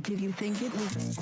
Did you think it was?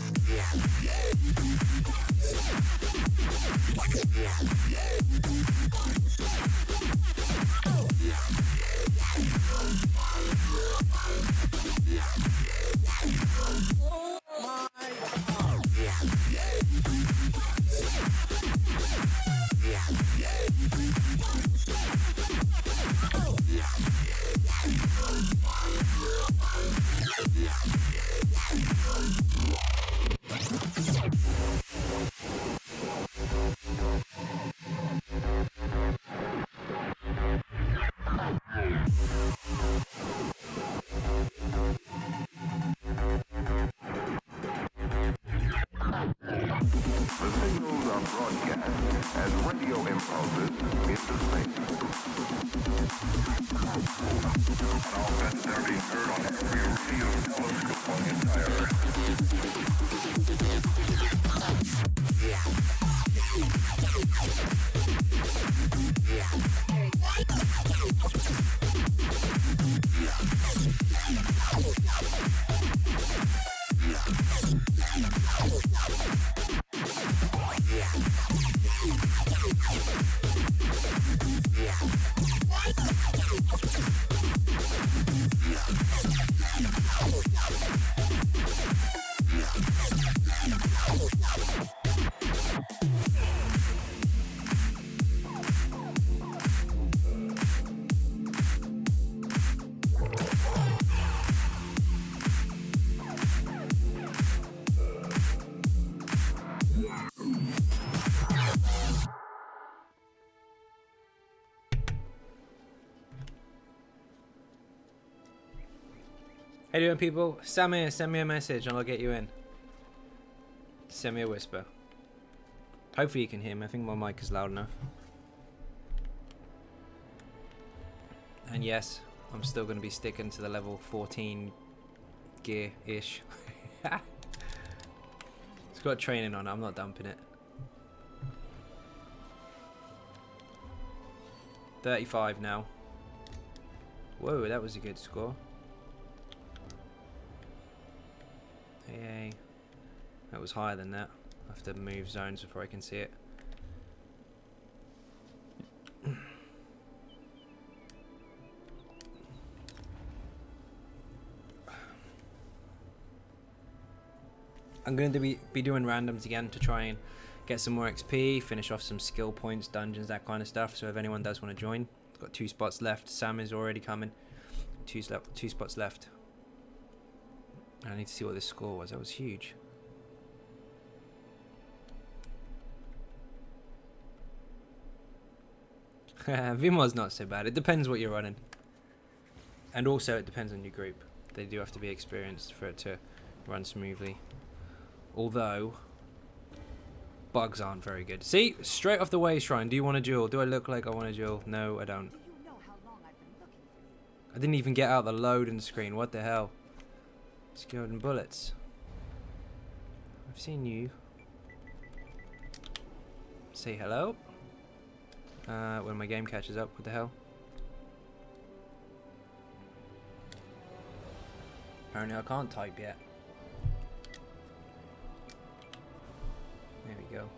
How you doing, people? Sam here. Send me a message and I'll get you in. Send me a whisper. Hopefully you can hear me. I think my mic is loud enough. And yes, I'm still going to be sticking to the level 14 gear-ish. It's got training on it. I'm not dumping it. 35 now. Whoa, that was a good score. Hey, that was higher than that. I have to move zones before I can see it. I'm going to be doing randoms again to try and get some more XP, finish off some skill points, dungeons, that kind of stuff. So if anyone does want to join, I've got 2 spots left. Sam is already coming. 2 spots left. I need to see what this score was. That was huge. Vimo's not so bad. It depends what you're running. And also it depends on your group. They do have to be experienced for it to run smoothly. Although bugs aren't very good. See? Straight off the way, Shrine. Do you want a duel? Do I look like I want a duel? No, I don't. I didn't even get out the loading screen. What the hell? Skilled in bullets. I've seen you. Say hello. When my game catches up, what the hell? Apparently I can't type yet. There we go.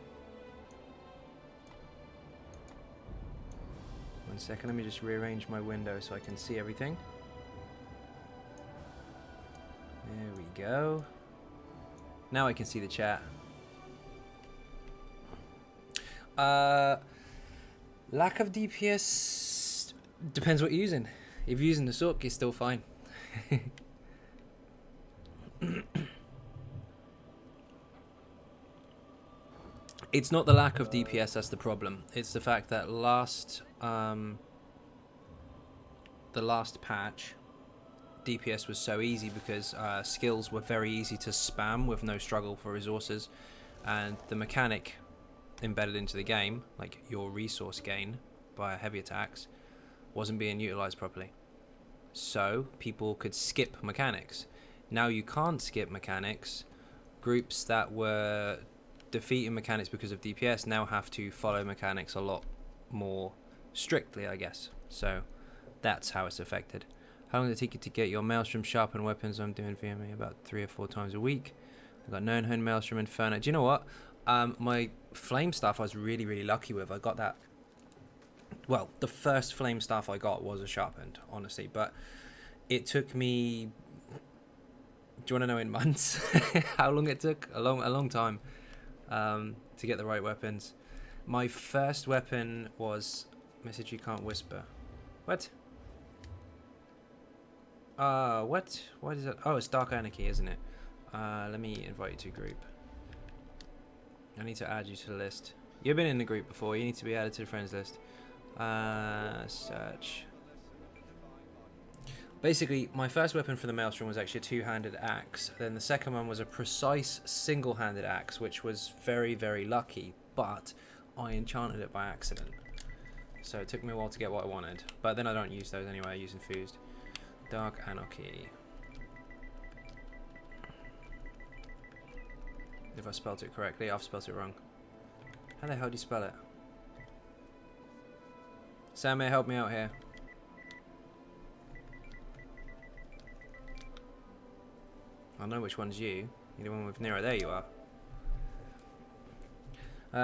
1 second, let me just rearrange my window so I can see everything. There we go. Now I can see the chat. Lack of DPS depends what you're using. If you're using the Sook, you're still fine. It's not the lack of DPS that's the problem. It's the fact that the last patch, DPS was so easy because skills were very easy to spam with no struggle for resources, and the mechanic embedded into the game, like your resource gain by heavy attacks, wasn't being utilized properly. So people could skip mechanics. Now you can't skip mechanics. Groups that were defeating mechanics because of DPS now have to follow mechanics a lot more strictly, I guess. So that's how it's affected. How long does it take you to get your Maelstrom sharpened weapons? I'm doing VMA about 3 or 4 times a week. I've got Known Maelstrom Inferno. Do you know what? My flame staff I was really lucky with. I got that. Well, the first flame staff I got was a sharpened, honestly, but it took me. Do you want to know in months how long it took? A long time to get the right weapons. My first weapon was message you can't whisper. What? What? What is that? Oh, it's Dark Anarchy, isn't it? Let me invite you to group. I need to add you to the list. You've been in the group before. You need to be added to the friends list. Search. Basically, my first weapon for the Maelstrom was actually a two-handed axe. Then the second one was a precise single-handed axe, which was very lucky. But I enchanted it by accident. So it took me a while to get what I wanted. But then I don't use those anyway. I use infused. Dark Anarchy. If I spelled it correctly, I've spelled it wrong. How the hell do you spell it? Sam, may help me out here. I know which one's you. You're the one with Nero. There you are.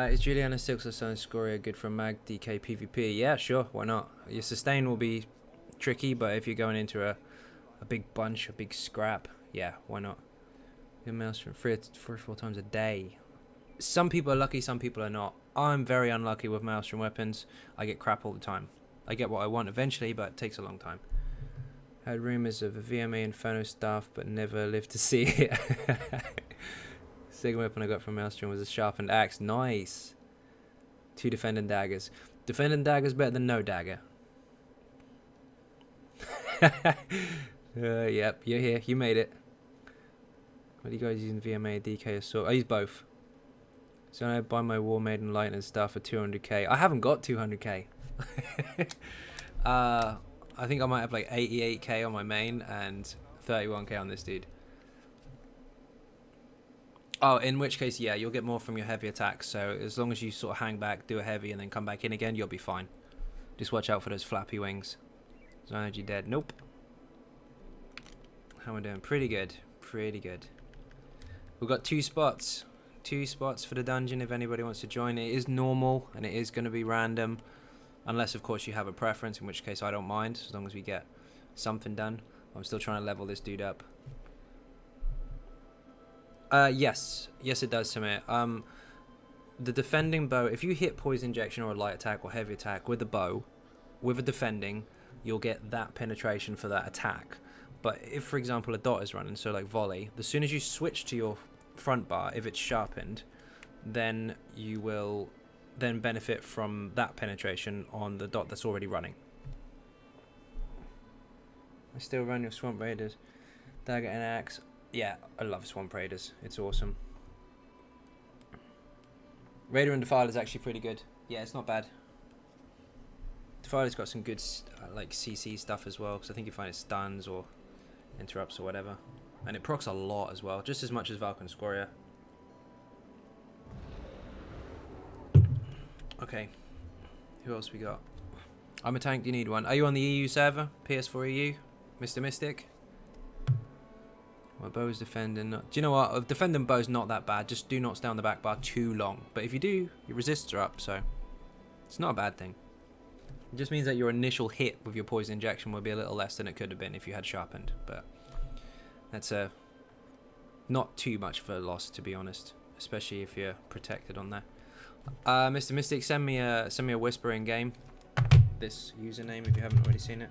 Is Juliana Silk's son Scoria good for Mag DK PvP? Yeah, sure. Why not? Your sustain will be tricky, but if you're going into a big bunch, a big scrap, yeah, why not? Your Maelstrom 3 or 4 times a day. Some people are lucky, some people are not. I'm very unlucky with Maelstrom weapons. I get crap all the time. I get what I want eventually, but it takes a long time. Had rumours of a VMA Inferno staff, but never lived to see it. Second weapon I got from Maelstrom was a sharpened axe. Nice. 2 defending daggers. Defending daggers better than no dagger. Yep, you're here. You made it. What are you guys using? VMA, DK, or sword? I use both. So I buy my War Maiden Lightning stuff for 200k. I haven't got 200k. I think I might have like 88k on my main and 31k on this dude. Oh, in which case, yeah, you'll get more from your heavy attacks. So as long as you sort of hang back, do a heavy, and then come back in again, you'll be fine. Just watch out for those flappy wings. Xynode dead. Nope. How am I doing? Pretty good. Pretty good. We've got 2 spots. 2 spots for the dungeon if anybody wants to join. It is normal and it is going to be random. Unless, of course, you have a preference, in which case I don't mind, as long as we get something done. I'm still trying to level this dude up. Yes. Yes, it does, Samir. The defending bow, if you hit poison injection or a light attack or heavy attack with the bow, with a defending, you'll get that penetration for that attack. But if, for example, a dot is running, so like volley, as soon as you switch to your front bar, if it's sharpened, then you will then benefit from that penetration on the dot that's already running. I still run your Swamp Raiders. Dagger and axe. Yeah, I love Swamp Raiders. It's awesome. Raider and Defiler is actually pretty good. Yeah, it's not bad. Defiler's got some good like CC stuff as well, because I think you find it stuns or interrupts or whatever. And it procs a lot as well, just as much as Valk and Scoria. Okay, who else we got? I'm a tank, do you need one? Are you on the EU server? PS4 EU? Mr. Mystic? My bow is defending. Do you know what? Defending bow is not that bad. Just do not stay on the back bar too long. But if you do, your resists are up, so it's not a bad thing. It just means that your initial hit with your poison injection will be a little less than it could have been if you had sharpened. But that's not too much of a loss, to be honest, especially if you're protected on there. Mr. Mystic, send me a whisper in game. This username if you haven't already seen it.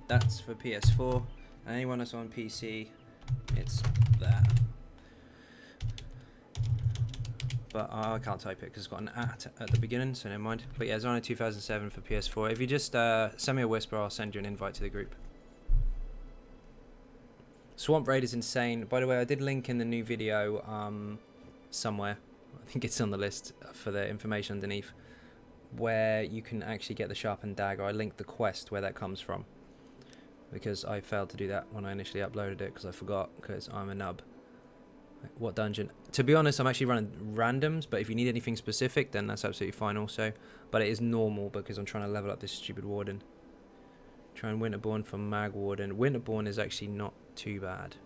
That's for PS4. And anyone that's on PC, it's that. But I can't type it because it's got an at the beginning, so never mind. But yeah, it's on 2007 for PS4. If you just send me a whisper, I'll send you an invite to the group. Swamp Raid is insane. By the way, I did link in the new video somewhere. I think it's on the list for the information underneath, where you can actually get the sharpened dagger. I linked the quest where that comes from, because I failed to do that when I initially uploaded it because I forgot, because I'm a nub. What dungeon? To be honest, I'm actually running randoms, but if you need anything specific, then that's absolutely fine also. But it is normal because I'm trying to level up this stupid warden. Try and Winterborn for Mag Warden. Winterborn is actually not too bad.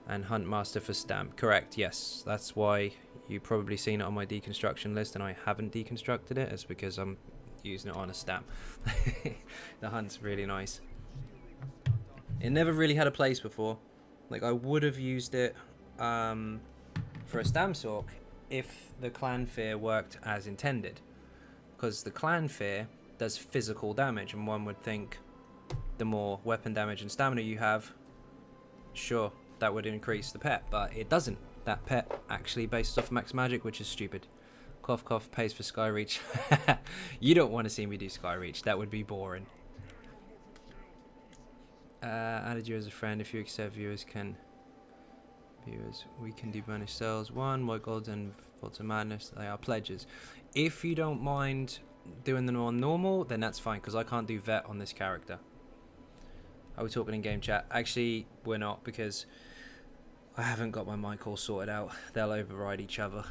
And Huntmaster for Stamp. Correct, yes. That's why you've probably seen it on my deconstruction list and I haven't deconstructed it. It's because I'm using it on a stamp. The hunt's really nice. It never really had a place before. Like, I would have used it for a Stamsork if the Clan Fear worked as intended. Because the Clan Fear does physical damage, and one would think the more weapon damage and stamina you have, sure, that would increase the pet, but it doesn't. That pet actually bases off max magic, which is stupid. Cough cough pays for Skyreach. You don't want to see me do Skyreach, that would be boring. Added you as a friend. If you accept, viewers, we can do burnish cells. 1 white gold and Vaults of Madness. They are pledges. If you don't mind doing them on normal, then that's fine, because I can't do vet on this character. Are we talking in game chat? Actually, we're not, because I haven't got my mic all sorted out. They'll override each other.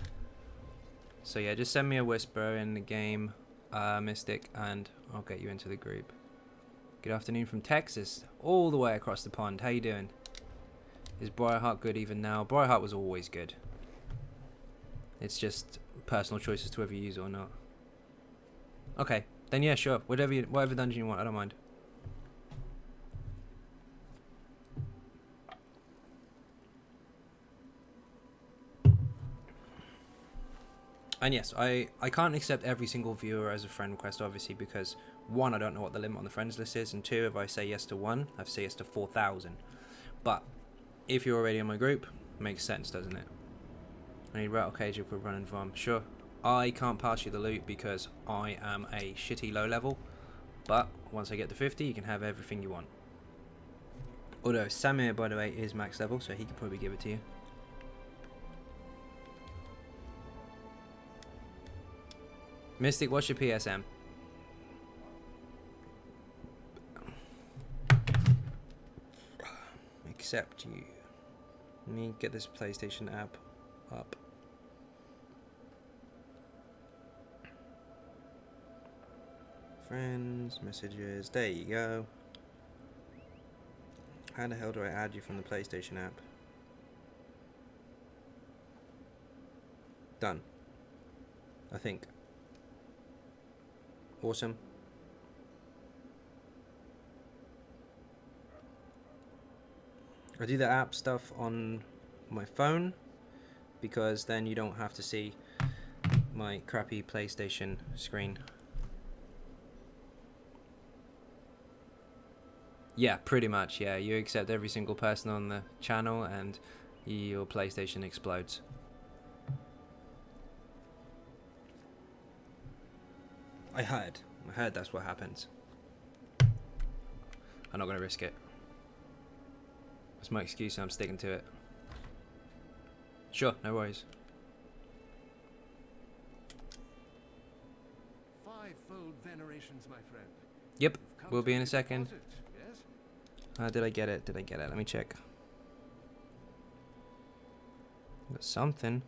So yeah, just send me a whisper in the game, Mystic, and I'll get you into the group. Good afternoon from Texas, all the way across the pond. How you doing? Is Briarheart good even now? Briarheart was always good. It's just personal choice as to whether you use it or not. Okay, then yeah, sure. Whatever dungeon you want, I don't mind. And yes, I can't accept every single viewer as a friend request, obviously, because 1, I don't know what the limit on the friends list is, and 2, if I say yes to 1, I have to say yes to 4,000. But if you're already in my group, makes sense, doesn't it? I need rattle cage if we're running from. Sure. I can't pass you the loot because I am a shitty low level, but once I get to 50, you can have everything you want. Although Samir, by the way, is max level, so he could probably give it to you. Mystic, what's your PSM? Accept you. Let me get this PlayStation app up. Friends, messages, there you go. How the hell do I add you from the PlayStation app? Done. I think. Awesome. I do the app stuff on my phone because then you don't have to see my crappy PlayStation screen. Yeah, pretty much, yeah. You accept every single person on the channel and your PlayStation explodes. I heard that's what happens. I'm not going to risk it. That's my excuse and I'm sticking to it. Sure, no worries. Fivefold venerations, my friend. Yep, we'll be in a second. Did I get it? Did I get it? Let me check. Got something.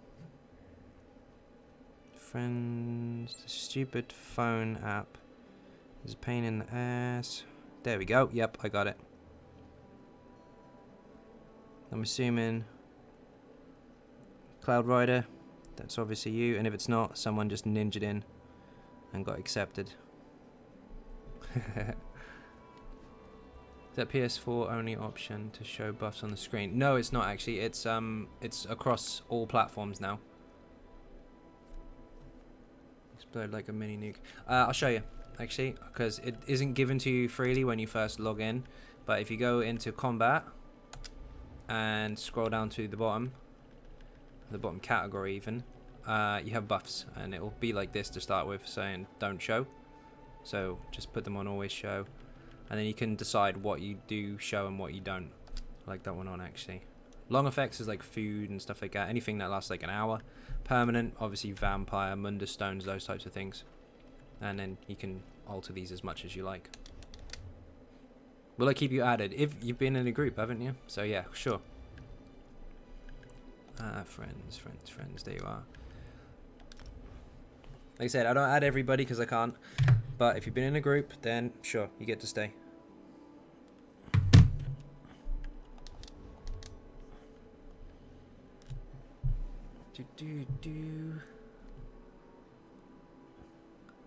Friends, the stupid phone app is a pain in the ass. There we go. Yep, I got it. I'm assuming Cloud Rider, that's obviously you, and if it's not, someone just ninja'd in and got accepted. Is that PS4 only option to show buffs on the screen? No, it's not actually. It's across all platforms now. Explode like a mini nuke. I'll show you actually, because it isn't given to you freely when you first log in. But if you go into combat and scroll down to the bottom category even, you have buffs, and it will be like this to start with, saying don't show. So just put them on always show, and then you can decide what you do show and what you don't. I like that one on actually. Long effects is like food and stuff like that, anything that lasts like an hour. Permanent, obviously vampire, mundus stones, those types of things. And then you can alter these as much as you like. Will I keep you added? If you've been in a group, haven't you? So yeah, sure. Friends, there you are. Like I said, I don't add everybody because I can't. But if you've been in a group, then sure, you get to stay.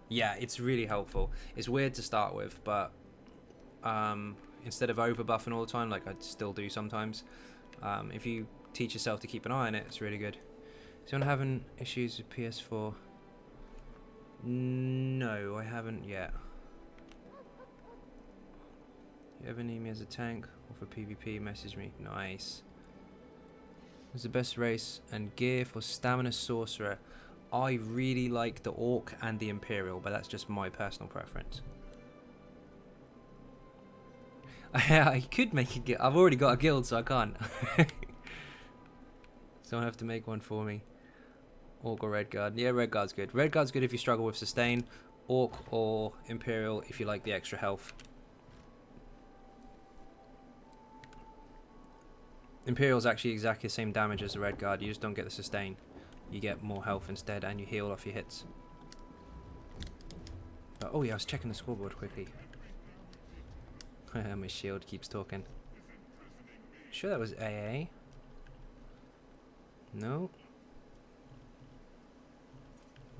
Yeah, it's really helpful. It's weird to start with, but instead of over buffing all the time, like I still do sometimes, if you teach yourself to keep an eye on it, it's really good. Is anyone having issues with PS4? No, I haven't yet. You ever need me as a tank or for PvP, message me. Nice. What's the best race and gear for Stamina Sorcerer? I really like the Orc and the Imperial, but that's just my personal preference. I could make a guild. I've already got a guild, so I can't. Someone have to make one for me. Orc or Redguard? Yeah, Redguard's good. Redguard's good if you struggle with sustain. Orc or Imperial if you like the extra health. Imperial's actually exactly the same damage as the Redguard. You just don't get the sustain. You get more health instead, and you heal off your hits. But, oh yeah, I was checking the scoreboard quickly. My shield keeps talking. Sure that was AA? No.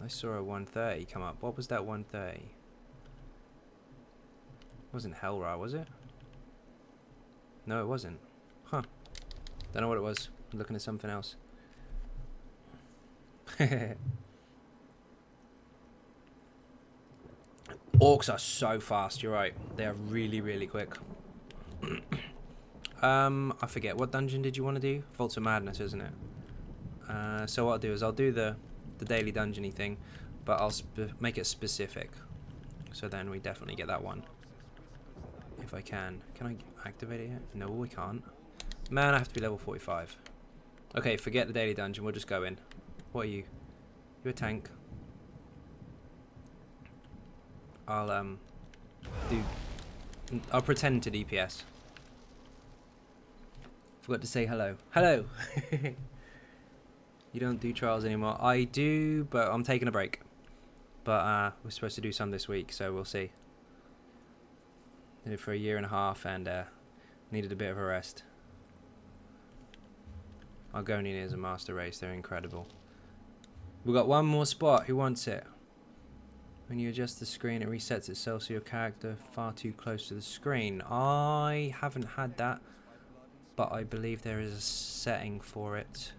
I saw a 130 come up. What was that 130? It wasn't Hellra, was it? No, it wasn't. Huh. Don't know what it was. I'm looking at something else. Orcs are so fast, you're right. They are really, really quick. I forget. What dungeon did you want to do? Vaults of Madness, isn't it? So what I'll do is I'll do the daily dungeony thing, but I'll make it specific. So then we definitely get that one. If I can. Can I activate it yet? No, we can't. Man, I have to be level 45. Okay, forget the daily dungeon. We'll just go in. What are you? You're a tank. I'll pretend to DPS. Forgot to say hello. Hello! You don't do trials anymore. I do, but I'm taking a break. But we're supposed to do some this week, so we'll see. Did it for a year and a half and needed a bit of a rest. Argonian is a master race. They're incredible. We've got one more spot. Who wants it? When you adjust the screen, it resets itself so your character far too close to the screen. I haven't had that, but I believe there is a setting for it.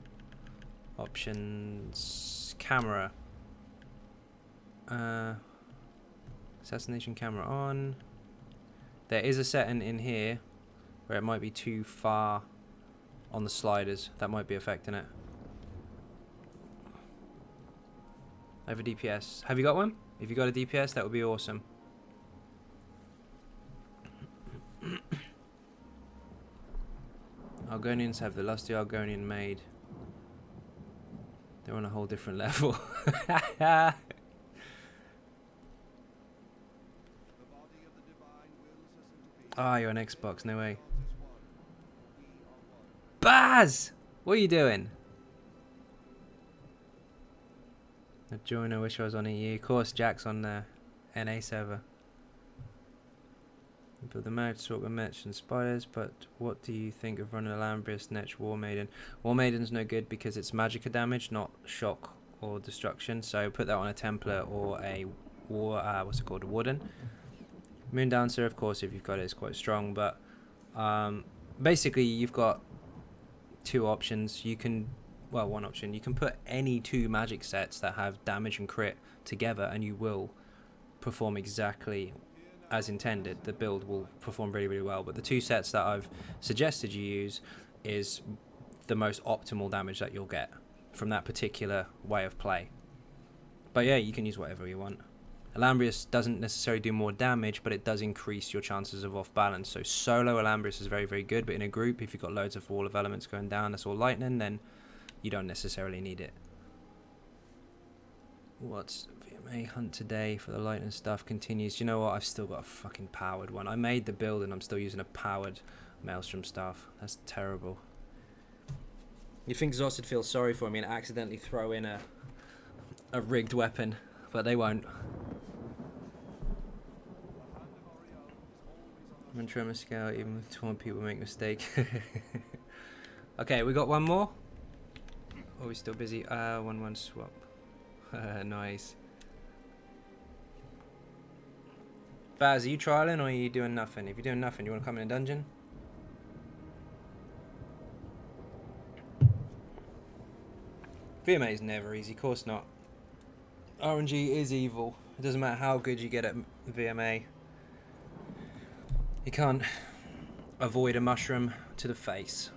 Options, camera. Assassination camera on. There is a setting in here where it might be too far on the sliders. That might be affecting it. I have a DPS. Have you got one? If you got a DPS, that would be awesome. Argonians have the lusty Argonian maid. They're on a whole different level. Ah, you're on Xbox, no way. Baz! What are you doing? Join, I wish I was on EU. Of course, Jack's on the NA server. Build the mag sort of match and spiders, but what do you think of running Alambrius, Netch, War Maiden? War Maiden's no good because it's magicka damage, not shock or destruction. So put that on a Templar or a war, what's it called, a Warden. Moon Dancer, of course, if you've got it, is quite strong, but basically you've got two options. You can, well, one option. You can put any two magic sets that have damage and crit together, and you will perform exactly as intended. The build will perform really, really well. But the two sets that I've suggested you use is the most optimal damage that you'll get from that particular way of play. But yeah, you can use whatever you want. Alambrius doesn't necessarily do more damage, but it does increase your chances of off balance. So solo Alambrius is very, very good, but in a group, if you've got loads of wall of elements going down, that's all lightning, then you don't necessarily need it. What's VMA hunt today for the lightning stuff continues? Do you know what? I've still got a fucking powered one. I made the build and I'm still using a powered Maelstrom staff. That's terrible. You'd think Zoss would feel sorry for me and accidentally throw in a rigged weapon, but they won't. I'm on Tremor Scale, even with 20 people make mistake. Okay, we got one more. Are we still busy? 1-1 swap. Nice. Baz, are you trialing or are you doing nothing? If you're doing nothing, you want to come in a dungeon? VMA is never easy, of course not. RNG is evil. It doesn't matter how good you get at VMA. You can't avoid a mushroom to the face.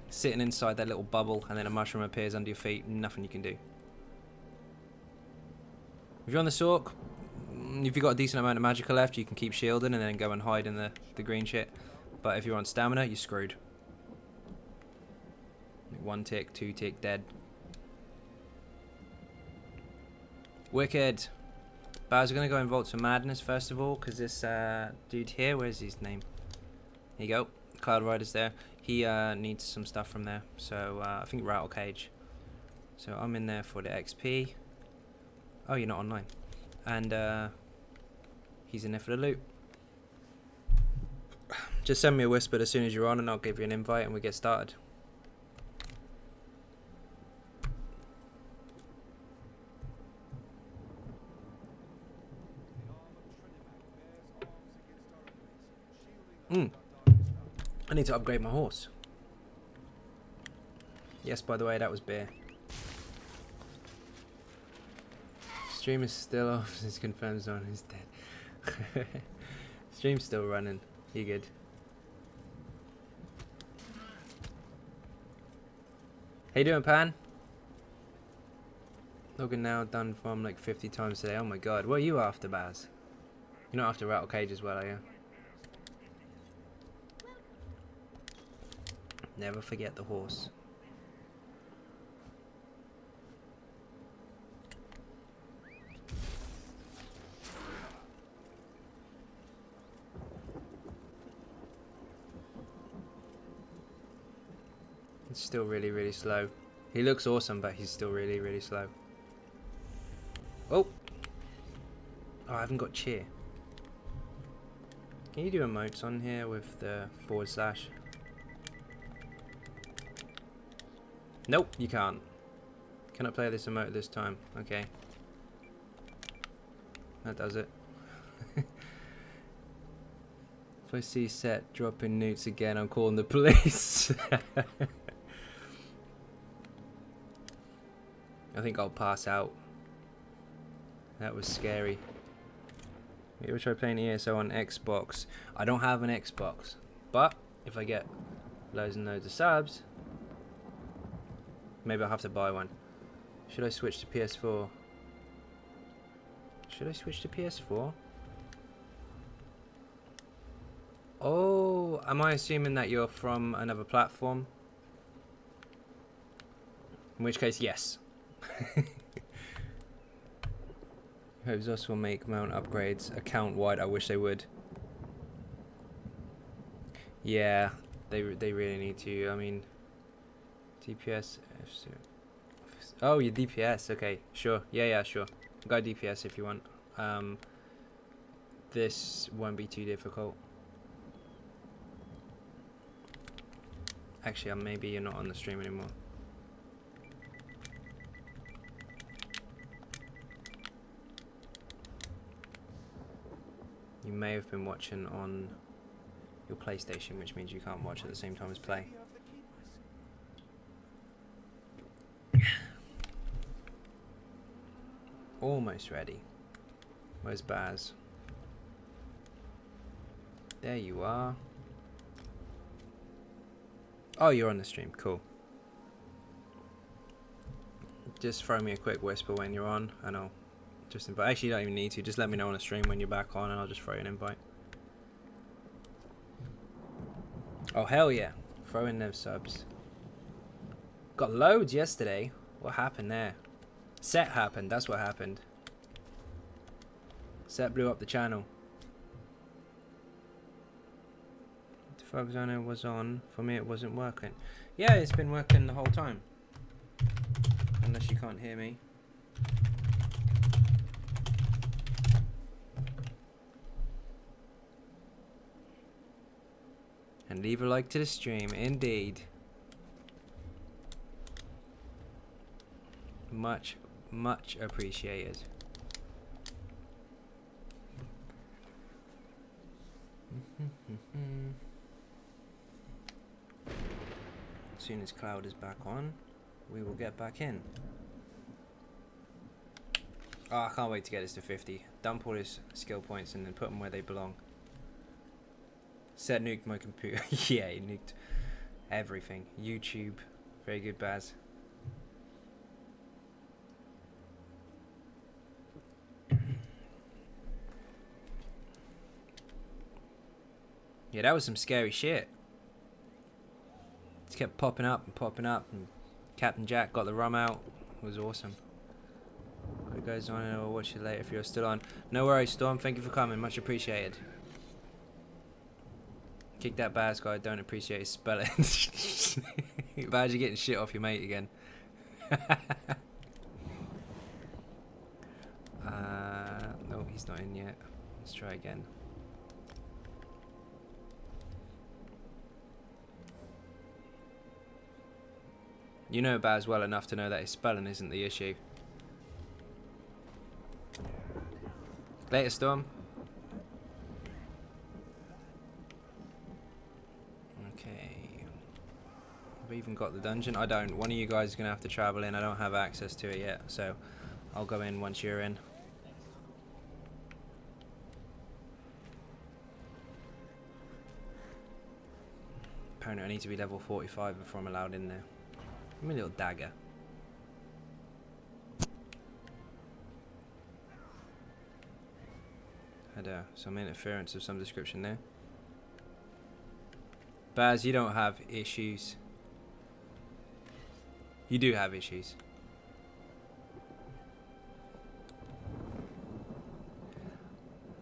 Sitting inside that little bubble and then a mushroom appears under your feet, nothing you can do. If you're on the Sork, if you've got a decent amount of magicka left, you can keep shielding and then go and hide in the green shit. But if you're on stamina, you're screwed. 1 tick, 2 tick, dead. Wicked. But I was going to go in Vaults of Madness first of all, because this dude here, where's his name? Here you go. Cloud Rider's there. He needs some stuff from there. So I think Rattle Cage. So I'm in there for the XP. Oh, you're not online. And he's in there for the loot. Just send me a whisper as soon as you're on and I'll give you an invite and we get started. I need to upgrade my horse. Yes, by the way, that was beer. Stream is still off since confirmed Zone is dead. Stream's still running. You good? How you doing, Pan? Logan now done farm like 50 times today. Oh my god. What are you after, Baz? You're not after Rattle Cage as well, are you? Never forget the horse. It's still really, really slow. He looks awesome, but he's still really, really slow. Oh! Oh, I haven't got cheer. Can you do emotes on here with the /? Nope, you can't. Cannot play this emote this time. Okay. That does it. If I see Set dropping newts again, I'm calling the police. I think I'll pass out. That was scary. Maybe we'll try playing ESO on Xbox. I don't have an Xbox. But if I get loads and loads of subs, maybe I'll have to buy one. Should I switch to PS4? Should I switch to PS4? Oh, am I assuming that you're from another platform? In which case, yes. Hope Zos will make mount upgrades account-wide. I wish they would. Yeah, they really need to. I mean, DPS. Oh, your DPS. Okay, sure. Yeah, sure. Go DPS if you want. this won't be too difficult. Actually, maybe you're not on the stream anymore. You may have been watching on your PlayStation, which means you can't watch at the same time as play. Almost ready. Where's Baz? There you are. Oh, you're on the stream. Cool. Just throw me a quick whisper when you're on, and I'll just invite. Actually, you don't even need to. Just let me know on the stream when you're back on, and I'll just throw you an invite. Oh, hell yeah. Throw in those subs. Got loads yesterday. What happened there? Set happened. That's what happened. Set blew up the channel. The fog zone was on. For me, it wasn't working. Yeah, it's been working the whole time. Unless you can't hear me. And leave a like to the stream, indeed. Much, much appreciated. As soon as Cloud is back on, we will get back in. Oh, I can't wait to get this to 50. Dump all his skill points and then put them where they belong. Set nuked my computer. Yeah, he nuked everything. YouTube. Very good, Baz. Yeah, that was some scary shit. Just kept popping up and popping up, and Captain Jack got the rum out. It was awesome. What goes on, and I'll watch you later if you're still on. No worries, Storm. Thank you for coming. Much appreciated. Kick that Baz guy. Don't appreciate his spelling. Baz, you're getting shit off your mate again. No, he's not in yet. Let's try again. You know Baz well enough to know that his spelling isn't the issue. Later, Storm. Okay. Have I even got the dungeon? I don't. One of you guys is going to have to travel in. I don't have access to it yet, so I'll go in once you're in. Apparently I need to be level 45 before I'm allowed in there. Give me a little dagger. Had some interference of some description there. Baz, you don't have issues. You do have issues.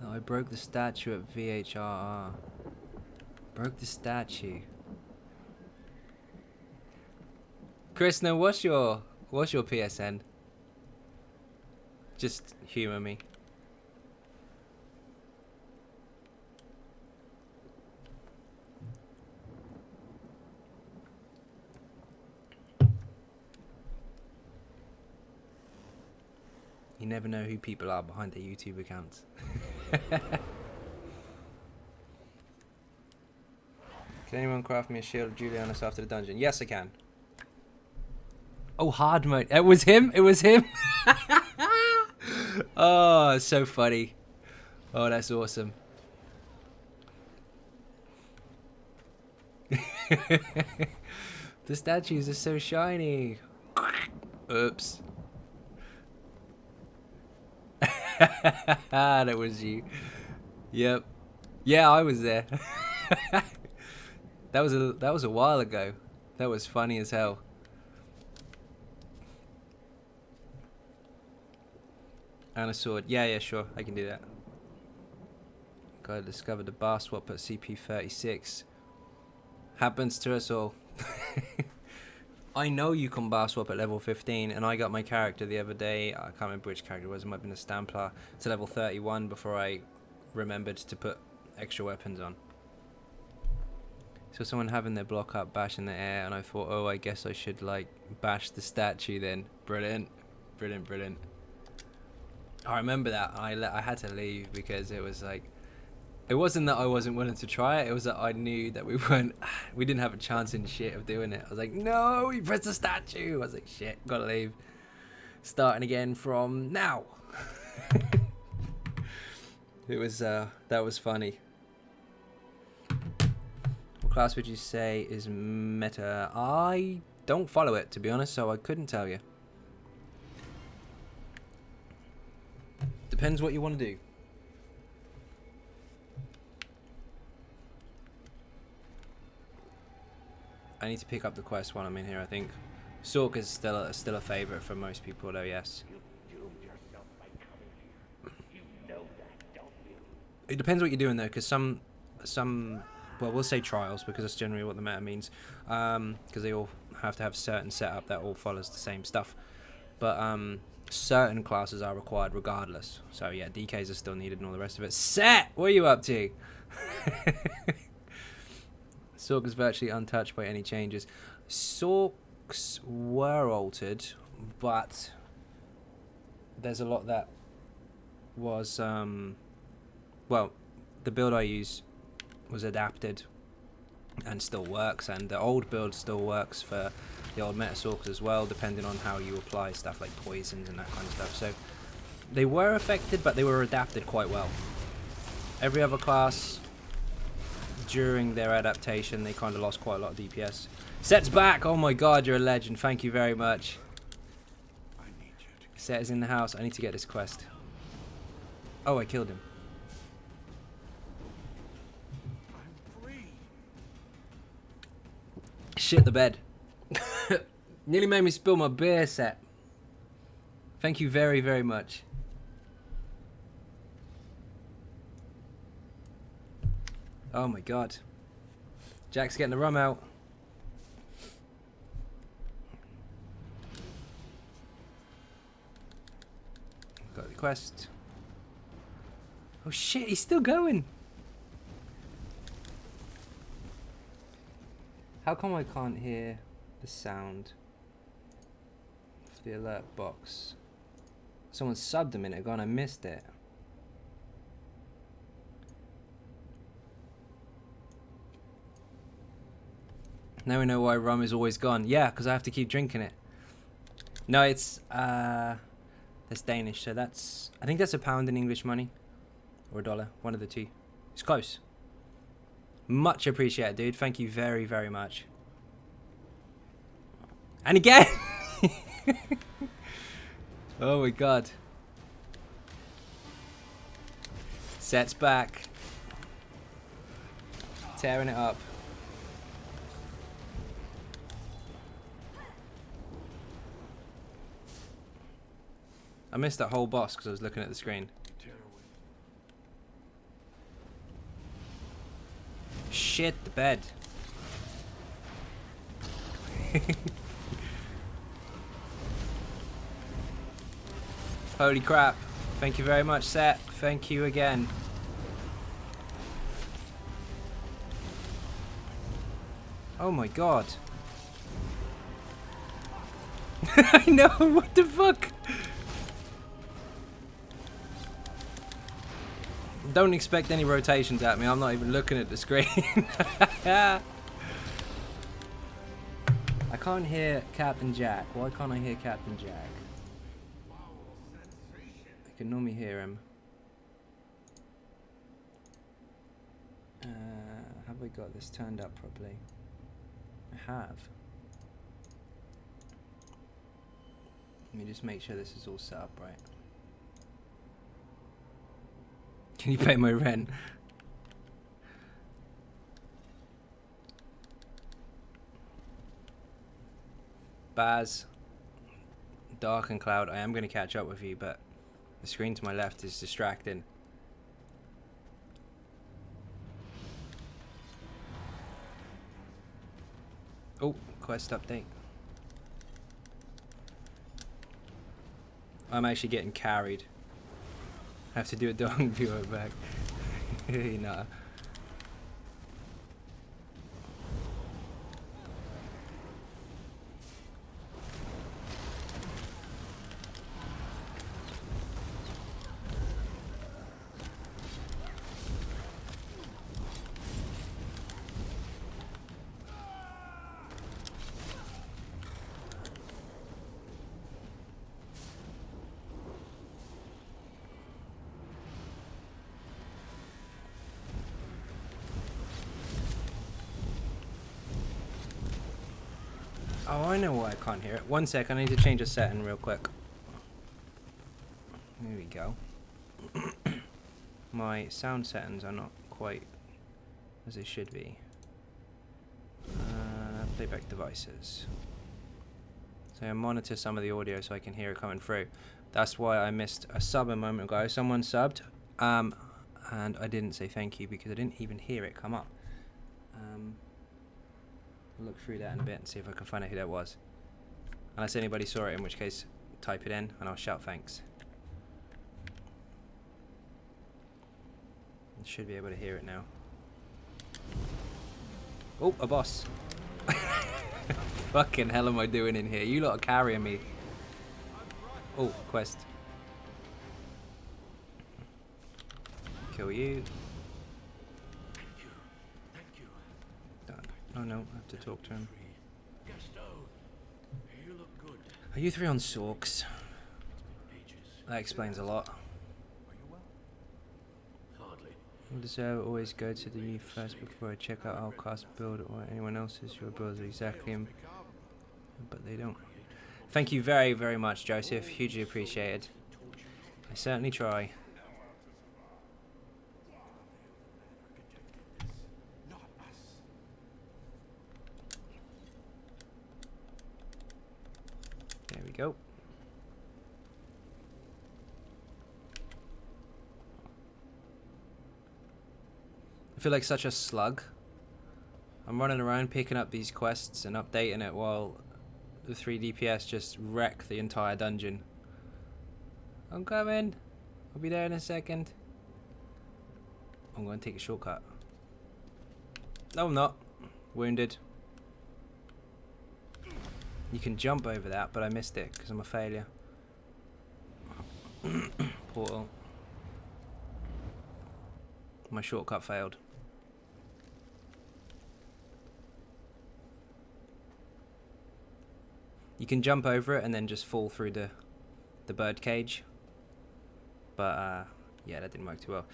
Oh, I broke the statue at VHRR. Broke the statue. Krishna, what's your PSN? Just humor me. You never know who people are behind their YouTube accounts. Can anyone craft me a shield of Julianus after the dungeon? Yes, I can. Oh, hard mode. It was him? It was him? Oh, so funny. Oh, that's awesome. The statues are so shiny. Oops. That was you. Yep. Yeah, I was there. That was a while ago. That was funny as hell. And a sword. Yeah, sure. I can do that. Gotta discover the bar swap at CP36. Happens to us all. I know you can bar swap at level 15, and I got my character the other day. I can't remember which character it was. It might have been a Stamplar to level 31 before I remembered to put extra weapons on. So someone having their block up, bash in the air, and I thought, oh, I guess I should like bash the statue then. Brilliant, brilliant, brilliant. I remember that. I had to leave because it was like, it wasn't that I wasn't willing to try it. It was that I knew that we didn't have a chance in shit of doing it. I was like, no, you pressed the statue. I was like, shit, gotta leave. Starting again from now. It was that was funny. What class would you say is meta? I don't follow it, to be honest, so I couldn't tell you. Depends what you want to do. I need to pick up the quest while I'm in here, I think. Sork is still a favourite for most people, though, yes. It depends what you're doing, though, because some, well, we'll say trials, because that's generally what the meta means, because they all have to have certain setup that all follows the same stuff. But certain classes are required regardless. So, yeah, DKs are still needed and all the rest of it. Set! What are you up to? Sork is virtually untouched by any changes. Sorks were altered, but there's a lot that was, well, the build I use was adapted and still works, and the old build still works for the old meta Sorks as well, depending on how you apply stuff like poisons and that kind of stuff. So they were affected, but they were adapted quite well. Every other class, during their adaptation, they kind of lost quite a lot of DPS. Set's back! Oh my god, you're a legend. Thank you very much. Set is in the house. I need to get this quest. Oh, I killed him. Shit the bed. Nearly made me spill my beer, Set. Thank you very, very much. Oh my god. Jack's getting the rum out. Got the quest. Oh shit, he's still going. How come I can't hear the sound of the alert box? Someone subbed a minute ago and I missed it. Now we know why rum is always gone. Yeah, because I have to keep drinking it. No, it's that's Danish, so that's, I think that's £1 in English money, or $1, one of the two. It's close. Much appreciated, dude. Thank you very, very much. And again. Oh my god. Set's back. Tearing it up. I missed that whole boss because I was looking at the screen. Shit, the bed. Holy crap. Thank you very much, Set. Thank you again. Oh my god. I know, what the fuck? Don't expect any rotations at me, I'm not even looking at the screen. I can't hear Captain Jack. Why can't I hear Captain Jack? I can normally hear him. Have we got this turned up properly? I have. Let me just make sure this is all set up right. Can you pay my rent? Baz, Dark and Cloud, I am going to catch up with you, but the screen to my left is distracting. Oh, quest update. I'm actually getting carried. I have to do a dog viewer back. No. Oh, I know why I can't hear it. One sec, I need to change a setting real quick. There we go. My sound settings are not quite as they should be. Playback devices. So I monitor some of the audio so I can hear it coming through. That's why I missed a sub a moment ago. Someone subbed, and I didn't say thank you because I didn't even hear it come up. I'll look through that in a bit and see if I can find out who that was. Unless anybody saw it, in which case type it in and I'll shout thanks. I should be able to hear it now. Oh, a boss. Fucking hell am I doing in here? You lot are carrying me. Oh, quest. Kill you. Done. Oh no, I have to talk to him. Are you three on Sorks? That explains a lot. I always go to the youth first before I check out our cast build or anyone else's. Your builds are exactly, but they don't. Thank you very, very much, Joseph. Hugely appreciated. I certainly try. There we go. I feel like such a slug. I'm running around picking up these quests and updating it while the 3 DPS just wreck the entire dungeon. I'm coming. I'll be there in a second. I'm going to take a shortcut. No, I'm not. Wounded. You can jump over that, but I missed it because I'm a failure. Portal. My shortcut failed. You can jump over it and then just fall through the bird cage. But, yeah, that didn't work too well.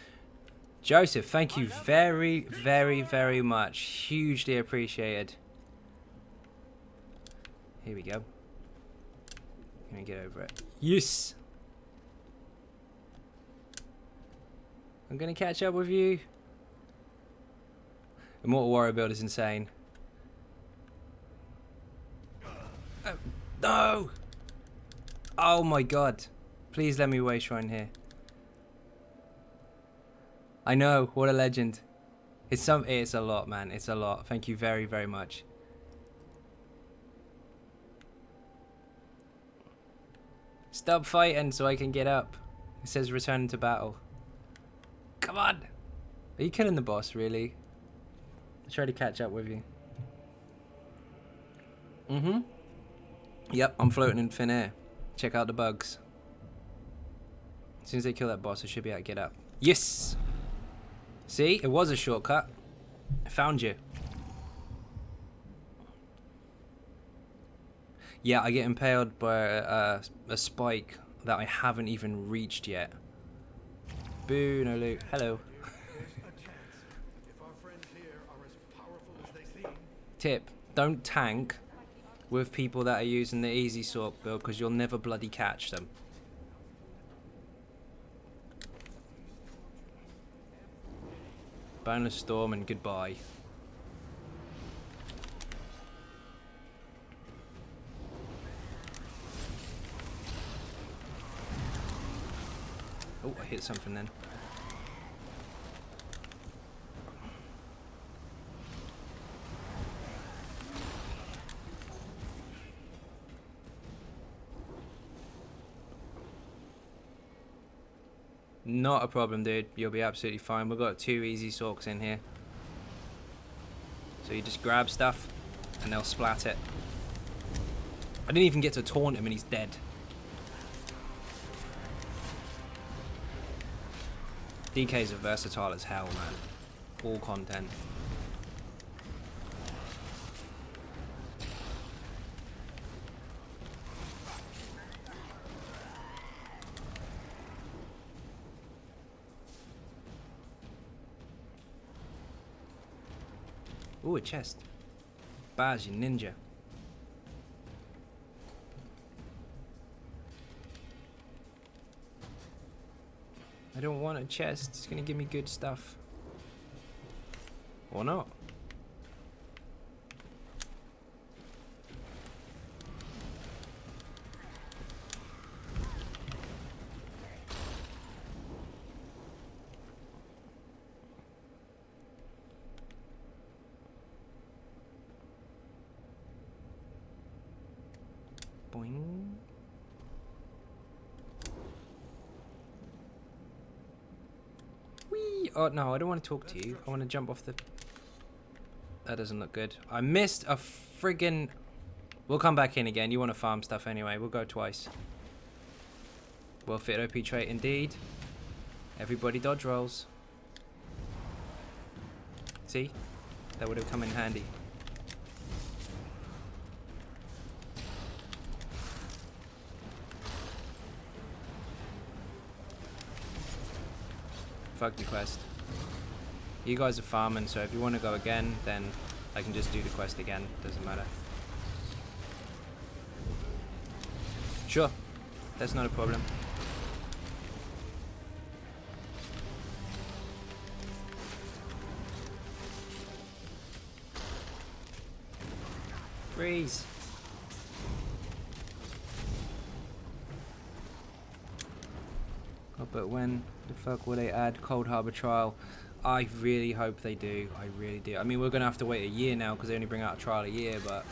Joseph, thank you very, very, very much. Hugely appreciated. Here we go. Can we get over it? Yes! I'm gonna catch up with you. Immortal Warrior build is insane. No! Oh my god. Please let me way shrine here. I know, what a legend. It's a lot, man. It's a lot. Thank you very, very much. Stop fighting so I can get up. It says return to battle. Come on! Are you killing the boss, really? I'll try to catch up with you. Mm-hmm. Yep, I'm floating in thin air. Check out the bugs. As soon as they kill that boss, I should be able to get up. Yes! See? It was a shortcut. I found you. Yeah, I get impaled by a spike that I haven't even reached yet. Boo, no loot. Hello. Tip, don't tank with people that are using the easy sort build because you'll never bloody catch them. Boneless storm and goodbye. Oh, I hit something then. Not a problem, dude. You'll be absolutely fine. We've got 2 easy sorks in here. So you just grab stuff and they'll splat it. I didn't even get to taunt him and he's dead. DKs are versatile as hell, man. All content. Ooh, a chest. Baz, you ninja. I don't want a chest. It's gonna give me good stuff. Or not. Boing. Whee! Oh no, I don't want to talk to you. I want to jump off the... That doesn't look good. I missed a friggin... We'll come back in again. You want to farm stuff anyway. We'll go twice. Well fit OP trait indeed. Everybody dodge rolls. See? That would have come in handy. Fuck the quest. You guys are farming, so if you want to go again, then I can just do the quest again. Doesn't matter. Sure. That's not a problem. Freeze. Oh, but when the fuck will they add Cold Harbor Trial? I really hope they do. I really do. I mean, we're going to have to wait a year now because they only bring out a trial a year, but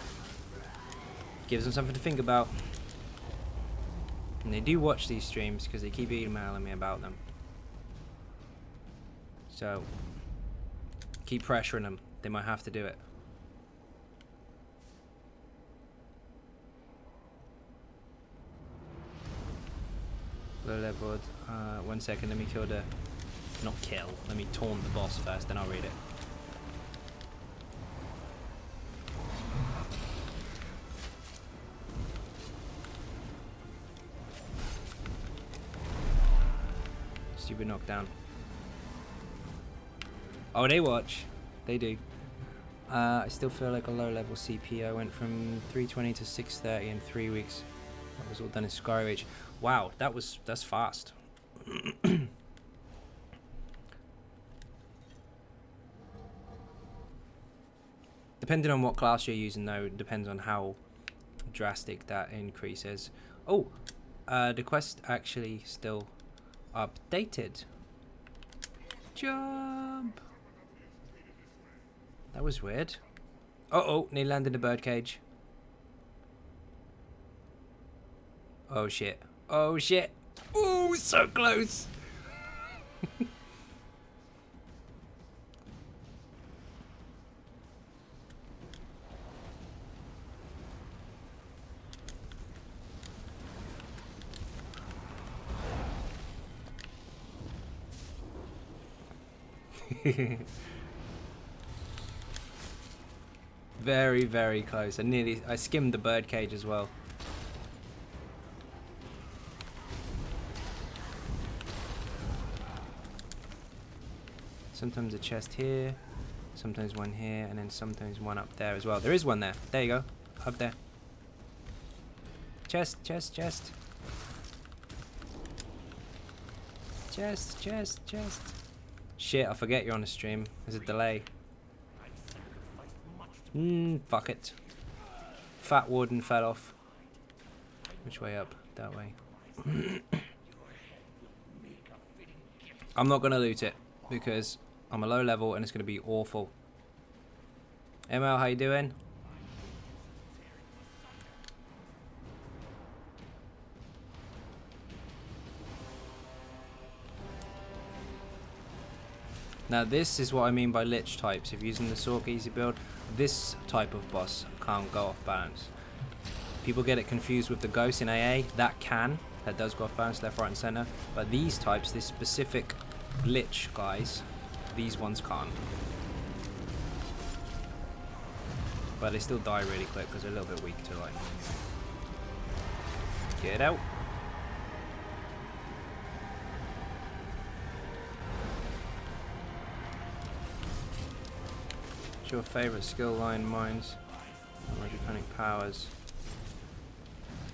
gives them something to think about. And they do watch these streams because they keep emailing me about them. So, keep pressuring them. They might have to do it. Low leveled. 1 second, let me kill the... Not kill, let me taunt the boss first, then I'll read it. Stupid knockdown. Oh, they watch. They do. I still feel like a low level CP. I went from 320 to 630 in 3 weeks. That was all done in Skyreach. Wow, that's fast. Depending on what class you're using, though, it depends on how drastic that increase is. Oh, the quest actually still updated. Jump. That was weird. Uh-oh, nearly landed in the birdcage. Oh shit. Oh shit. Ooh, so close. Very, very close. I skimmed the birdcage as well. Sometimes a chest here, sometimes one here, and then sometimes one up there as well. There is one there. There you go. Up there. Chest, chest, chest. Chest, chest, chest. Shit, I forget you're on the stream. There's a delay. Fuck it. Fat warden fell off. Which way up? That way. I'm not gonna loot it because I'm a low level and it's gonna be awful. ML, how you doing? Now this is what I mean by lich types. If you're using the Sork easy build, this type of boss can't go off balance. People get it confused with the ghost in AA. That does go off balance left, right and center. But these types, this specific lich guys, these ones can't. But they still die really quick because they're a little bit weak to like. Get out. What's your favourite skill line? Mine's draconic powers.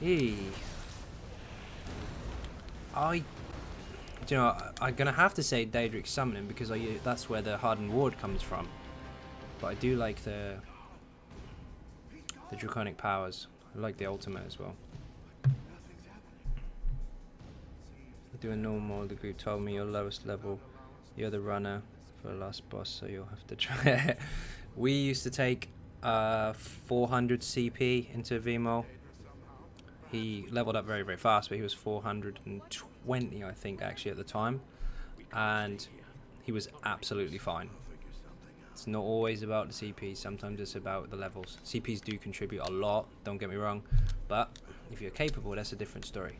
Do you know, I'm gonna have to say Daedric Summoning because that's where the Hardened Ward comes from. But I do like the draconic powers. I like the ultimate as well. Doing normal. The group told me your lowest level. You're the runner for the last boss, so you'll have to try it. We used to take 400 CP into VMOL. He leveled up very, very fast, but he was 420, I think, actually, at the time. And he was absolutely fine. It's not always about the CP, sometimes it's about the levels. CPs do contribute a lot, don't get me wrong, but if you're capable, that's a different story.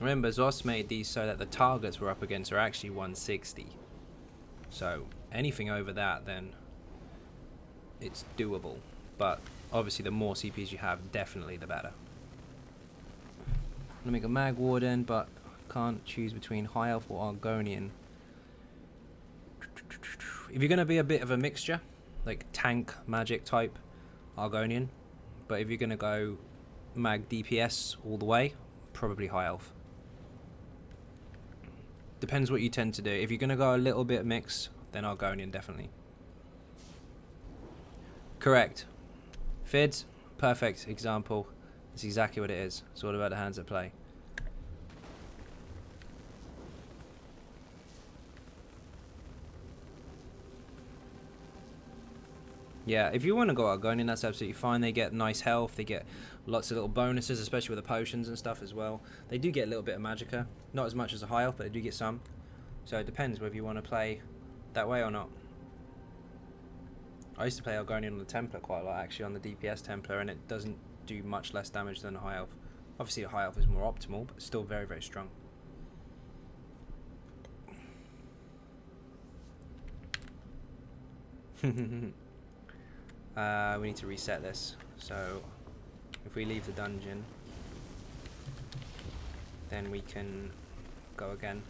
Remember, Zos made these so that the targets we're up against are actually 160. So anything over that, then it's doable. But obviously the more CPs you have, definitely the better. I'm gonna make a Mag Warden, but can't choose between High Elf or Argonian. If you're gonna be a bit of a mixture, like tank magic type, Argonian. But if you're gonna go Mag DPS all the way, probably High Elf. Depends what you tend to do. If you're gonna go a little bit mix, then Argonian definitely. Correct. Fids, perfect example. That's exactly what it is. It's all about the hands at play. Yeah, if you want to go Argonian, that's absolutely fine. They get nice health, they get lots of little bonuses, especially with the potions and stuff as well. They do get a little bit of magicka. Not as much as a high elf, but they do get some. So it depends whether you want to play that way or not. I used to play Argonian on the Templar quite a lot, actually, on the DPS Templar, and it doesn't do much less damage than a high elf. Obviously a high elf is more optimal, but still very, very strong. We need to reset this. So if we leave the dungeon, then we can go again.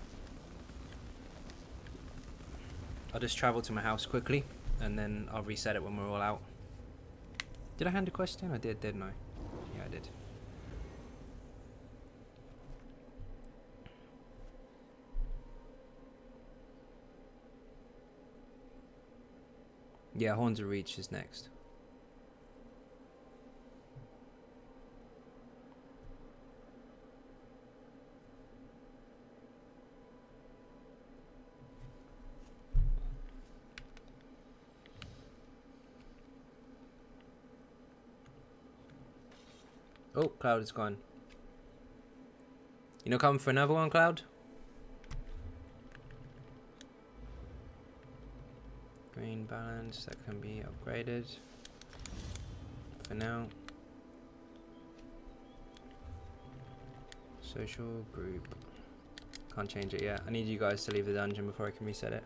I'll just travel to my house quickly, and then I'll reset it when we're all out. Did I hand a quest in? I did, didn't I? Yeah, I did. Yeah, Horns of Reach is next. Oh, Cloud is gone. You know, coming for another one, Cloud? Green balance, that can be upgraded. For now. Social group. Can't change it yet. I need you guys to leave the dungeon before I can reset it.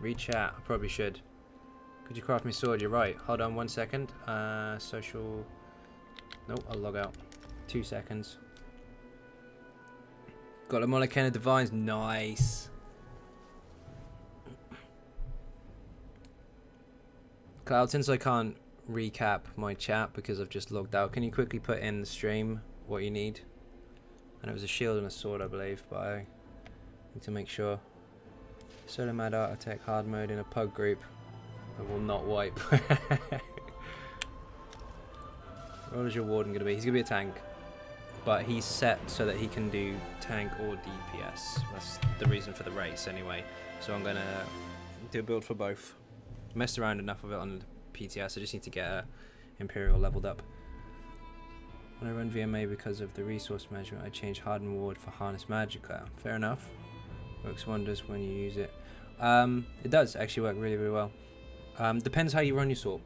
Rechat, I probably should. Could you craft me sword? You're right. Hold on 1 second. Social. Nope, I'll log out. 2 seconds. Got a Molekena Divines. Nice. Cloud, since I can't recap my chat because I've just logged out, can you quickly put in the stream what you need? And it was a shield and a sword, I believe, but I need to make sure. Solo Mad Art Attack hard mode in a pug group. I will not wipe. What is your warden going to be? He's going to be a tank. But he's set so that he can do tank or DPS. That's the reason for the race anyway. So I'm going to do a build for both. Messed around enough of it on PTS. I just need to get Imperial leveled up. When I run VMA because of the resource management, I change Hardened Ward for Harness Magicka. Fair enough. Works wonders when you use it. It does actually work really, really well. Depends how you run your Sork.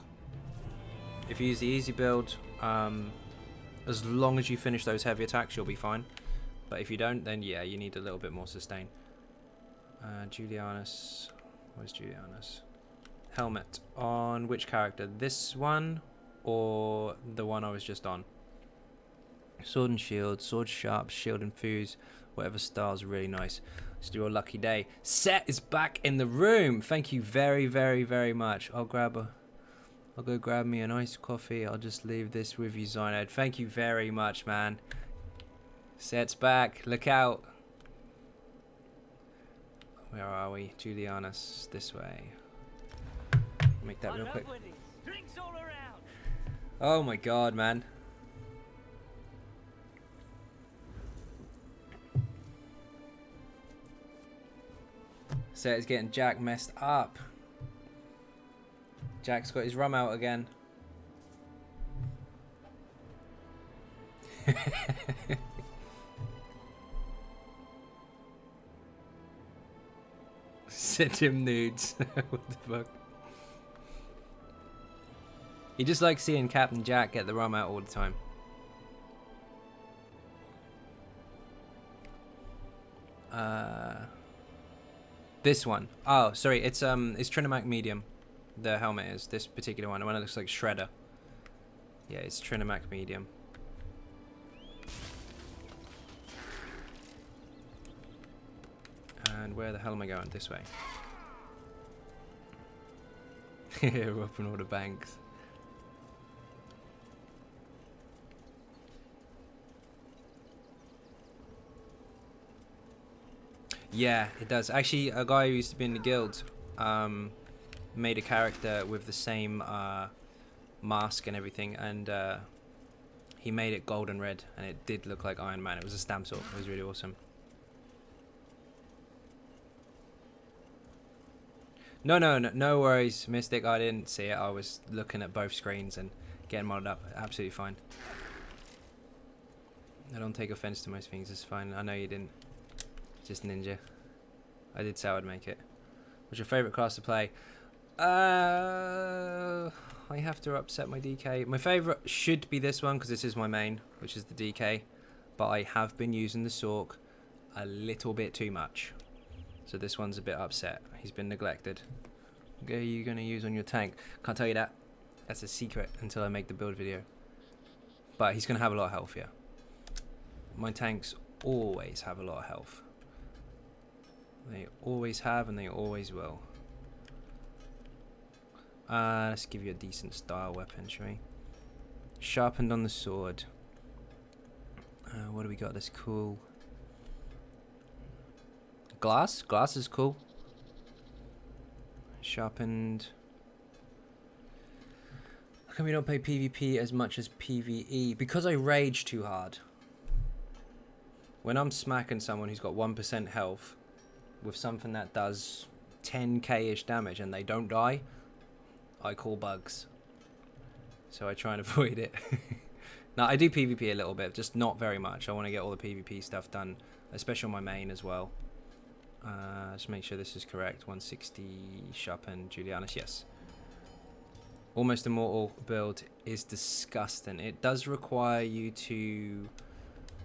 If you use the easy build, as long as you finish those heavy attacks, you'll be fine. But if you don't, then yeah, you need a little bit more sustain. Julianus. Where's Julianus? Helmet. On which character? This one or the one I was just on? Sword and shield, sword sharp, shield and fuse, whatever style's really nice. It's your lucky day. Set is back in the room. Thank you very, very, very much. I'll go grab me a nice coffee. I'll just leave this with you, Xynode. Thank you very much, man. Set's back. Look out. Where are we? Julianus, this way. Make that real quick. Oh my god, man. Set is getting Jack messed up. Jack's got his rum out again. Send him nudes. What the fuck? He just likes seeing Captain Jack get the rum out all the time. This one. Oh, sorry. It's Trinimac medium. The helmet is this particular one. The one that looks like Shredder. Yeah, it's Trinimac medium. And where the hell am I going? This way. We're up in all the banks. Yeah, it does. Actually, a guy who used to be in the guild made a character with the same mask and everything, and he made it gold and red, and it did look like Iron Man. It was a stamp sword. It was really awesome. No worries, Mystic. I didn't see it. I was looking at both screens and getting modded up. Absolutely fine. I don't take offense to most things. It's fine. I know you didn't. Just ninja. I did say I would make it. What's your favourite class to play? I have to upset my DK. My favourite should be this one because this is my main, which is the DK. But I have been using the Sork a little bit too much. So this one's a bit upset. He's been neglected. What are you going to use on your tank? Can't tell you that. That's a secret until I make the build video. But he's going to have a lot of health, yeah. My tanks always have a lot of health. They always have and they always will. Let's give you a decent style weapon, shall we? Sharpened on the sword. What do we got that's cool? Glass? Glass is cool. Sharpened. How come we don't play PvP as much as PvE? Because I rage too hard. When I'm smacking someone who's got 1% health with something that does 10k-ish damage and they don't die, I call bugs. So I try and avoid it. Now, I do PvP a little bit, just not very much. I want to get all the PvP stuff done, especially on my main as well. Just make sure this is correct. 160 sharpened Julianus, yes. Almost Immortal build is disgusting. It does require you to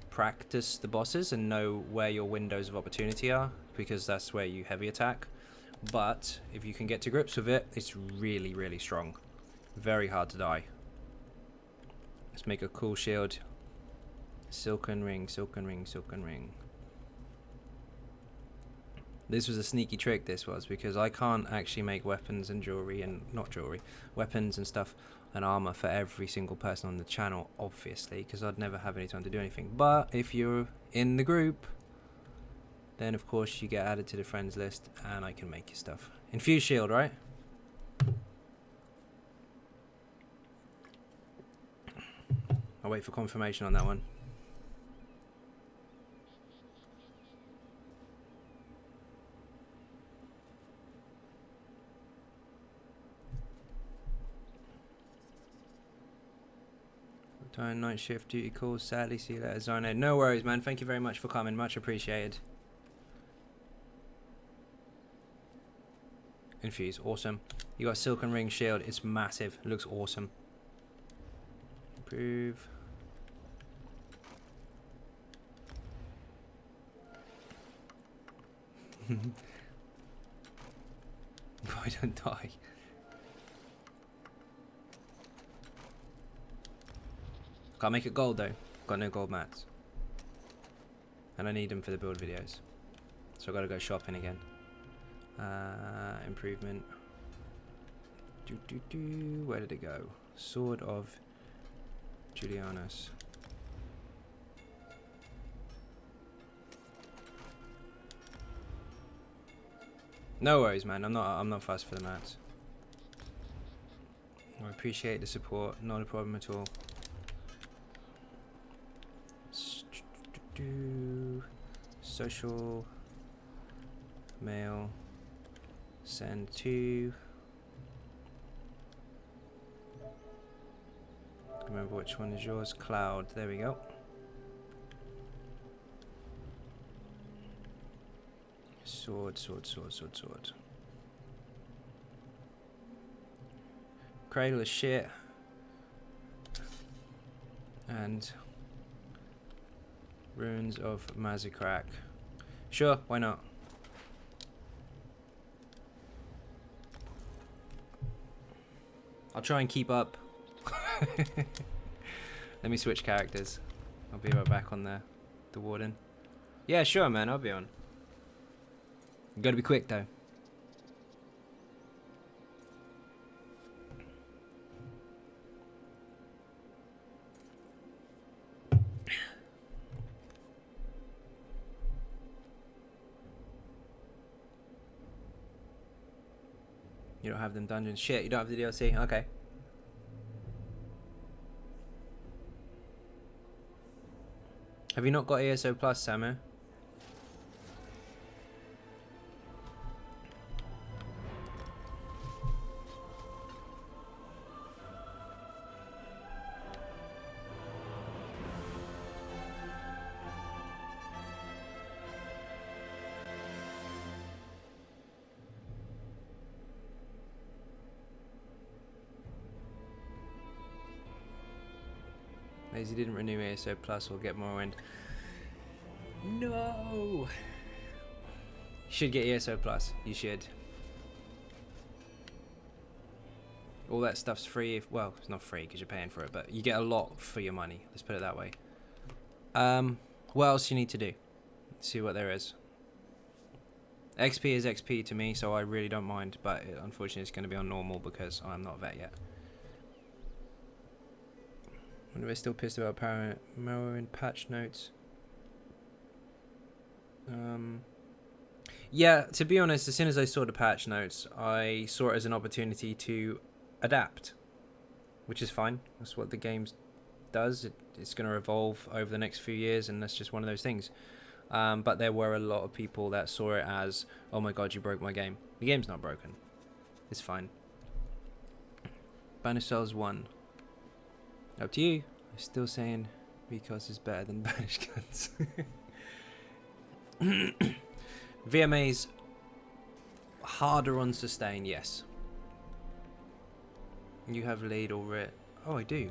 practice the bosses and know where your windows of opportunity are, because that's where you heavy attack. But if you can get to grips with it, it's really, really strong. Very hard to die. Let's make a cool shield. Silken ring, silken ring, silken ring. This was a sneaky trick, this was, because I can't actually make weapons and jewelry and not jewelry, weapons and stuff and armor for every single person on the channel, obviously, because I'd never have any time to do anything. But if you're in the group, then of course you get added to the friends list and I can make your stuff. Infused shield, right? I'll wait for confirmation on that one. Doing night shift duty calls. Sadly, see you later, Xynode. No worries, man. Thank you very much for coming. Much appreciated. Infuse. Awesome. You got a Silken Ring shield. It's massive. It looks awesome. Improve. I don't die. Can't make it gold though. Got no gold mats. And I need them for the build videos. So I gotta go shopping again. Improvement. Where did it go? Sword of Julianus. No worries, man. I'm not fussed for the mats. I appreciate the support. Not a problem at all. Social mail. Send to. Remember which one is yours? Cloud. There we go. Sword. Cradle is shit. And Runes of Mazikrak. Sure, why not? I'll try and keep up. Let me switch characters. I'll be right back on the warden. Yeah, sure, man. I'll be on. You gotta be quick though. You don't have them dungeons. Shit, you don't have the DLC. Okay. Have you not got ESO Plus, Samu? Lazy didn't renew ESO Plus or get Morrowind. No! You should get ESO Plus. You should. All that stuff's free. Well, it's not free because you're paying for it, but you get a lot for your money. Let's put it that way. What else you need to do? Let's see what there is. XP is XP to me, so I really don't mind, but unfortunately it's going to be on normal because I'm not a vet yet. Wonder if they're still pissed about Morrowind patch notes. Yeah, to be honest, as soon as I saw the patch notes, I saw it as an opportunity to adapt, which is fine. That's what the game does. It's going to evolve over the next few years, and that's just one of those things. But there were a lot of people that saw it as, oh my god, you broke my game. The game's not broken. It's fine. Banished Souls 1. Up to you. I'm still saying Recos is better than Banished Guns. VMA's harder on sustain, yes. You have lead already. Oh, I do.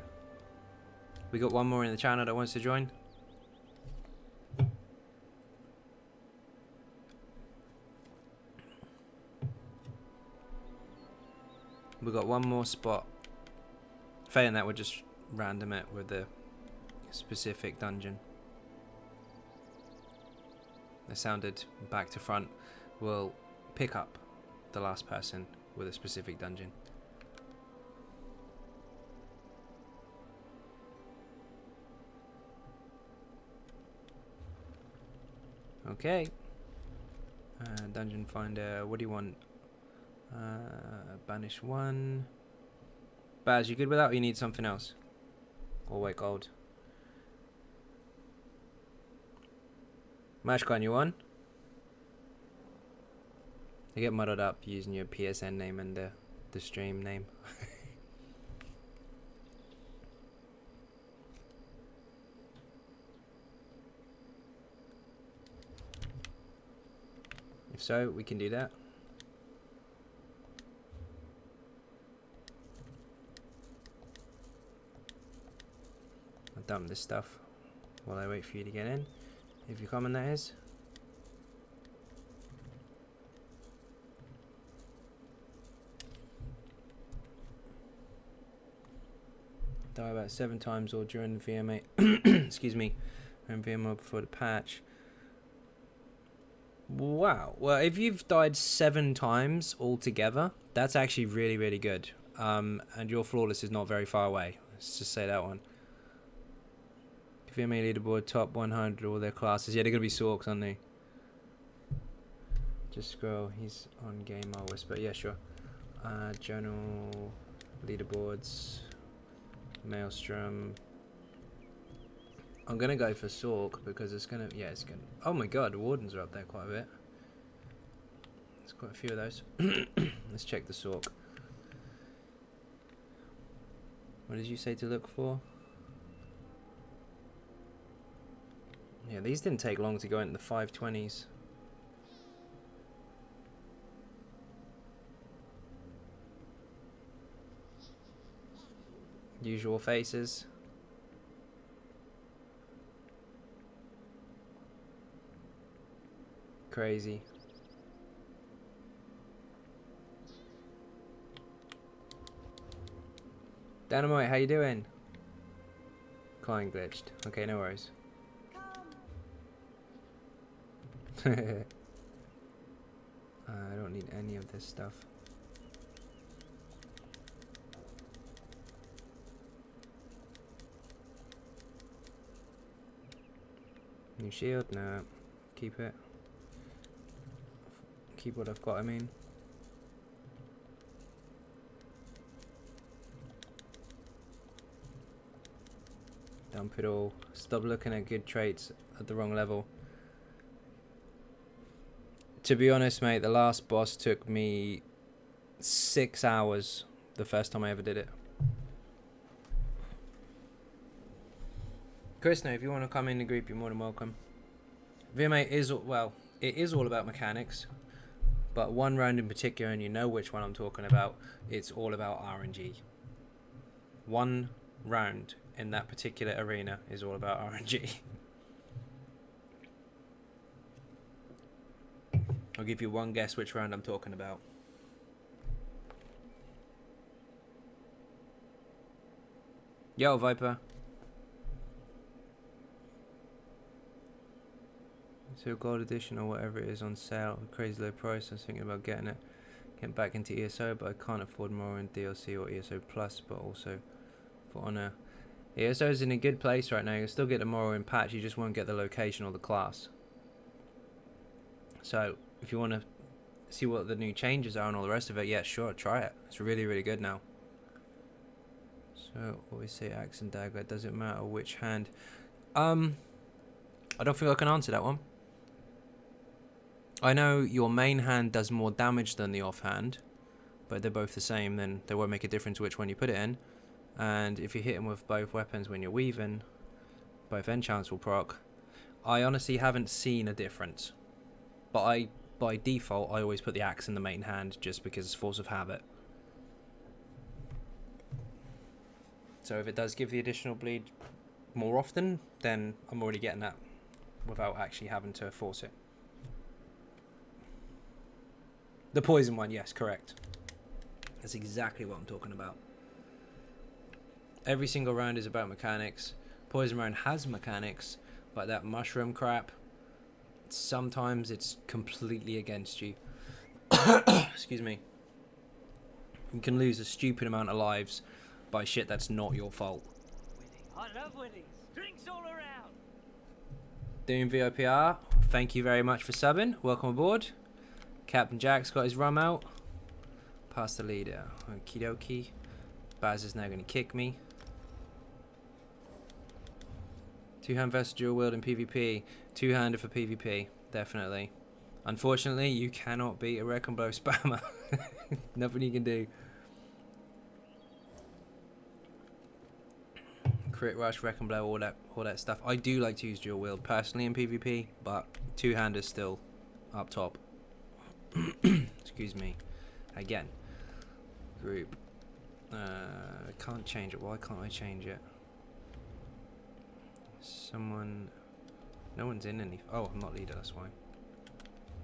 We got one more in the channel that wants to join. We got one more spot. Failing that, we'll just random it with the specific dungeon. It sounded back to front. We'll pick up the last person with a specific dungeon. Okay. Dungeon finder. What do you want? Banish 1. Baz, you good with that, or you need something else? Or white gold? Mashcon, you on? You get muddled up using your PSN name and the stream name. If so, we can do that. I'll dump this stuff while I wait for you to get in. If you come in, that is. Die about 7 times or during the VMA. Excuse me. And VMA before the patch. Wow. Well, if you've died 7 times altogether, that's actually really, really good. And your flawless is not very far away. Let's just say that one. VMA leaderboard top 100 all their classes. Yeah, they're gonna be sorks, aren't they? Just scroll. He's on game. I'll whisper. Yeah, sure. Journal leaderboards. Maelstrom. I'm gonna go for Sork because it's gonna. Yeah, it's gonna. Oh my god, the wardens are up there quite a bit. There's quite a few of those. Let's check the Sork. What did you say to look for? Yeah, these didn't take long to go into the 520s. Usual faces. Crazy. Dynamite, how you doing? Client glitched. Okay, no worries. I don't need any of this stuff. New shield? No. Keep it. Keep what I've got, I mean. Dump it all. Stop looking at good traits at the wrong level. To be honest, mate, the last boss took me 6 hours the first time I ever did it. Chris, now, if you want to come in the group, you're more than welcome. VMA is, well, it is all about mechanics, but one round in particular, and you know which one I'm talking about, it's all about RNG. One round in that particular arena is all about RNG. I'll give you one guess which round I'm talking about. Yo, Viper. So gold edition or whatever it is on sale, crazy low price. I was thinking about getting it, getting back into ESO, but I can't afford morrowind DLC or ESO Plus, but also for Honor. ESO is in a good place right now. You'll still get the morrowind patch, you just won't get the location or the class. So if you want to see what the new changes are and all the rest of it, yeah, sure, try it. It's really, really good now. So always say axe and dagger. It doesn't matter which hand. I don't think I can answer that one. I know your main hand does more damage than the offhand, but they're both the same, then they won't make a difference which one you put it in. And if you hit them with both weapons when you're weaving, both enchants will proc. I honestly haven't seen a difference, but by default I always put the axe in the main hand just because it's force of habit. So if it does give the additional bleed more often, then I'm already getting that without actually having to force it. The poison one, yes, correct. That's exactly what I'm talking about. Every single round is about mechanics. Poison round has mechanics, but that mushroom crap, sometimes it's completely against you. Excuse me. You can lose a stupid amount of lives by shit that's not your fault. I love winning. Drinks all around. Doing VIPR, thank you very much for subbing. Welcome aboard. Captain Jack's got his rum out. Pass the leader. Okie dokie. Baz is now going to kick me. Two-hand versus dual wield in PvP. Two-hander for PvP, definitely. Unfortunately, you cannot beat a Wreck and Blow spammer. Nothing you can do. Crit rush, Wreck and Blow, all that stuff. I do like to use dual wield personally in PvP, but two-hander's still up top. Excuse me. Again. Group. I can't change it. Why can't I change it? Someone... No one's in any... Oh, I'm not leader, that's why.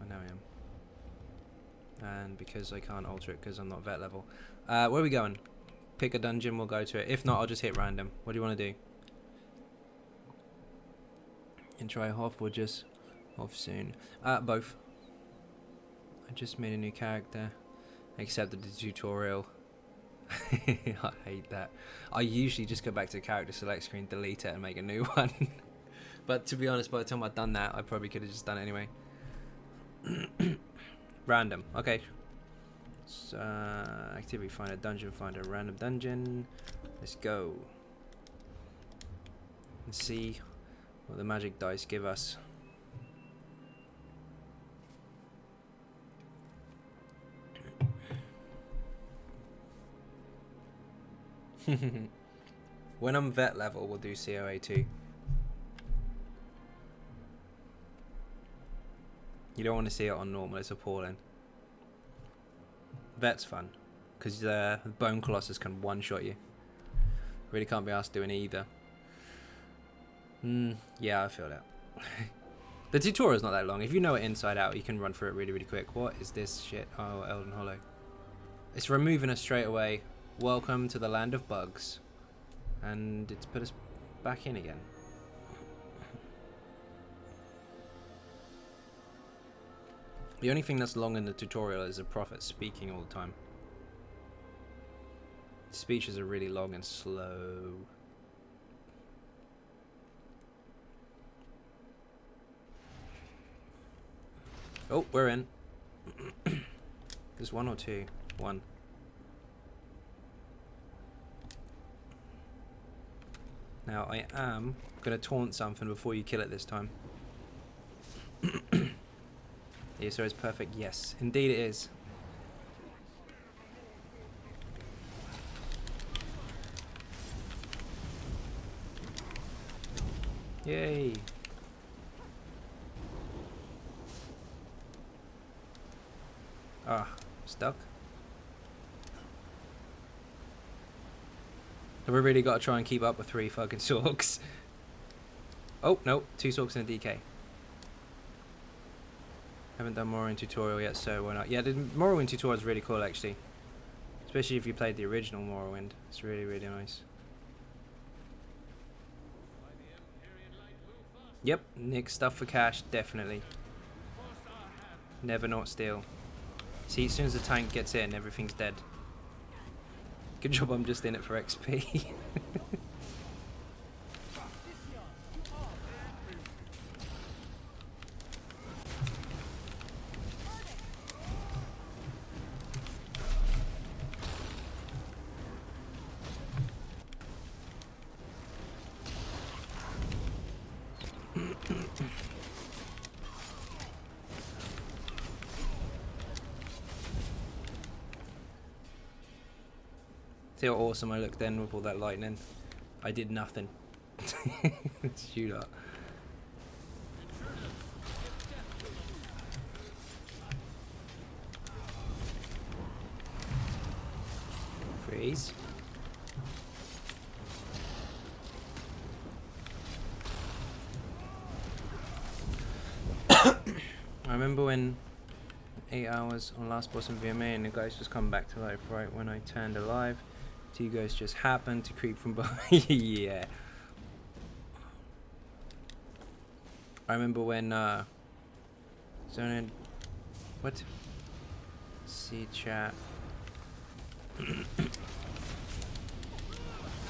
I know I am. And because I can't alter it because I'm not vet level. Where are we going? Pick a dungeon, we'll go to it. If not, I'll just hit random. What do you want to do? And try off or just off soon? Both. I just made a new character. Accepted the tutorial. I hate that. I usually just go back to the character select screen, delete it and make a new one. But to be honest, by the time I've done that, I probably could have just done it anyway. Random. Okay. So, activity finder, dungeon finder, random dungeon. Let's go. Let's see what the magic dice give us. When I'm vet level, we'll do COA 2. You don't want to see it on normal, it's appalling. Vet's fun, because the Bone Colossus can one-shot you. Really can't be asked doing either. Yeah, I feel that. The tutorial's not that long. If you know it inside out, you can run through it really, really quick. What is this shit? Oh, Elden Hollow. It's removing us straight away. Welcome to the land of bugs. And it's put us back in again. The only thing that's long in the tutorial is a prophet speaking all the time. Speeches are really long and slow. Oh, we're in. There's one or two? One. Now I am going to taunt something before you kill it this time. The ESO is perfect. Yes, indeed it is. Yay. Ah, stuck. Have we really got to try and keep up with 3 fucking sorks? Oh, no, 2 sorks and a DK. Haven't done Morrowind tutorial yet, so why not? Yeah, the Morrowind tutorial is really cool, actually. Especially if you played the original Morrowind. It's really, really nice. Yep, nick stuff for cash, definitely. Never not steal. See, as soon as the tank gets in, everything's dead. Good job I'm just in it for XP. See how awesome I looked then with all that lightning. I did nothing. Shoot up. Freeze. I remember when 8 hours on last boss in VMA and the ghost was coming back to life right when I turned alive. 2 ghosts just happened to creep from behind. Yeah. I remember when Xynode... What? See chat.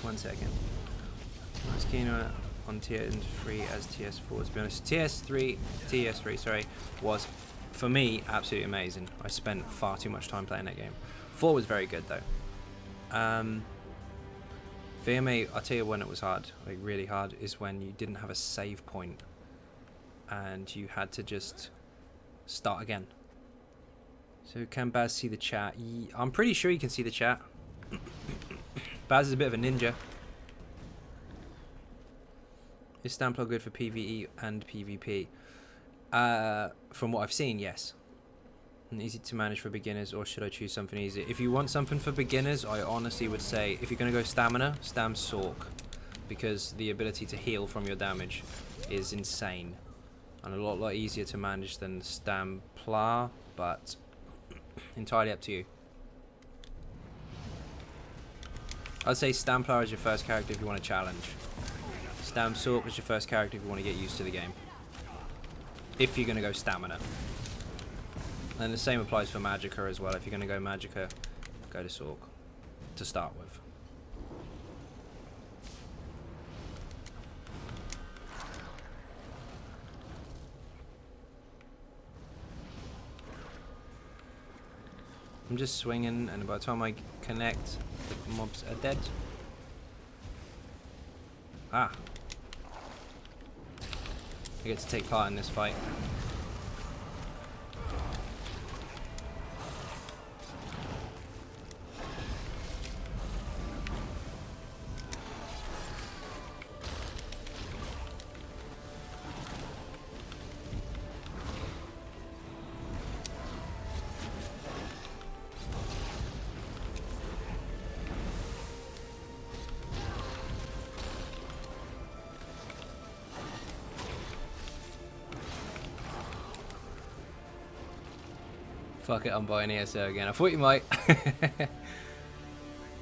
1 second. I was keen on TS3 as TS4. To be honest, TS3, sorry, was for me absolutely amazing. I spent far too much time playing that game. 4 was very good though. VMA, I'll tell you when it was hard, like really hard, is when you didn't have a save point and you had to just start again. So can Baz see the chat? I'm pretty sure you can see the chat. Baz is a bit of a ninja. Is Stamplot good for PvE and PvP? From what I've seen, yes. And easy to manage for beginners, or should I choose something easy? If you want something for beginners, I honestly would say if you're going to go stamina, stam Sork, because the ability to heal from your damage is insane and a lot easier to manage than stam Pla, but entirely up to you. I'd say stam Pla is your first character if you want to challenge. Stam Sork is your first character if you want to get used to the game. If you're going to go stamina. And the same applies for Magicka as well. If you're going to go Magicka, go to Sork to start with. I'm just swinging, and by the time I connect, the mobs are dead. Ah. I get to take part in this fight. Fuck it, I'm buying ESO again. I thought you might.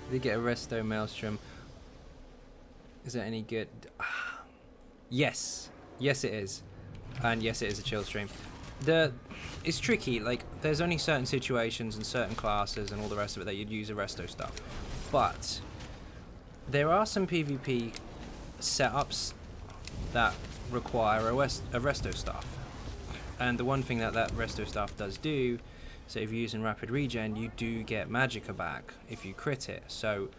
Did get a Resto Maelstrom. Is that any good? Yes. Yes it is. And yes it is a chill stream. It's tricky, like there's only certain situations and certain classes and all the rest of it that you'd use a Resto stuff. But there are some PvP setups that require a Resto stuff. And the one thing that Resto stuff does do, so if you're using rapid regen, you do get Magicka back if you crit it. So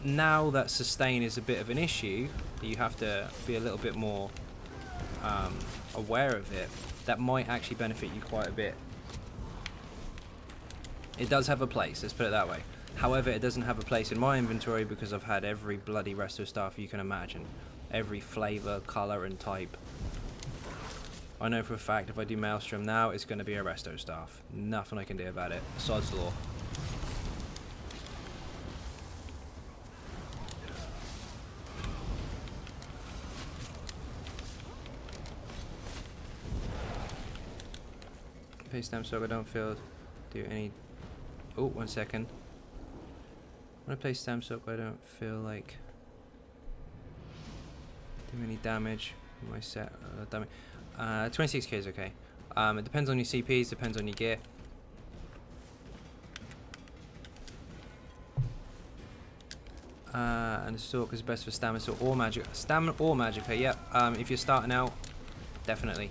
now that sustain is a bit of an issue, you have to be a little bit more aware of it. That might actually benefit you quite a bit. It does have a place, let's put it that way. However, it doesn't have a place in my inventory because I've had every bloody Resto stuff you can imagine. Every flavour, colour and type. I know for a fact if I do Maelstrom now, it's going to be a Resto staff. Nothing I can do about it. Sod's law. Play stamp so I don't feel do any. Oh, 1 second. When I play stamp so I don't feel like do any damage. My set damage. 26k is okay. It depends on your CPs, depends on your gear. And the Sork is best for stamina or magic. Stamina or Magicka, yeah. If you're starting out, definitely.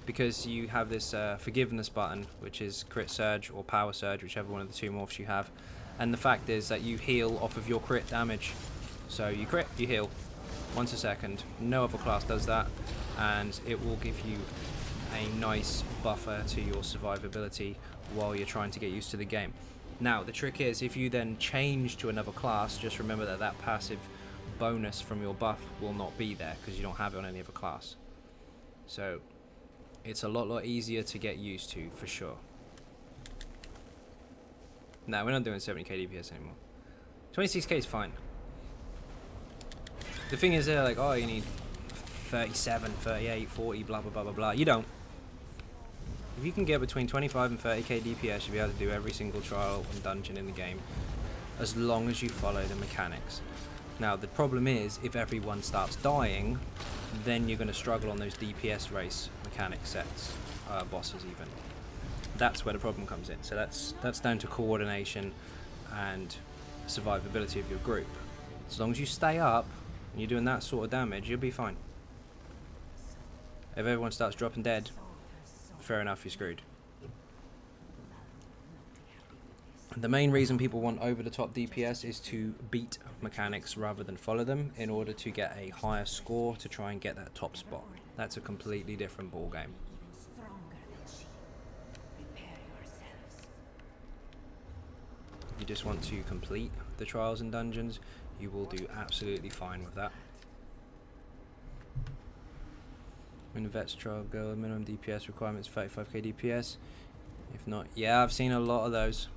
Because you have this forgiveness button, which is crit surge or power surge, whichever one of the two morphs you have. And the fact is that you heal off of your crit damage. So you crit, you heal. Once a second. No other class does that, and it will give you a nice buffer to your survivability while you're trying to get used to the game. Now the trick is, if you then change to another class, just remember that that passive bonus from your buff will not be there because you don't have it on any other class. So it's a lot easier to get used to, for sure. No, we're not doing 70k DPS anymore. 26k is fine. The thing is, they're like, oh, you need 37, 38, 40, blah, blah, blah, blah, blah. You don't. If you can get between 25 and 30k DPS, you'll be able to do every single trial and dungeon in the game, as long as you follow the mechanics. Now, the problem is, if everyone starts dying, then you're going to struggle on those DPS race mechanic sets, bosses even. That's where the problem comes in. So that's down to coordination and survivability of your group. As long as you stay up, and you're doing that sort of damage, you'll be fine. If everyone starts dropping dead, fair enough, you're screwed. The main reason people want over-the-top DPS is to beat mechanics rather than follow them in order to get a higher score to try and get that top spot. That's a completely different ball game. If you just want to complete the trials and dungeons, you will do absolutely fine with that. When the vets trial go, minimum DPS requirements 35k DPS. If not, yeah, I've seen a lot of those.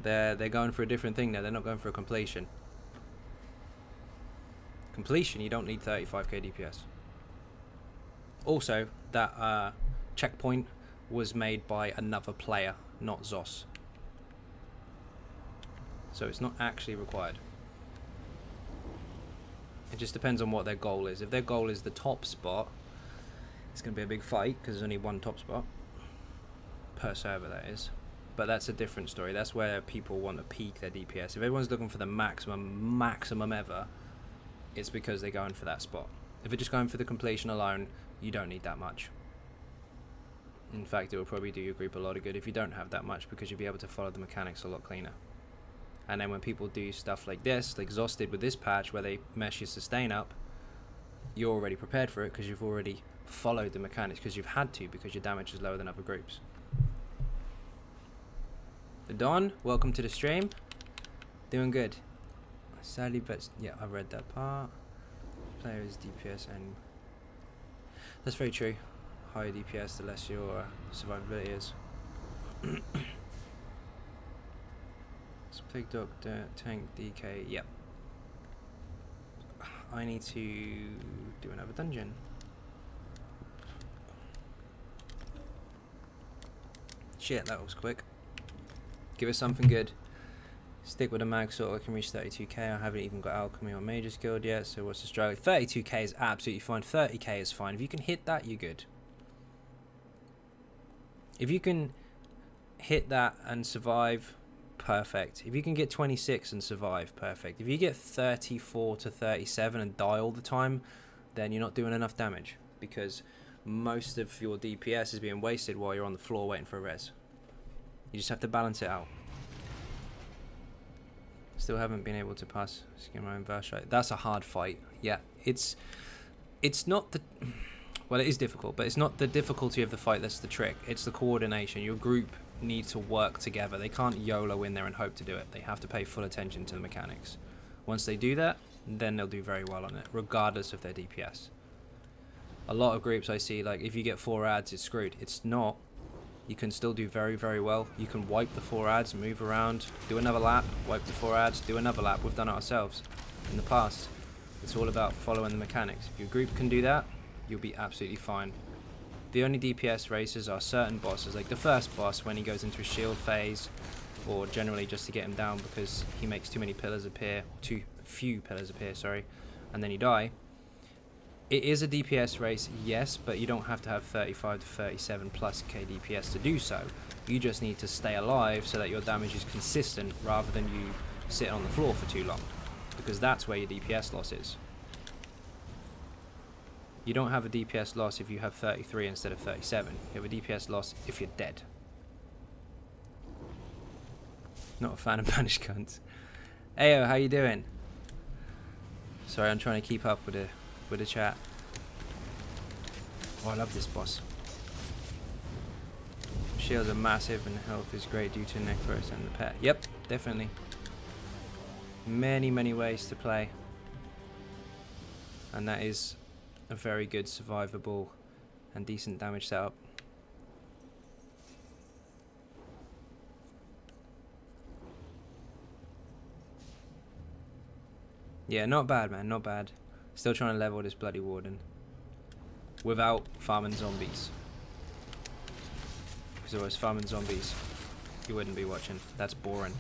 They're going for a different thing now. They're not going for a completion. Completion, you don't need 35k DPS. Also, that checkpoint was made by another player, not Zos. So it's not actually required. It just depends on what their goal is. If their goal is the top spot, it's going to be a big fight because there's only one top spot per server, that is. But that's a different story. That's where people want to peak their DPS. If everyone's looking for the maximum ever, it's because they're going for that spot. If they're just going for the completion alone, you don't need that much. In fact, it will probably do your group a lot of good if you don't have that much, because you'll be able to follow the mechanics a lot cleaner. And then when people do stuff like this, like Zos did with this patch, where they mess your sustain up, you're already prepared for it because you've already followed the mechanics, because you've had to, because your damage is lower than other groups. The Don, welcome to the stream. Doing good. Sadly, but yeah, I've read that part. Players DPS, and that's very true. Higher DPS, the less your survivability is. Plague Doctor, Tank, DK, yep. I need to do another dungeon. Shit, that was quick. Give us something good. Stick with a mag sword. I can reach 32k. I haven't even got alchemy or mage's guild yet, so what's the struggle? 32k is absolutely fine. 30k is fine. If you can hit that, you're good. If you can hit that and survive, perfect. If you can get 26 and survive, perfect. If you get 34 to 37 and die all the time, then you're not doing enough damage, because most of your DPS is being wasted while you're on the floor waiting for a res. You just have to balance it out. Still haven't been able to pass skin my own verse right. That's a hard fight. Yeah, it's not the, well, it is difficult, but it's not the difficulty of the fight that's the trick. It's the coordination. Your group need to work together. They can't YOLO in there and hope to do it. They have to pay full attention to the mechanics. Once they do that, then they'll do very well on it, regardless of their DPS. A lot of groups I see, like, if you get 4 ads, it's screwed. It's not. You can still do very, very well. You can wipe the 4 ads, move around, do another lap, wipe the 4 ads, do another lap. We've done it ourselves in the past. It's all about following the mechanics. If your group can do that, you'll be absolutely fine. The only DPS races are certain bosses, like the first boss when he goes into a shield phase, or generally just to get him down because he makes too many pillars appear, or too few pillars appear, sorry, and then you die. It is a DPS race, yes, but you don't have to have 35 to 37 plus K DPS to do so. You just need to stay alive so that your damage is consistent rather than you sit on the floor for too long, because that's where your DPS loss is. You don't have a DPS loss if you have 33 instead of 37. You have a DPS loss if you're dead. Not a fan of banished cunts. Ayo, how you doing? Sorry, I'm trying to keep up with the chat. Oh, I love this boss. Shields are massive and health is great due to Necros and the pet. Yep, definitely. Many, many ways to play. And that is a very good survivable and decent damage setup. Yeah, not bad, man, not bad. Still trying to level this bloody warden without farming zombies, because if I was farming zombies you wouldn't be watching. That's boring.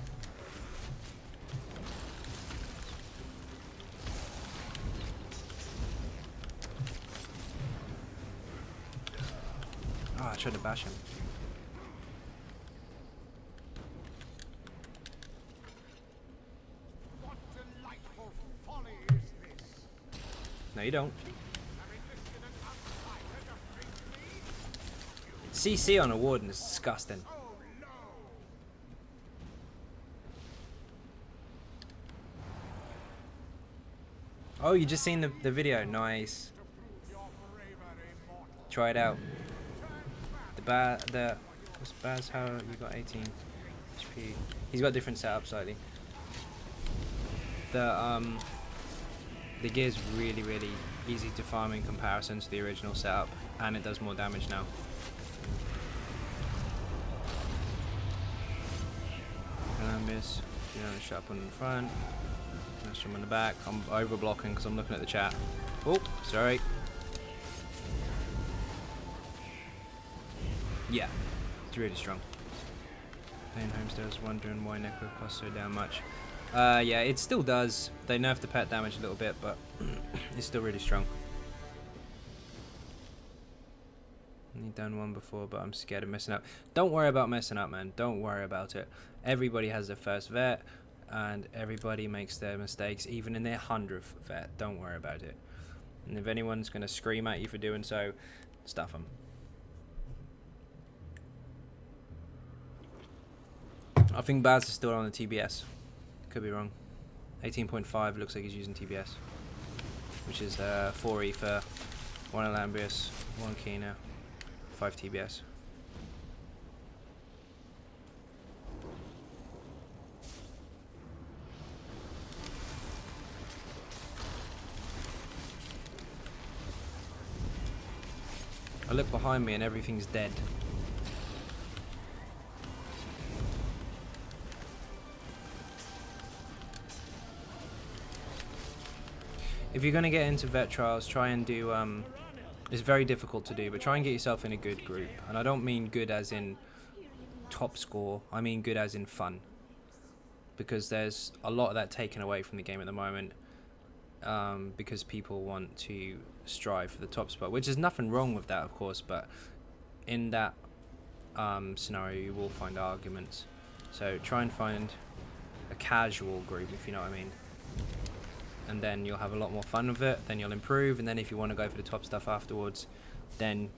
Oh, I tried to bash him. What delightful folly is this? No, you don't. CC on a warden is disgusting. Oh, you just seen the video? Nice. Try it out. What's Baz? How you got 18 HP? He's got different setup slightly. The gear's really easy to farm in comparison to the original setup, and it does more damage now. Columbus, you know, shut up on the front. Let's jump on the back. I'm over blocking because I'm looking at the chat. Oh, sorry. Yeah, it's really strong. Playing Homesteaders wondering why Necro costs so damn much. Yeah, it still does. They nerfed the pet damage a little bit, but it's still really strong. I've done one before, but I'm scared of messing up. Don't worry about messing up, man. Don't worry about it. Everybody has their first vet, and everybody makes their mistakes, even in their 100th vet. Don't worry about it. And if anyone's going to scream at you for doing so, stuff them. I think Baz is still on the TBS. Could be wrong. 18.5 looks like he's using TBS, which is 4 Ether, 1 Alambrius, 1 Kina, 5 TBS. I look behind me and everything's dead. If you're going to get into vet trials, try and do, it's very difficult to do, but try and get yourself in a good group. And I don't mean good as in top score, I mean good as in fun. Because there's a lot of that taken away from the game at the moment, because people want to strive for the top spot, which is nothing wrong with that, of course, but in that scenario you will find arguments. So try and find a casual group, if you know what I mean. And then you'll have a lot more fun with it, then you'll improve, and then if you want to go for the top stuff afterwards, then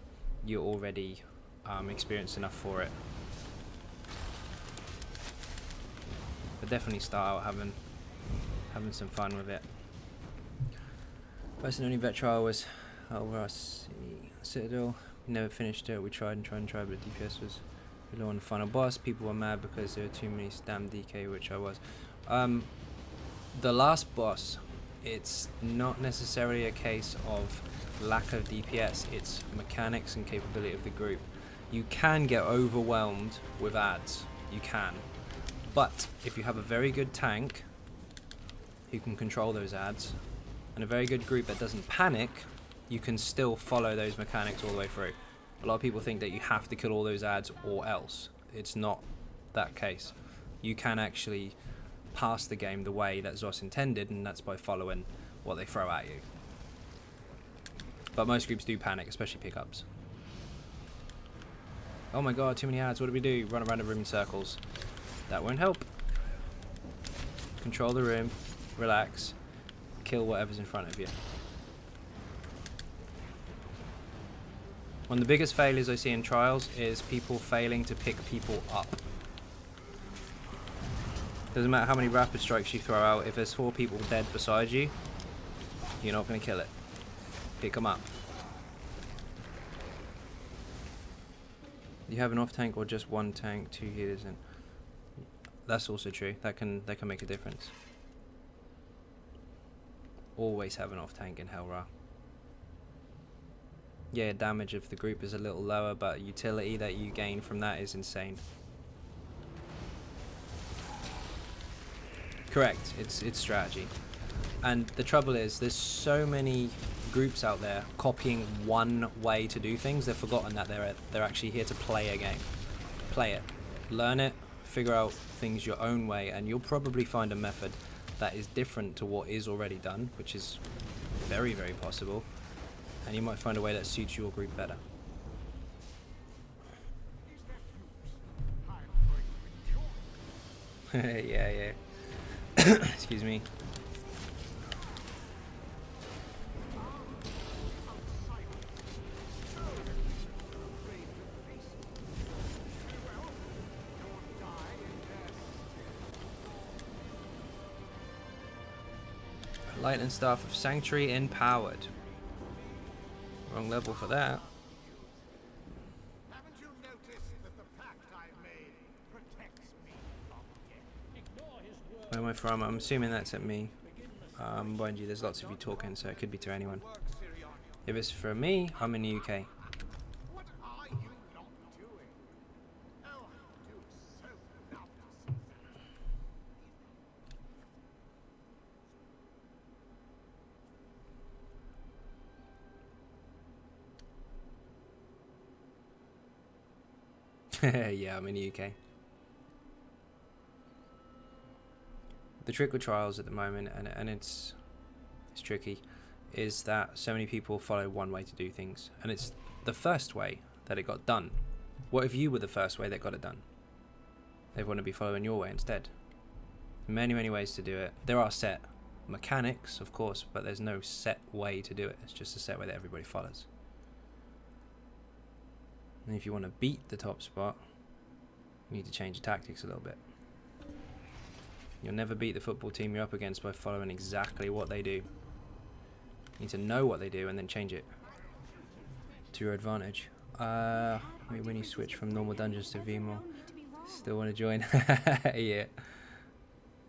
you're already experienced enough for it. But definitely start out having some fun with it. First and only vet trial was over us Citadel. We never finished it. We tried, but DPS was below on the final boss. People were mad because there were too many stam DK, which I was. The last boss, it's not necessarily a case of lack of DPS, it's mechanics and capability of the group. You can get overwhelmed with ads, you can. But if you have a very good tank who can control those ads, and a very good group that doesn't panic, you can still follow those mechanics all the way through. A lot of people think that you have to kill all those ads or else. It's not that case. You can actually pass the game the way that Zos intended, and that's by following what they throw at you. But most groups do panic, especially pickups. Oh my god, too many ads, what do we do? Run around the room in circles. That won't help. Control the room, relax, kill whatever's in front of you. One of the biggest failures I see in trials is people failing to pick people up. Doesn't matter how many rapid strikes you throw out, if there's 4 people dead beside you, you're not going to kill it. Pick them up. You have an off tank or just one tank, 2 healers, and that's also true. That can make a difference. Always have an off tank in Hellra. Yeah, damage of the group is a little lower, but utility that you gain from that is insane. Correct, it's strategy. And the trouble is, there's so many groups out there copying one way to do things, they've forgotten that they're actually here to play a game. Play it, learn it, figure out things your own way, and you'll probably find a method that is different to what is already done, which is very, very possible, and you might find a way that suits your group better. Yeah. Excuse me. Lightning Staff of Sanctuary empowered. Wrong level for that. Haven't you noticed that the pact I've made protects me from death? Where am I from? I'm assuming that's at me. Mind you, there's lots of you talking, so it could be to anyone. Works If it's for me, I'm in the UK. What are you not doing? Oh, I do so love to see Yeah, I'm in the UK. The trick with trials at the moment, and it's tricky, is that so many people follow one way to do things, and it's the first way that it got done. What if you were the first way that got it done? They want to be following your way instead. Many ways to do it. There are set mechanics, of course, but there's no set way to do it. It's just a set way that everybody follows. And if you want to beat the top spot, you need to change your tactics a little bit. You'll never beat the football team you're up against by following exactly what they do. You need to know what they do and then change it to your advantage. Maybe when you switch from normal dungeons to VMO, still want to join? Yeah.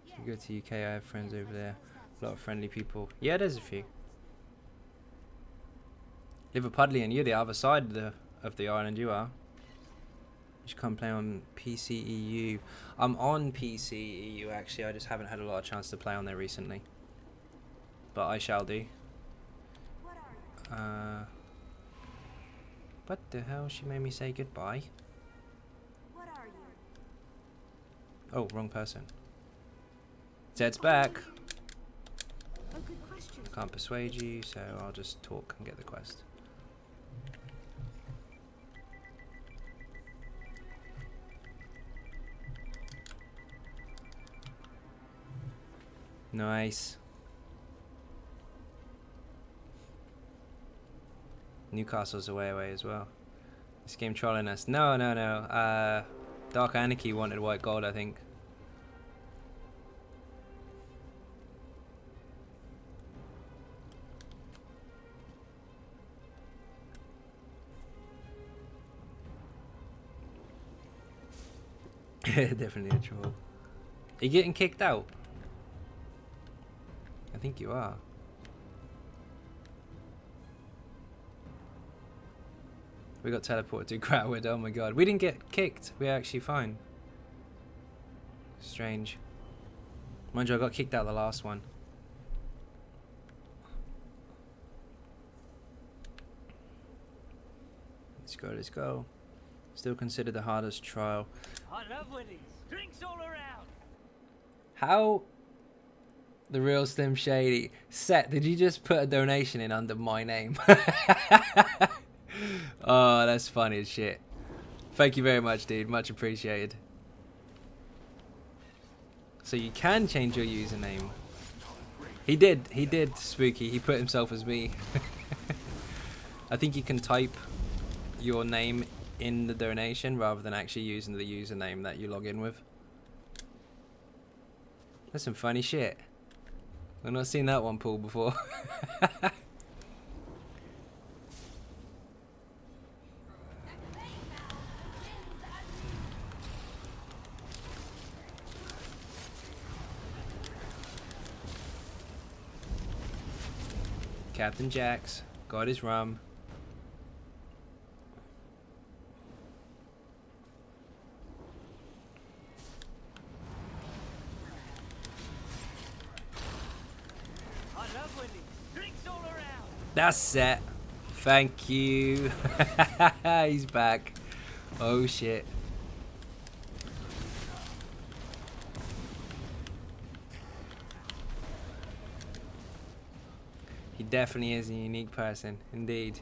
You go to UK, I have friends over there. A lot of friendly people. Yeah, there's a few. Liverpudlian, you're the other side of the island, you are. You should come play on PCEU. I'm on PCEU actually, I just haven't had a lot of chance to play on there recently. But I shall do. What the hell? She made me say goodbye. What are you? Oh, wrong person. Zed's back. A good question. I can't persuade you, so I'll just talk and get the quest. Nice. Newcastle's away as well. This game trolling us. No. Dark Anarchy wanted white gold, I think. Definitely a troll. Are you getting kicked out? I think you are. We got teleported to Gratwood. Oh my god. We didn't get kicked. We're actually fine. Strange. Mind you, I got kicked out the last one. Let's go. Still considered the hardest trial. I love winnings. Drinks all around. How? The real Slim Shady. Set, did you just put a donation in under my name? Oh, that's funny as shit. Thank you very much, dude. Much appreciated. So you can change your username. He did, Spooky. He put himself as me. I think you can type your name in the donation rather than actually using the username that you log in with. That's some funny shit. I've not seen that one pulled before. Captain Jax got his rum. I love winnings. Drinks all around. That's set. Thank you. He's back. Oh shit. He definitely is a unique person, indeed.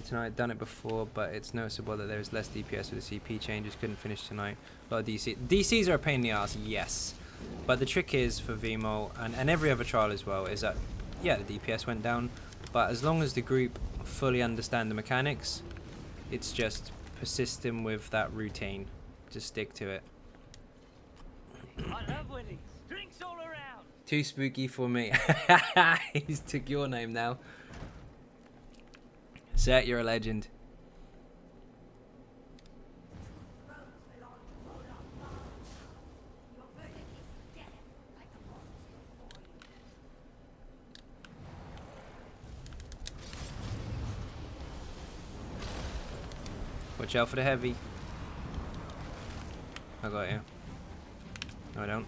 Tonight, done it before, but it's noticeable that there is less DPS with the CP changes. Couldn't finish tonight. A lot of DCs are a pain in the ass, yes. But the trick is for VMO and every other trial as well is that, yeah, the DPS went down, but as long as the group fully understand the mechanics, it's just persisting with that routine. Just stick to it. I love winnings. Drinks all around. Too spooky for me. He's took your name now. Set, you're a legend. Watch out for the heavy. I got you. No, I don't.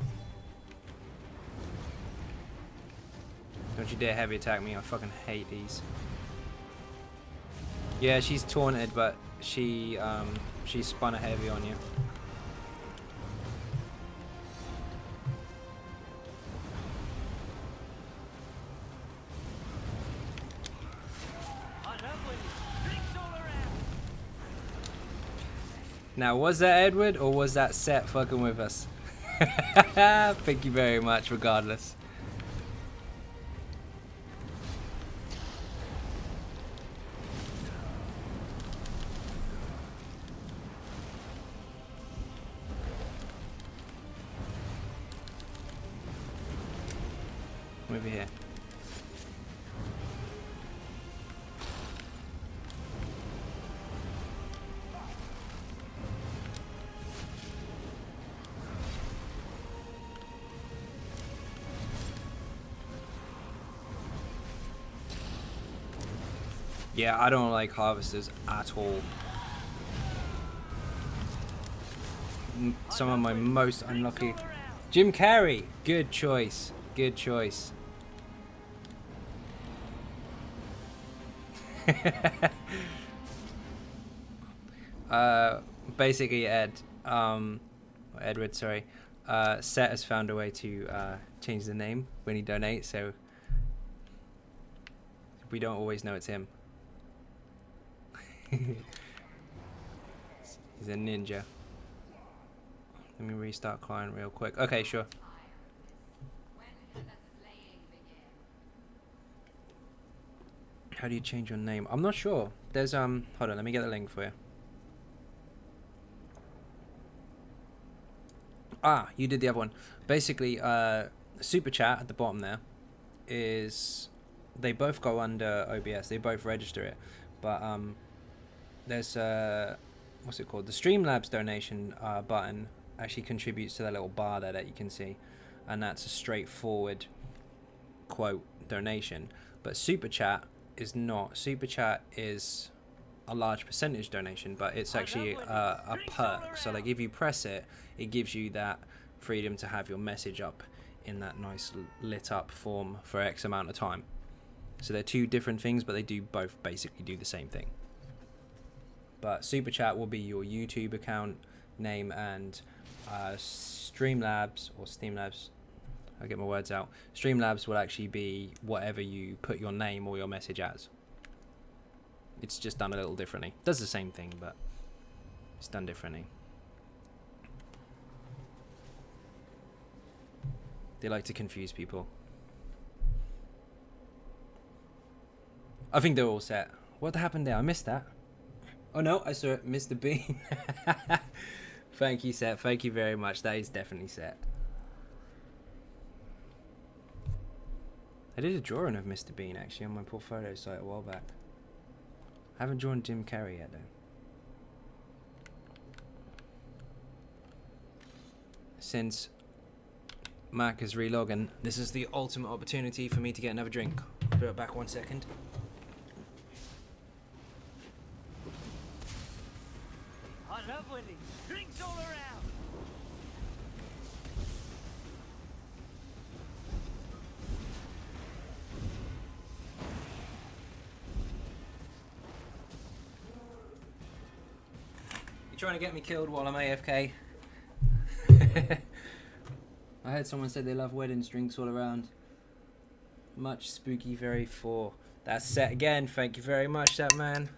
Don't you dare heavy attack me. I fucking hate these. Yeah, she's taunted, but she spun a heavy on you. I love when it's drinks all around. Now, was that Edward or was that Set fucking with us? Thank you very much, regardless. Over here. Yeah, I don't like harvesters at all. Some of my most unlucky. Jim Carrey, good choice. Good choice. Basically, Edward, sorry. Set has found a way to change the name when he donates, so we don't always know it's him. He's a ninja. Let me restart client real quick. Okay, sure. How do you change your name? I'm not sure. There's hold on, let me get the link for you. Ah, you did the other one. Basically, super chat at the bottom there is, they both go under OBS. They both register it, but there's what's it called? The Streamlabs donation button actually contributes to that little bar there that you can see, and that's a straightforward quote donation. But super chat is not. Super chat is a large percentage donation, but it's actually a perk. So like if you press it, it gives you that freedom to have your message up in that nice lit up form for X amount of time. So they're two different things, but they do both basically do the same thing. But super chat will be your YouTube account name, and Streamlabs or Steamlabs, I'll get my words out. Streamlabs will actually be whatever you put your name or your message as. It's just done a little differently. Does the same thing, but it's done differently. They like to confuse people. I think they're all set. What happened there? I missed that. Oh no, I saw it. Mr. Bean. Thank you, Set. Thank you very much. That is definitely set. I did a drawing of Mr. Bean actually on my portfolio site a while back. I haven't drawn Jim Carrey yet though. Since Mac is relogging, this is the ultimate opportunity for me to get another drink. I'll be right back 1 second. I love when it's drinks all around. You trying to get me killed while I'm AFK? I heard someone said they love weddings, drinks all around. Much spooky very 4. That's set again. Thank you very much, that man.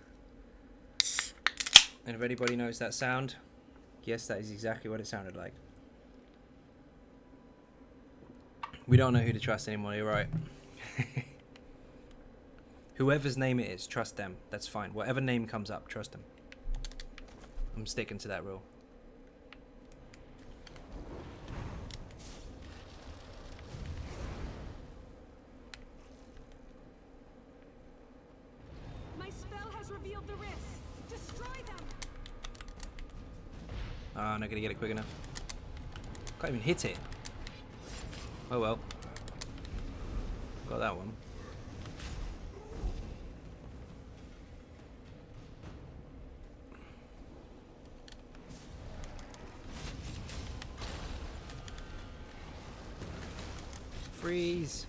And if anybody knows that sound, yes, that is exactly what it sounded like. We don't know who to trust anymore, you're right. Whoever's name it is, trust them. That's fine. Whatever name comes up, trust them. I'm sticking to that rule. My spell has revealed the risk. Destroy them. Ah, I'm not gonna get it quick enough. Can't even hit it. Oh well. Got that one. Freeze.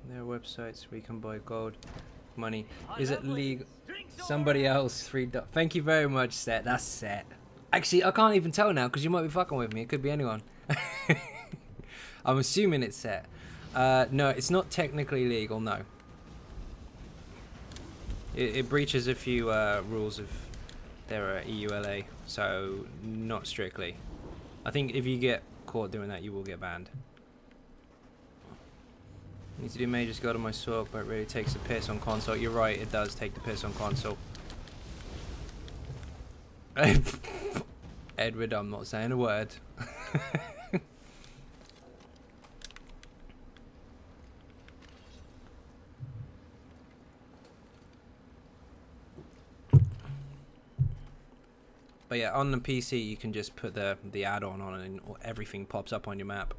There are websites where you can buy gold money. Is it legal? Somebody else, Thank you very much, Set. That's Set. Actually, I can't even tell now because you might be fucking with me. It could be anyone. I'm assuming it's Set. No, it's not technically legal, no. It breaches a few rules of their EULA, so not strictly. I think if you get caught doing that, you will get banned. Need to do Mage's God on my sword, but it really takes the piss on console. You're right, it does take the piss on console. Edward, I'm not saying a word. But yeah, on the PC you can just put the add-on on and everything pops up on your map.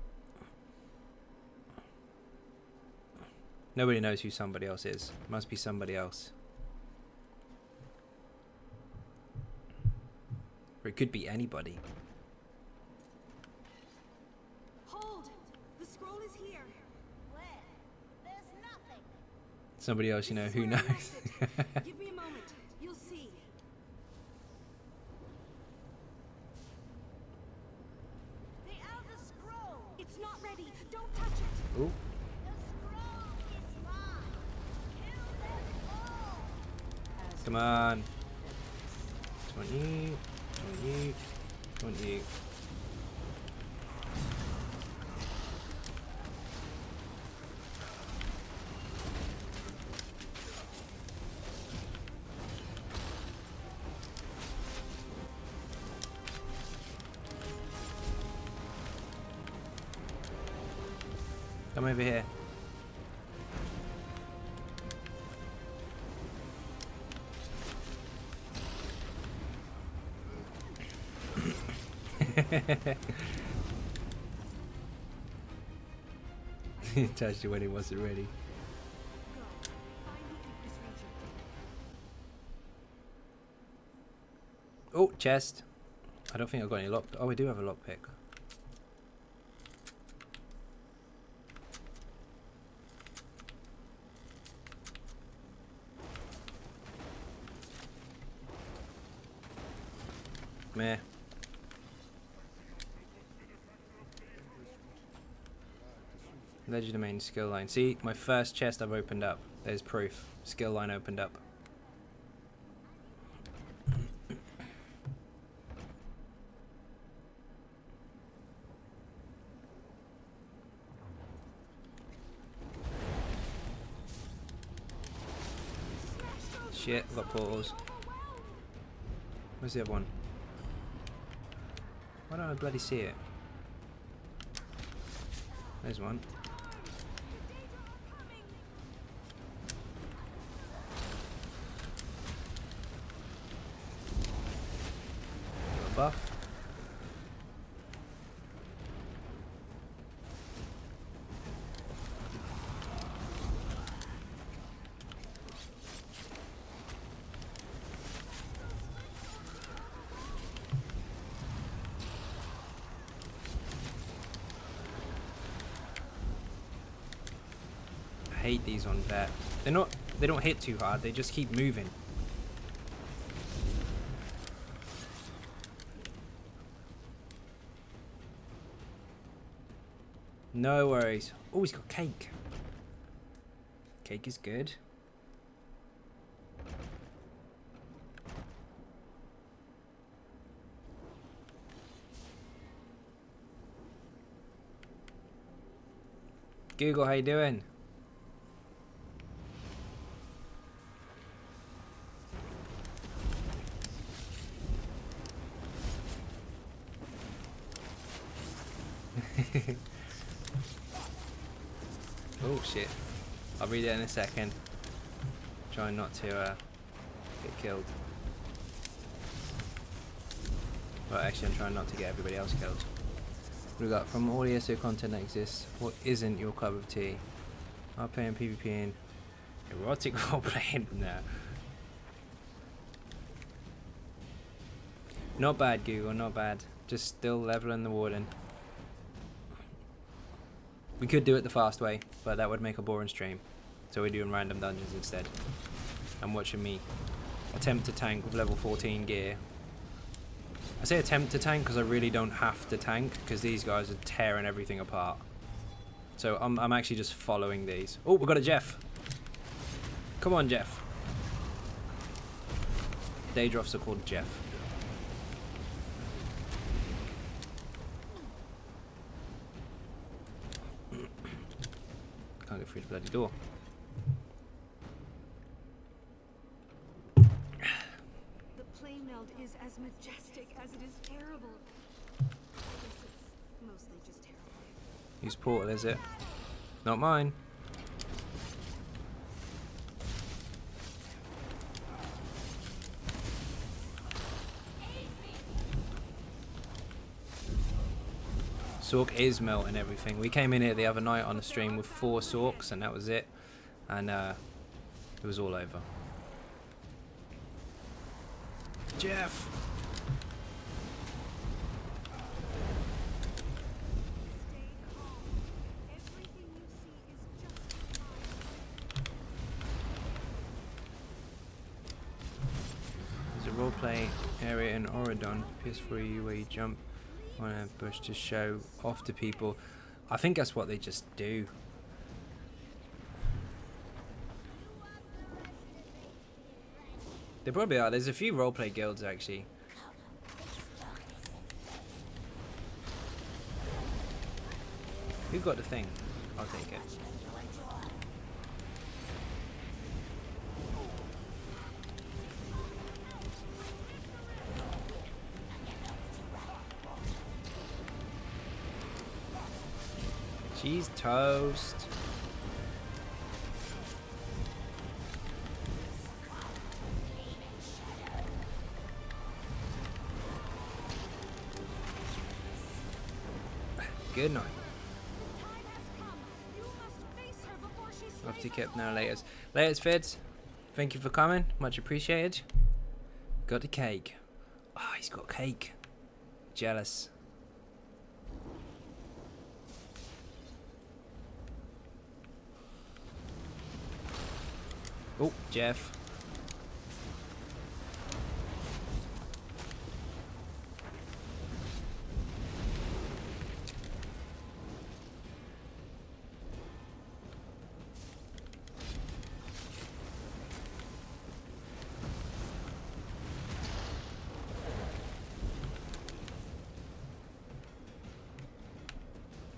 Nobody knows who somebody else is. Must be somebody else. Or it could be anybody. Hold! The scroll is here. Where? There's nothing. Somebody else, you know, who knows? Give me a moment. You'll see. The Elder Scroll. It's not ready. Don't touch it. Ooh. The scroll is mine. Kill them all. Come on. 20, 20, 20. Come over here. He touched you when he wasn't ready. Go. Find the Empress region. Oh, chest. I don't think I've got any lock. Oh, we do have a lockpick. Meh. Legend domain skill line. See, my first chest I've opened up. There's proof. Skill line opened up. Shit, I've got portals. Where's the other one? Why don't I bloody see it? There's one. Got a buff. I hate these on vet. They don't hit too hard, they just keep moving. No worries. Oh, he's got cake. Cake is good. Google, how you doing? Oh shit. I'll read it in a second. Trying not to get killed. Well, actually, I'm trying not to get everybody else killed. We got from all ESO content that exists, what isn't your cup of tea? RP and PvP and erotic roleplaying. No. Not bad, Google, not bad. Just still leveling the warden. We could do it the fast way, but that would make a boring stream. So we're doing random dungeons instead. And watching me attempt to tank with level 14 gear. I say attempt to tank because I really don't have to tank, because these guys are tearing everything apart. So I'm actually just following these. Oh, we got a Jeff. Come on, Jeff. Daedroths are called Jeff. Can't get through the bloody door. The play meld is as majestic as it is terrible. I guess it's mostly just terrible. Whose portal is it? Not mine. Sork is melting everything. We came in here the other night on a stream with 4 Sorks and that was it. And it was all over. Jeff! Stay calm. Everything you see is just fine. There's a roleplay area in Oregon, PS4 where you jump on a bush to show off to people. I think that's what they just do. They probably are. There's a few roleplay guilds actually. Who got the thing? I'll take it. She's toast. Good night. Time has come. You must face her before she Off to slays kept us now all. laters. Laters, Fids. Thank you for coming. Much appreciated. Got a cake. Oh, he's got cake. Jealous. Oh, Jeff.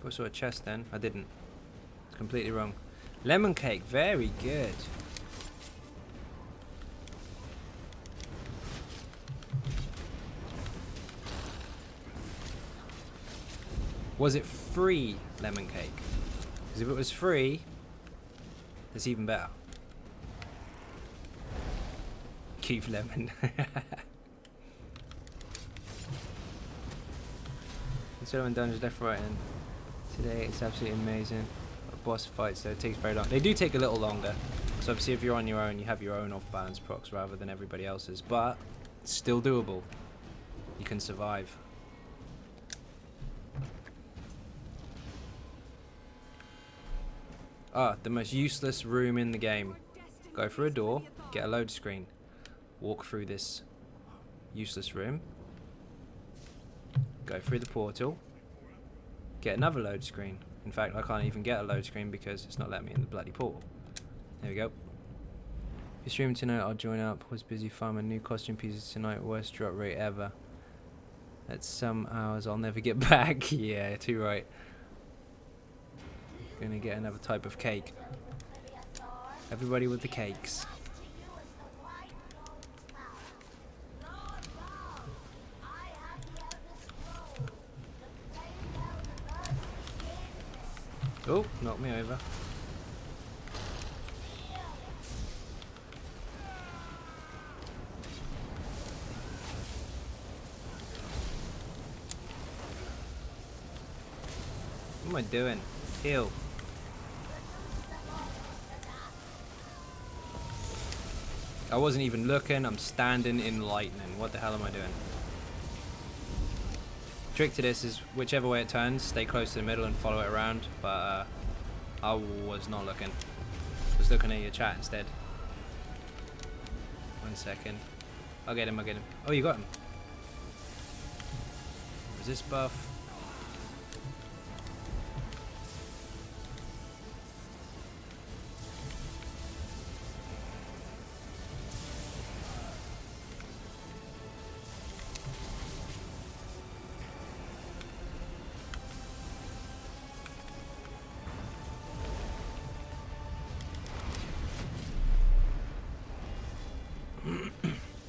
I saw a chest then. I didn't. It's completely wrong. Lemon cake, very good. Was it free lemon cake? Because if it was free, it's even better. Keep lemon. Instead of dungeons left, right, and today it's absolutely amazing. Boss fights though, it takes very long. They do take a little longer. So obviously if you're on your own, you have your own off-balance procs rather than everybody else's. But it's still doable. You can survive. Ah, the most useless room in the game. Go through a door, get a load screen. Walk through this useless room. Go through the portal. Get another load screen. In fact, I can't even get a load screen because it's not letting me in the bloody portal. There we go. If you're streaming tonight, I'll join up. Was busy farming new costume pieces tonight. Worst drop rate ever. That's some hours I'll never get back. Yeah, too right. Gonna get another type of cake. Everybody with the cakes. Oh, knocked me over. What am I doing? Heal. I wasn't even looking. I'm standing in lightning. What the hell am I doing? Trick to this is whichever way it turns, stay close to the middle and follow it around. But I was not looking. I was looking at your chat instead. 1 second. I'll get him. I'll get him. Oh, you got him. Resist buff.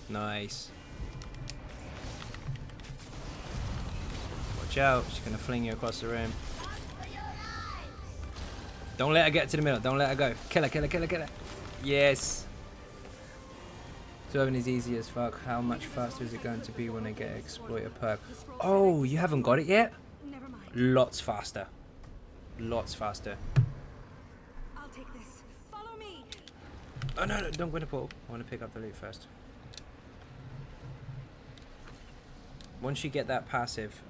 Nice. Watch out, she's gonna fling you across the room. Don't let her get to the middle, don't let her go. Kill her, kill her, kill her, kill her. Yes. 12 is easy as fuck. How much faster is it going to be when I get exploiter perk? Oh, you haven't got it yet? Never mind. Lots faster. Lots faster. I'll take this. Follow me. Oh no, no, don't go in the portal. I want to pick up the loot first. Once you get that passive,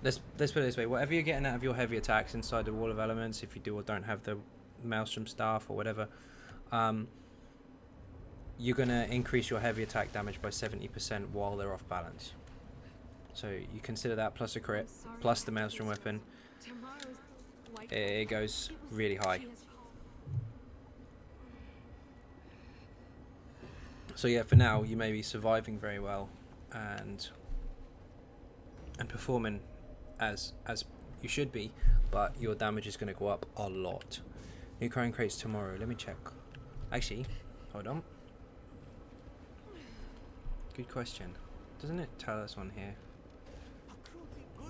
let's put it this way: whatever you're getting out of your heavy attacks inside the wall of elements, if you do or don't have the maelstrom staff or whatever, you're gonna increase your heavy attack damage by 70% while they're off balance. So you consider that plus a crit, plus the maelstrom weapon. Tomorrow's white It goes really high. she has called. So yeah, for now you may be surviving very well and performing as you should be, but your damage is going to go up a lot. New crying crates tomorrow. Let me check. Actually, hold on. Good question. Doesn't it tell us on here?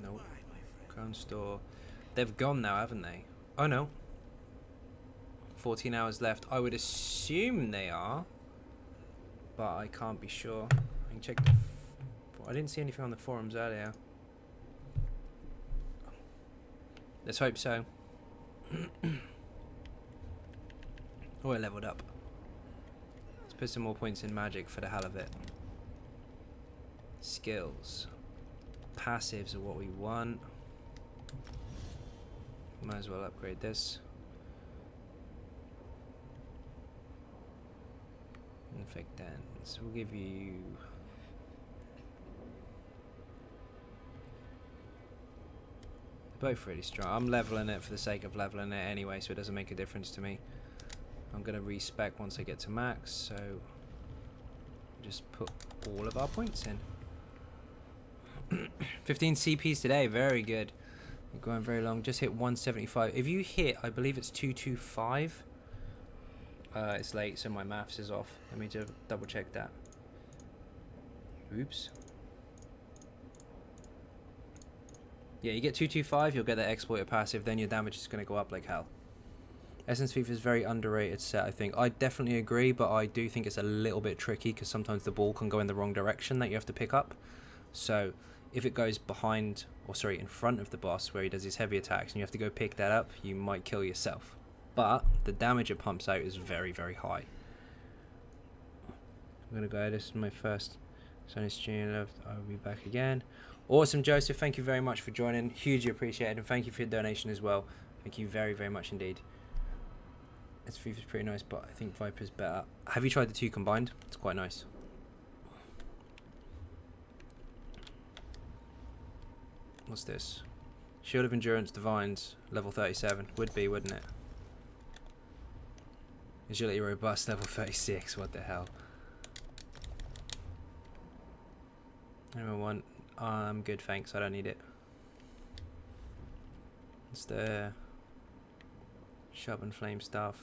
Nope. Crown store. They've gone now, haven't they? Oh no. 14 hours left. I would assume they are, but I can't be sure. I can check. I didn't see anything on the forums earlier. Let's hope so. Oh, I leveled up. Let's put some more points in magic for the hell of it. Skills. Passives are what we want. Might as well upgrade this. Infect dens. We'll give you... both really strong. I'm leveling it for the sake of leveling it anyway, so it doesn't make a difference to me. I'm going to respec once I get to max, so just put all of our points in. 15 CPs today, very good. We're going very long. Just hit 175. If you hit, I believe it's 225. It's late, so my maths is off. Let me just double check that. Oops. Yeah, you get 225, you'll get that exploiter passive, then your damage is going to go up like hell. Essence Thief is very underrated set, I think. I definitely agree, but I do think it's a little bit tricky because sometimes the ball can go in the wrong direction that you have to pick up. So if it goes behind, or sorry, in front of the boss where he does his heavy attacks and you have to go pick that up, you might kill yourself. But the damage it pumps out is very, very high. I'm going to go, this is my first Sony stream left. I'll be back again. Awesome, Joseph. Thank you very much for joining. Hugely appreciated. And thank you for your donation as well. Thank you very, very much indeed. S3 is pretty nice, but I think Viper's better. Have you tried the two combined? It's quite nice. What's this? Shield of Endurance Divines, level 37. Would be, wouldn't it? Agility Robust, level 36. What the hell? Anyone want? I'm good, thanks. I don't need it. It's the Sharpen Flame stuff.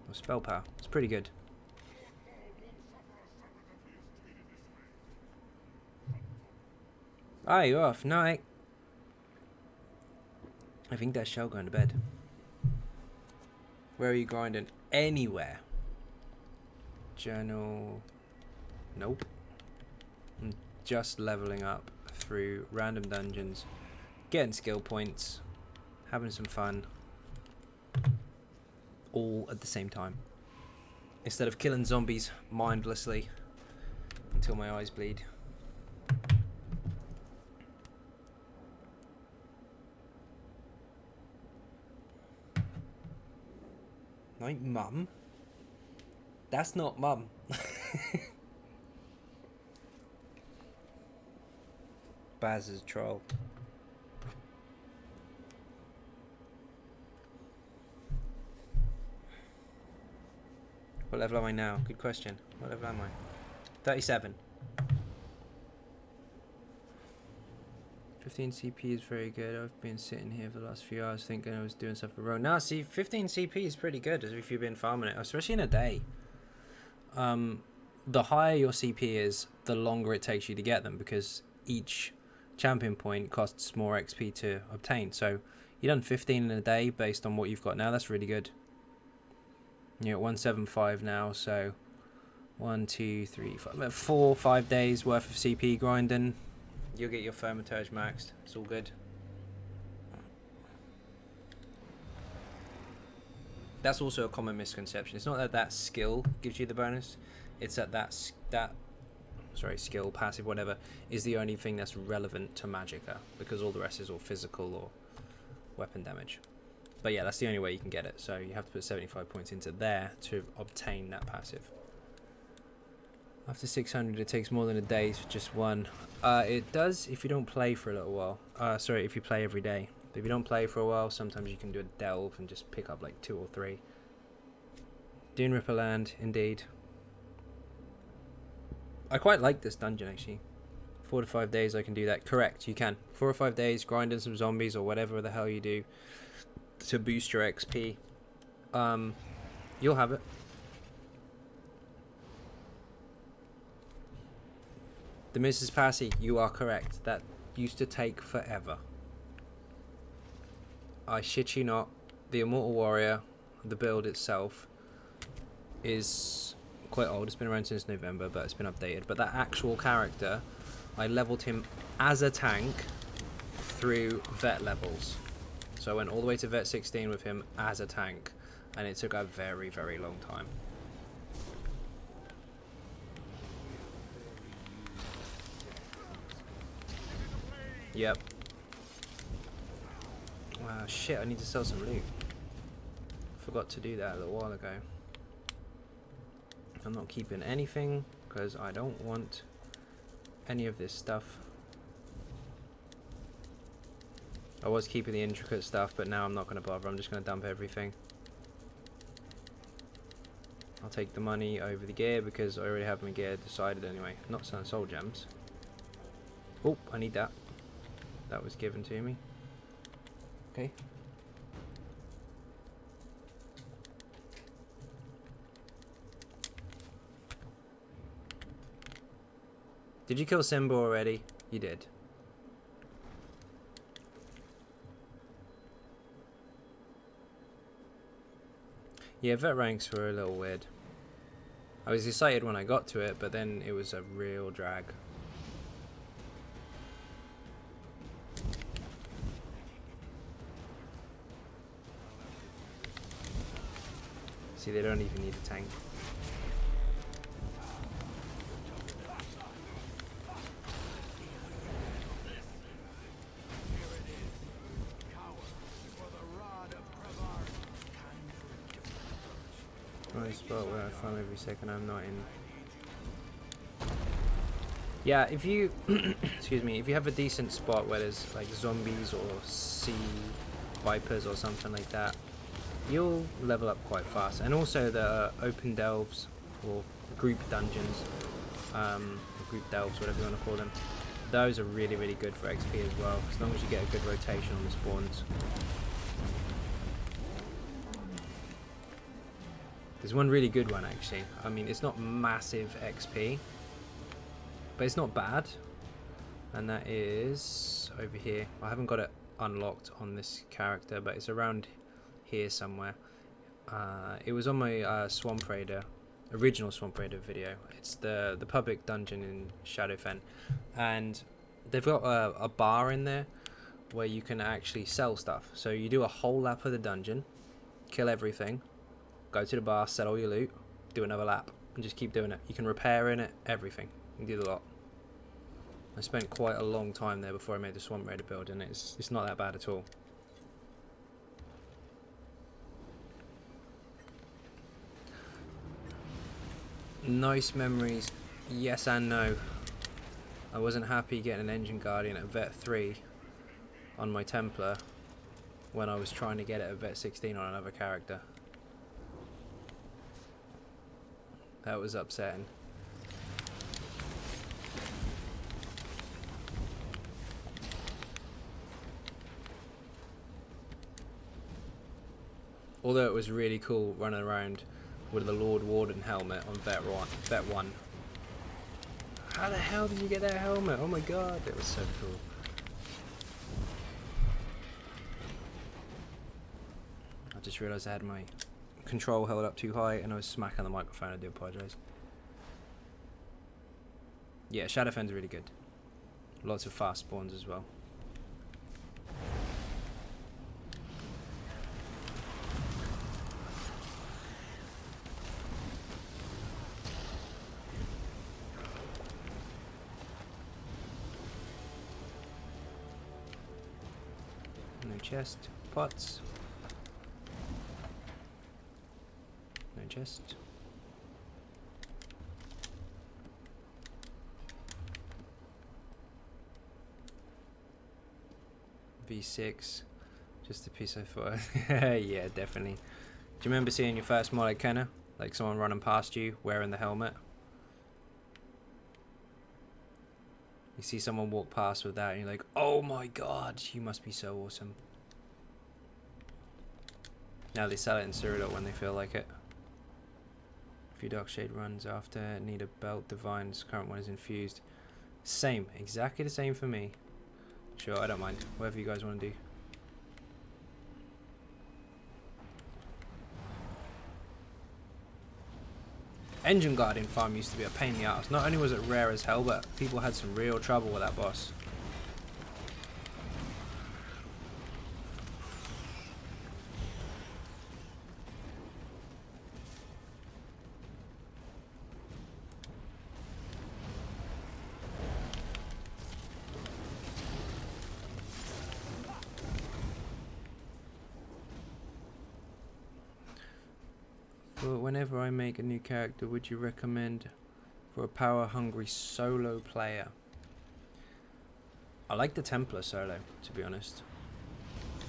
Or spell power. It's pretty good. Ah, you're off. Night. I think that's Shell going to bed. Where are you grinding? Anywhere. Journal. Nope. I'm just leveling up through random dungeons, getting skill points, having some fun, all at the same time. Instead of killing zombies mindlessly until my eyes bleed. Like mum? That's not mum. Baz is a troll. What level am I now? Good question. What level am I? 37. 15 CP is very good. I've been sitting here for the last few hours thinking I was doing something wrong. Now, see, 15 CP is pretty good if you've been farming it, especially in a day. The higher your CP is, the longer it takes you to get them, because each champion point costs more XP to obtain. So you've done 15 in a day based on what you've got now. That's really good. You're at 175 now, so 1, 2, 3, 4, about 4, 5 days worth of CP grinding. You'll get your Fermentage maxed. It's all good. That's also a common misconception. It's not that that skill gives you the bonus. It's that skill, passive, whatever, is the only thing that's relevant to Magicka, because all the rest is all physical or weapon damage. But yeah, that's the only way you can get it. So you have to put 75 points into there to obtain that passive. After 600, it takes more than a day for just one. It does if you don't play for a little while. Sorry, if you play every day. But if you don't play for a while, sometimes you can do a delve and just pick up like 2 or 3. Dune Ripper Land, indeed. I quite like this dungeon, actually. 4 to 5 days I can do that. Correct, you can. 4 or 5 days, grinding some zombies or whatever the hell you do to boost your XP. You'll have it. The Mrs. Passy, you are correct. That used to take forever. I shit you not. The Immortal Warrior, the build itself, is quite old. It's been around since November, but it's been updated. But that actual character, I leveled him as a tank through vet levels. So I went all the way to vet 16 with him as a tank, and it took a very, very long time. Yep. Wow, shit, I need to sell some loot. Forgot to do that a little while ago. I'm not keeping anything because I don't want any of this stuff. I was keeping the intricate stuff, but now I'm not going to bother. I'm just going to dump everything. I'll take the money over the gear because I already have my gear decided anyway. Not selling soul gems. Oh, I need that. That was given to me. Okay. Did you kill Simba already? You did. Yeah, vet ranks were a little weird. I was excited when I got to it, but then it was a real drag. See, they don't even need a tank. Right spot where I farm every second I'm not in. Yeah, if you excuse me, if you have a decent spot where there's like zombies or sea vipers or something like that, you'll level up quite fast. And also the open delves or group dungeons, group delves, whatever you want to call them, those are really, really good for XP as well, as long as you get a good rotation on the spawns. There's one really good one actually. I mean, it's not massive XP, but it's not bad. And that is over here. I haven't got it unlocked on this character, but it's around here somewhere. It was on my Swamp Raider, original Swamp Raider video. It's the public dungeon in Shadowfen, and they've got a bar in there where you can actually sell stuff. So you do a whole lap of the dungeon, kill everything, go to the bar, sell all your loot, do another lap, and just keep doing it. You can repair in it, everything. You can do a lot. I spent quite a long time there before I made the Swamp Raider build, and it's not that bad at all. Nice memories, yes and no. I wasn't happy getting an Engine Guardian at Vet 3 on my Templar when I was trying to get it at Vet 16 on another character. That was upsetting. Although it was really cool running around with the Lord Warden helmet on Vet 1. How the hell did you get that helmet? Oh my god, it was so cool. I just realised I had my control held up too high and I was smacking the microphone. I do apologise. Yeah, Shadowfen's really good. Lots of fast spawns as well. No chest, pots. No chest. V6, just a piece of thought. Yeah, definitely. Do you remember seeing your first mod at Kenner? Like someone running past you wearing the helmet? You see someone walk past with that and you're like, oh my god, you must be so awesome. Now they sell it in Cyrodiil when they feel like it. If your Darkshade runs after, need a belt, Divine's current one is infused. Same, exactly the same for me. Sure, I don't mind. Whatever you guys want to do. Engine Guardian farm used to be a pain in the ass. Not only was it rare as hell, but people had some real trouble with that boss. But whenever I make a new character, would you recommend for a power-hungry solo player? I like the Templar solo, to be honest.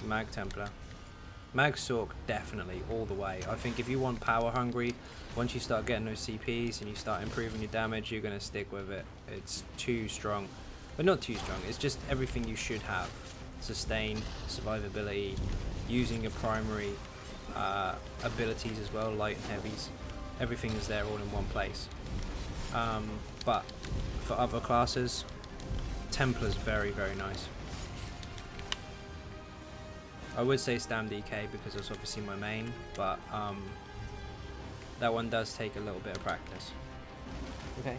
Mag Templar. Mag Sork, definitely, all the way. I think if you want power-hungry, once you start getting those CPs and you start improving your damage, you're going to stick with it. It's too strong. But not too strong, it's just everything you should have. Sustain, survivability, using your primary abilities as well, light and heavies. Everything is there all in one place. But for other classes, Templar's very, very nice. I would say Stam DK because it's obviously my main, but that one does take a little bit of practice. Okay.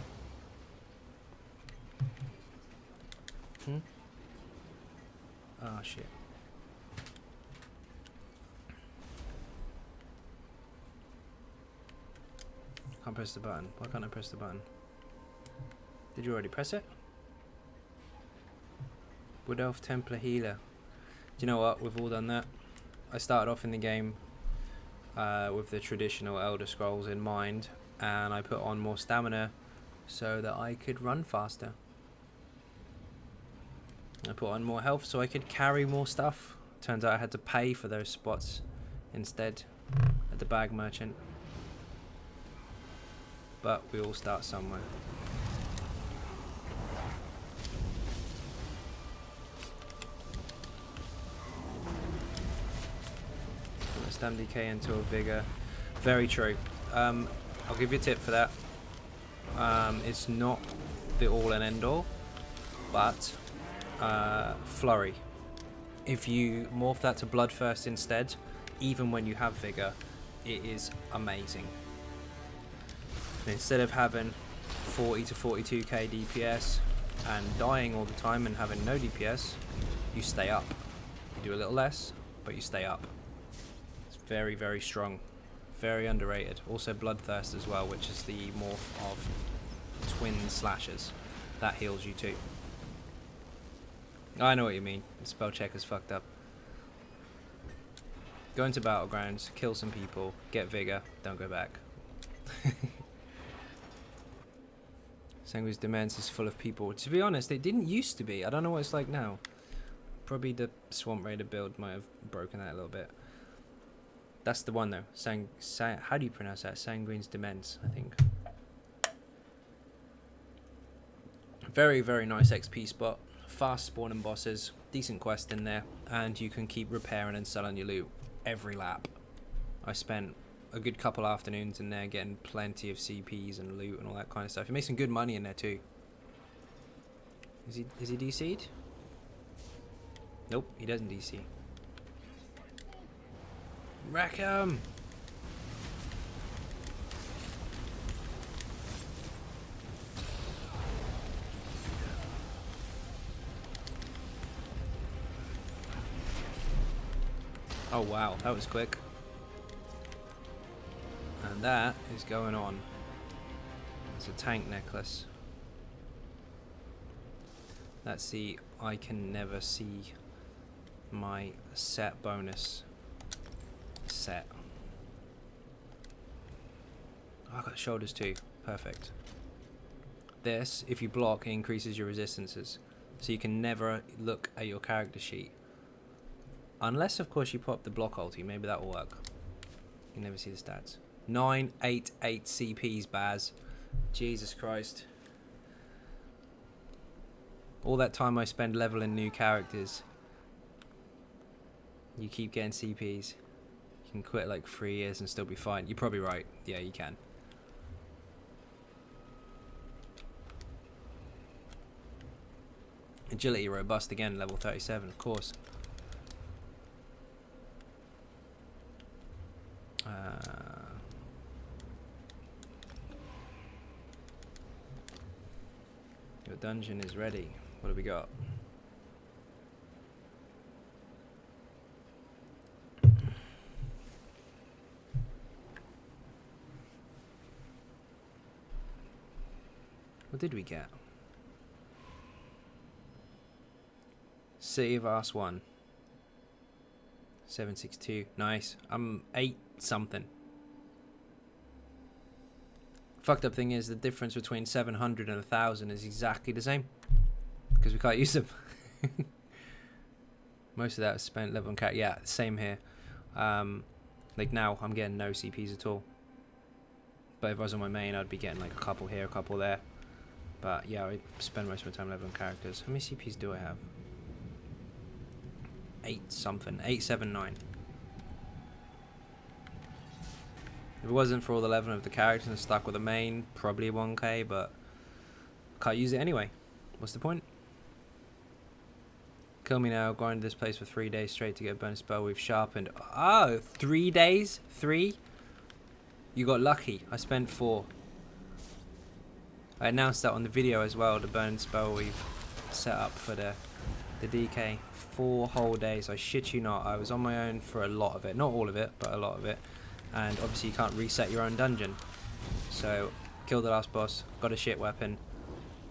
Oh shit. Can't press the button. Why can't I press the button? Did you already press it? Wood Elf Templar Healer. Do you know what? We've all done that. I started off in the game with the traditional Elder Scrolls in mind, and I put on more stamina so that I could run faster. I put on more health so I could carry more stuff. Turns out I had to pay for those spots instead at the bag merchant. But we all start somewhere. Stam DK into a Vigor. Very true. I'll give you a tip for that. It's not the all and end all, but Flurry. If you morph that to Bloodthirst instead, even when you have Vigor, it is amazing. Instead of having 40 to 42k DPS, and dying all the time and having no DPS, you stay up. You do a little less, but you stay up. It's very, very strong. Very underrated. Also Bloodthirst as well, which is the morph of twin slashers. That heals you too. I know what you mean. The spell checker's fucked up. Go into battlegrounds, kill some people, get vigor, don't go back. Sanguine's Demesne is full of people. To be honest, it didn't used to be. I don't know what it's like now. Probably the Swamp Raider build might have broken that a little bit. That's the one though. How do you pronounce that? Sanguine's Demesne, I think. Very, very nice XP spot. Fast spawning bosses. Decent quest in there. And you can keep repairing and selling your loot every lap. I spent a good couple afternoons in there getting plenty of CPs and loot and all that kind of stuff. You make some good money in there too. Is he DC'd? Nope, he doesn't DC. Wreck him! Oh wow, that was quick. And that is going on. It's a tank necklace. That's the I can never see my set bonus set. Oh, I got shoulders too. Perfect. This, if you block, increases your resistances. So you can never look at your character sheet. Unless, of course, you pop the block ulti. Maybe that will work. You never see the stats. 988 CPs, Baz. Jesus Christ. All that time I spend leveling new characters. You keep getting CPs. You can quit like 3 years and still be fine. You're probably right. Yeah, you can. Agility robust again, level 37, of course. Your dungeon is ready. What have we got? What did we get? City of Arse 1. 762. Nice. I'm 8 something. Fucked up thing is the difference between 700 and 1000 is exactly the same. Because we can't use them. Most of that is spent level on cat. Yeah, same here. Like now, I'm getting no CPs at all. But if I was on my main, I'd be getting like a couple here, a couple there. But yeah, I spend most of my time leveling characters. How many CPs do I have? 8 something. 879. If it wasn't for all the leveling of the characters and stuck with the main, probably 1k, but can't use it anyway. What's the point? Kill me now, grind this place for 3 days straight to get a bonus spell we've sharpened. Oh, 3 days? 3? You got lucky. I spent 4. I announced that on the video as well, the bonus spell we've set up for the DK. 4 whole days, I shit you not. I was on my own for a lot of it. Not all of it, but a lot of it. And obviously you can't reset your own dungeon. So, killed the last boss, got a shit weapon,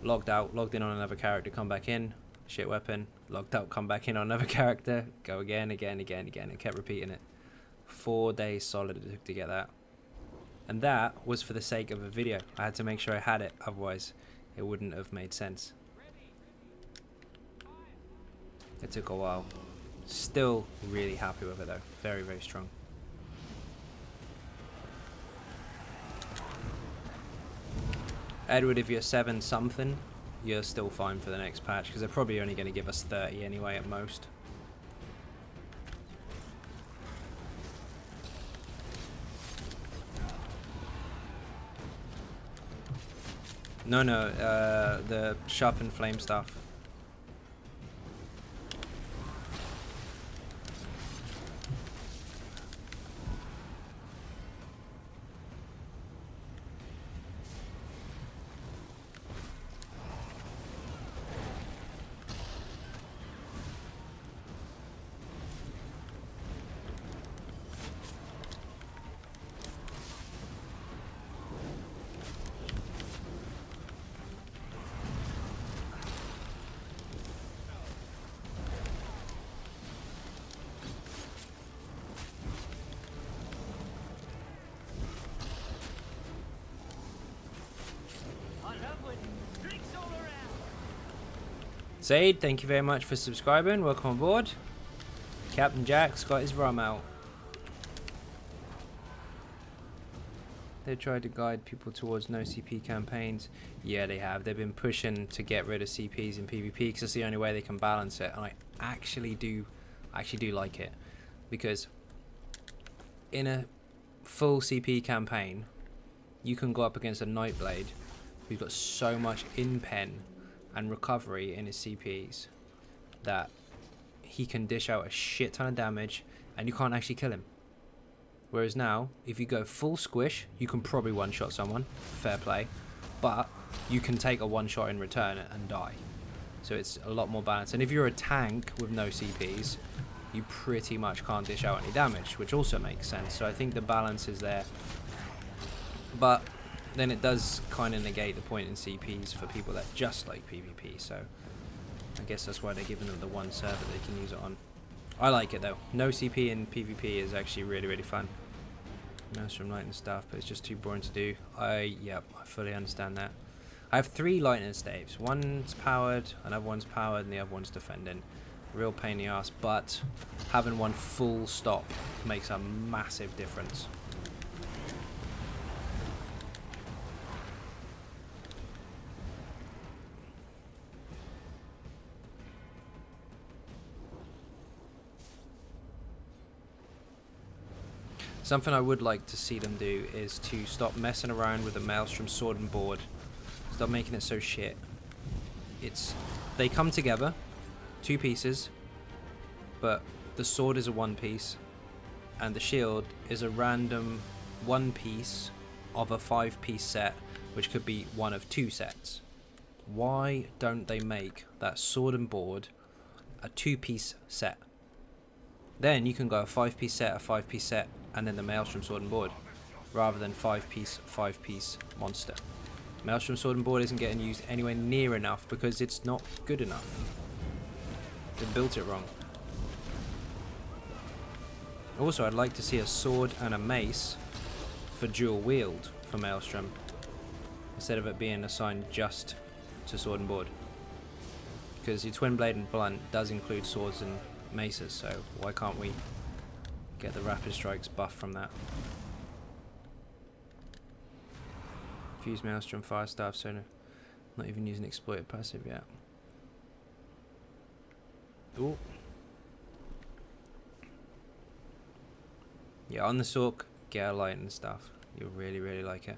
logged out, logged in on another character, come back in, shit weapon, logged out, come back in on another character, go again, and kept repeating it. 4 days solid it took to get that. And that was for the sake of a video. I had to make sure I had it, otherwise it wouldn't have made sense. It took a while. Still really happy with it though. Very, very strong. Edward, if you're 7 something, you're still fine for the next patch, because they're probably only going to give us 30 anyway at most. No, the sharpened flame staff. Zaid, thank you very much for subscribing. Welcome aboard. Captain Jack's got his rum out. They tried to guide people towards no CP campaigns. Yeah, they have. They've been pushing to get rid of CPs in PvP because it's the only way they can balance it. And I actually do like it, because in a full CP campaign, you can go up against a Nightblade who's got so much in pen and recovery in his CPs that he can dish out a shit ton of damage and you can't actually kill him. Whereas now, if you go full squish, you can probably one-shot someone, fair play, but you can take a one-shot in return and die. So it's a lot more balanced. And if you're a tank with no CPs, you pretty much can't dish out any damage, which also makes sense. So I think the balance is there. But then it does kind of negate the point in CPs for people that just like PvP. So I guess that's why they're giving them the one server they can use it on. I like it though. No CP in PvP is actually really, really fun. Maelstrom lightning stuff, but it's just too boring to do. Yep, I fully understand that. I have 3 lightning staves. One's powered, another one's powered, and the other one's defending. Real pain in the ass, but having one full stop makes a massive difference. Something I would like to see them do is to stop messing around with the Maelstrom sword and board. Stop making it so shit. They come together, 2 pieces, but the sword is a 1 piece, and the shield is a random 1 piece of a 5-piece set, which could be one of 2 sets. Why don't they make that sword and board a 2-piece set? Then you can go a 5-piece set, a 5-piece set, and then the Maelstrom sword and board, rather than 5-piece monster. Maelstrom sword and board isn't getting used anywhere near enough because it's not good enough. They built it wrong. Also, I'd like to see a sword and a mace for dual wield for Maelstrom, instead of it being assigned just to sword and board. Because your twin blade and blunt does include swords and maces, so why can't we get the rapid strikes buff from that? Fuse Maelstrom fire staff, so not even using exploited passive yet. Ooh. Yeah, on the Sork, get a light and stuff. You'll really, really like it.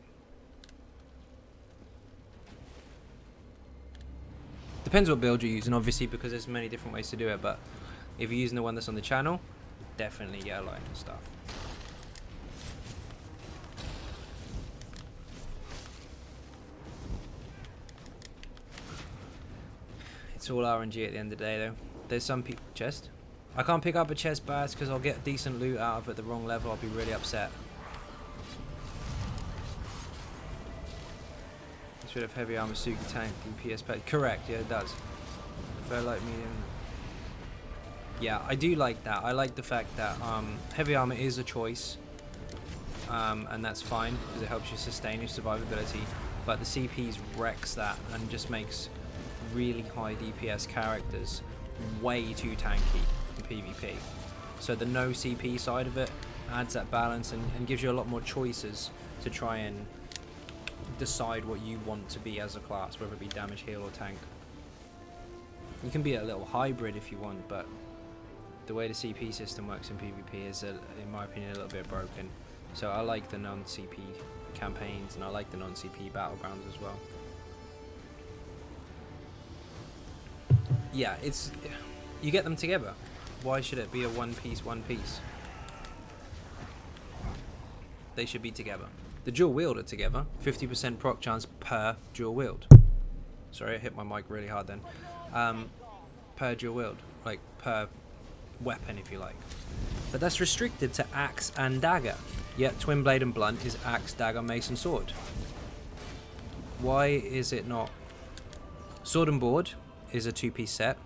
Depends what build you're using, obviously, because there's many different ways to do it, but if you're using the one that's on the channel, definitely get a light and stuff. It's all RNG at the end of the day, though. There's some people... Chest? I can't pick up a chest badge because I'll get decent loot out of it at the wrong level. I'll be really upset. This should have heavy armor, Suki tank, DPS pad. Correct, yeah, it does. Prefer light, medium. Yeah, I do like that. I like the fact that heavy armor is a choice, and that's fine because it helps you sustain your survivability. But the CPs wrecks that and just makes really high DPS characters way too tanky in PvP. So the no CP side of it adds that balance and gives you a lot more choices to try and decide what you want to be as a class, whether it be damage, heal, or tank. You can be a little hybrid if you want, but the way the CP system works in PvP is, in my opinion, a little bit broken. So I like the non-CP campaigns, and I like the non-CP battlegrounds as well. Yeah, you get them together. Why should it be a one piece? They should be together. The dual wield are together. 50% proc chance per dual wield. Sorry, I hit my mic really hard then. Per dual wield, like per weapon, if you like. But that's restricted to axe and dagger. Yet twin blade and blunt is axe, dagger, mace, and sword. Why is it not? Sword and board is a 2-piece set,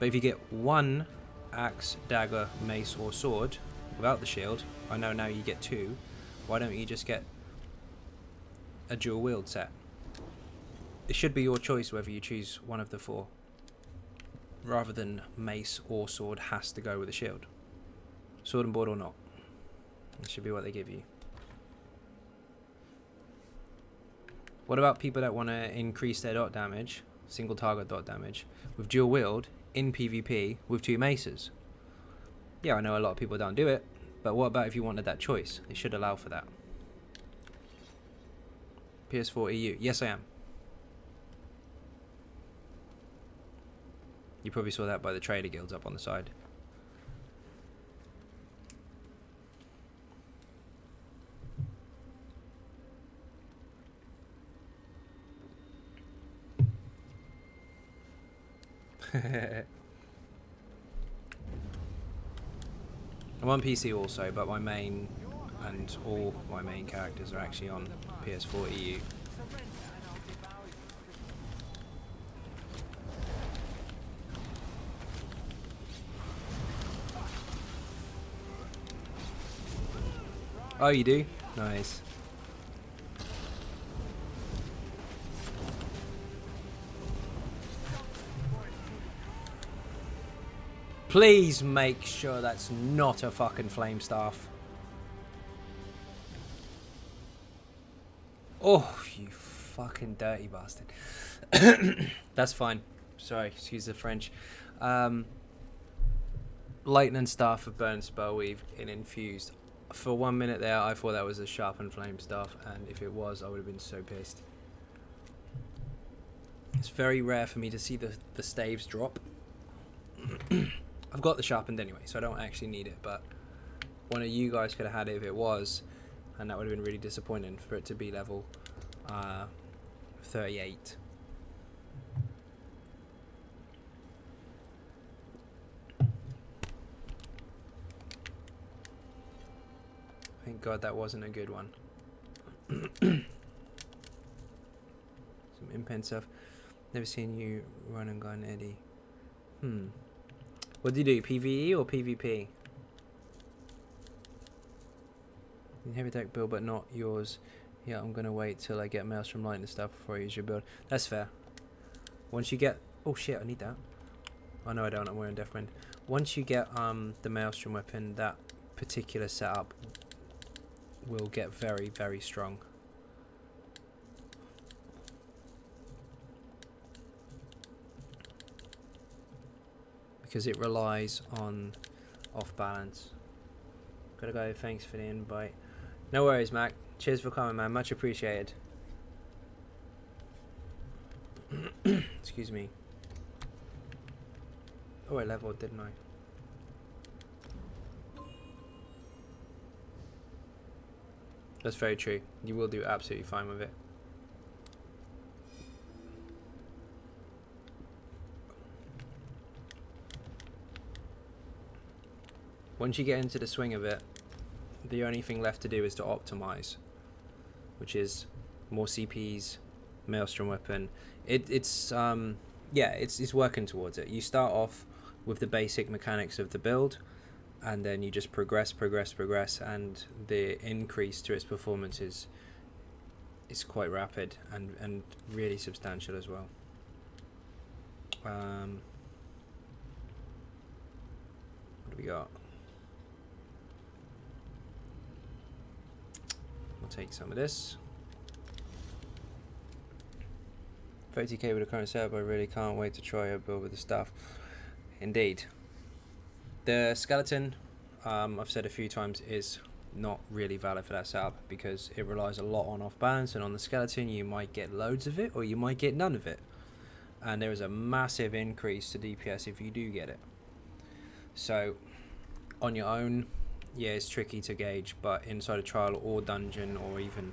but if you get 1 axe, dagger, mace, or sword without the shield, I know now you get 2. Why don't you just get a dual wield set? It should be your choice whether you choose one of the 4. rather than mace or sword has to go with a shield. Sword and board or not. It should be what they give you. What about people that want to increase their dot damage, single target dot damage, with dual wield in PvP with 2 maces? Yeah, I know a lot of people don't do it, but what about if you wanted that choice? They should allow for that. PS4 EU. Yes, I am. You probably saw that by the trader guilds up on the side. I'm on PC also, but my main and all my main characters are actually on PS4 EU. Oh, you do? Nice. Please make sure that's not a fucking flame staff. Oh, you fucking dirty bastard. That's fine. Sorry, excuse the French. Lightning staff of burn spell weave in infused. For 1 minute there, I thought that was a sharpened flame staff, and if it was, I would have been so pissed. It's very rare for me to see the staves drop. I've got the sharpened anyway, so I don't actually need it, but one of you guys could have had it if it was, and that would have been really disappointing for it to be level 38. Thank God that wasn't a good one. Some impen stuff. Never seen you run and gun, Eddie. What do you do, PvE or PvP? Heavy deck build, but not yours. Yeah, I'm gonna wait till I get Maelstrom Light and stuff before I use your build. That's fair. Once you get... Oh shit, I need that. Oh no I don't, I'm wearing Deathwind. Once you get the Maelstrom weapon, that particular setup will get very, very strong. Because it relies on off balance. Gotta go, thanks for the invite. No worries, Mac. Cheers for coming, man. Much appreciated. Excuse me. Oh, I leveled, didn't I? That's very true. You will do absolutely fine with it. Once you get into the swing of it, the only thing left to do is to optimize, which is more CPs, Maelstrom weapon. It's working towards it. You start off with the basic mechanics of the build, and then you just progress, and the increase to its performance is quite rapid and really substantial as well. What do we got? We'll take some of this. 30k with the current setup. I really can't wait to try a build with the stuff. Indeed. The skeleton, I've said a few times, is not really valid for that setup because it relies a lot on off balance, and on the skeleton you might get loads of it or you might get none of it, and there is a massive increase to DPS if you do get it. So on your own, yeah, it's tricky to gauge, but inside a trial or dungeon, or even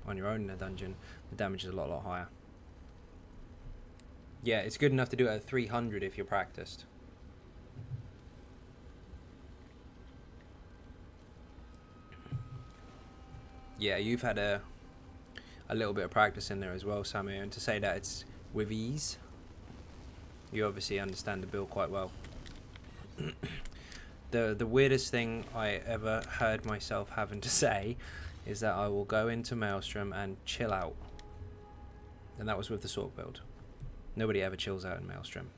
on your own in a dungeon, the damage is a lot higher. Yeah, it's good enough to do it at 300 if you're practiced. Yeah, you've had a little bit of practice in there as well, Samir, and to say that it's with ease, you obviously understand the build quite well. The weirdest thing I ever heard myself having to say is that I will go into Maelstrom and chill out, and that was with the sword build. Nobody ever chills out in Maelstrom.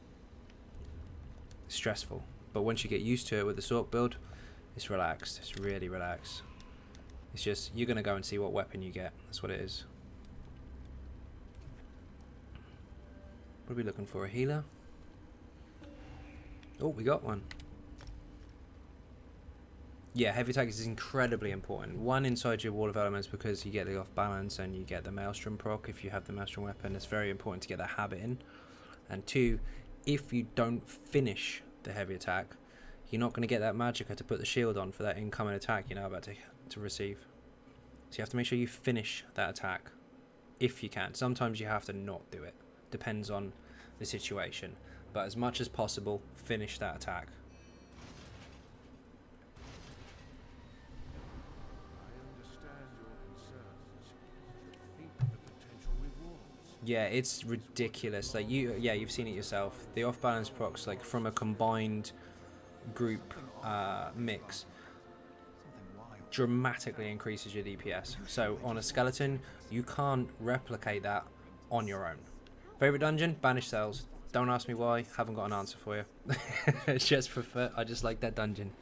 stressful. But once you get used to it with the Sork build, it's relaxed. It's really relaxed. It's just, you're going to go and see what weapon you get. That's what it is. What are we looking for? A healer? Oh, we got one. Yeah, heavy attack is incredibly important. One, inside your wall of elements, because you get the off balance and you get the maelstrom proc if you have the maelstrom weapon. It's very important to get that habit in. And two, if you don't finish the heavy attack, you're not going to get that magicka to put the shield on for that incoming attack you're now about to receive. So you have to make sure you finish that attack if you can. Sometimes you have to not do it. Depends on the situation. But as much as possible, finish that attack. Yeah, it's ridiculous. Like you've seen it yourself. The off balance procs, like from a combined group mix, dramatically increases your DPS. So on a skeleton, you can't replicate that on your own. Favorite dungeon? Banished Cells. Don't ask me why. Haven't got an answer for you. It's just prefer. I just like that dungeon.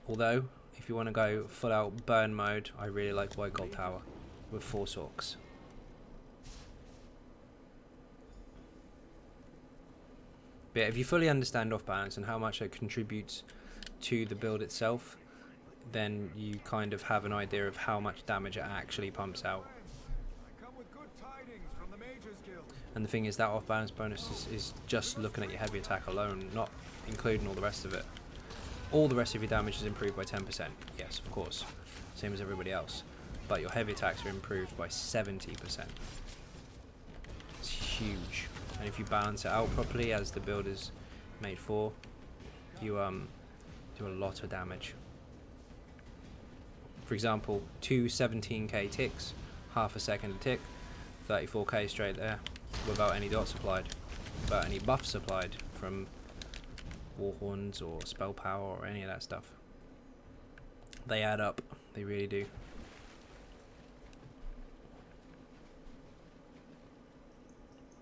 Although, if you want to go full out burn mode, I really like White Gold Tower with 4 Sorks. But yeah, if you fully understand off balance and how much it contributes to the build itself, then you kind of have an idea of how much damage it actually pumps out. And the thing is, that off balance bonus is just looking at your heavy attack alone, not including all the rest of it. All the rest of your damage is improved by 10%, yes, of course, same as everybody else. But your heavy attacks are improved by 70%. It's huge. And if you balance it out properly, as the build is made for, you do a lot of damage. For example, 2 17k ticks, half a second a tick, 34k straight there, without any dots applied, without any buffs applied from Warhorns or spell power or any of that stuff. They add up, they really do.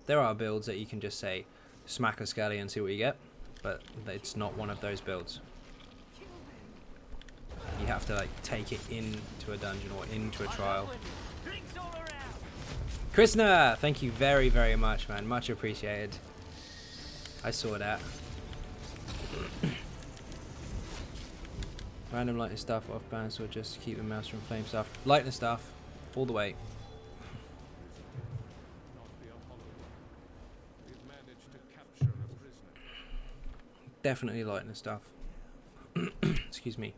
There are builds that you can just say smack a skelly and see what you get, but it's not one of those builds. You have to like take it into a dungeon or into a trial. Krishna, thank you very, very much, man. Much appreciated. I saw that. Random lightning stuff off balance or just keep the mouse from flame stuff. Lightning stuff, all the way. Definitely lightning stuff. Excuse me.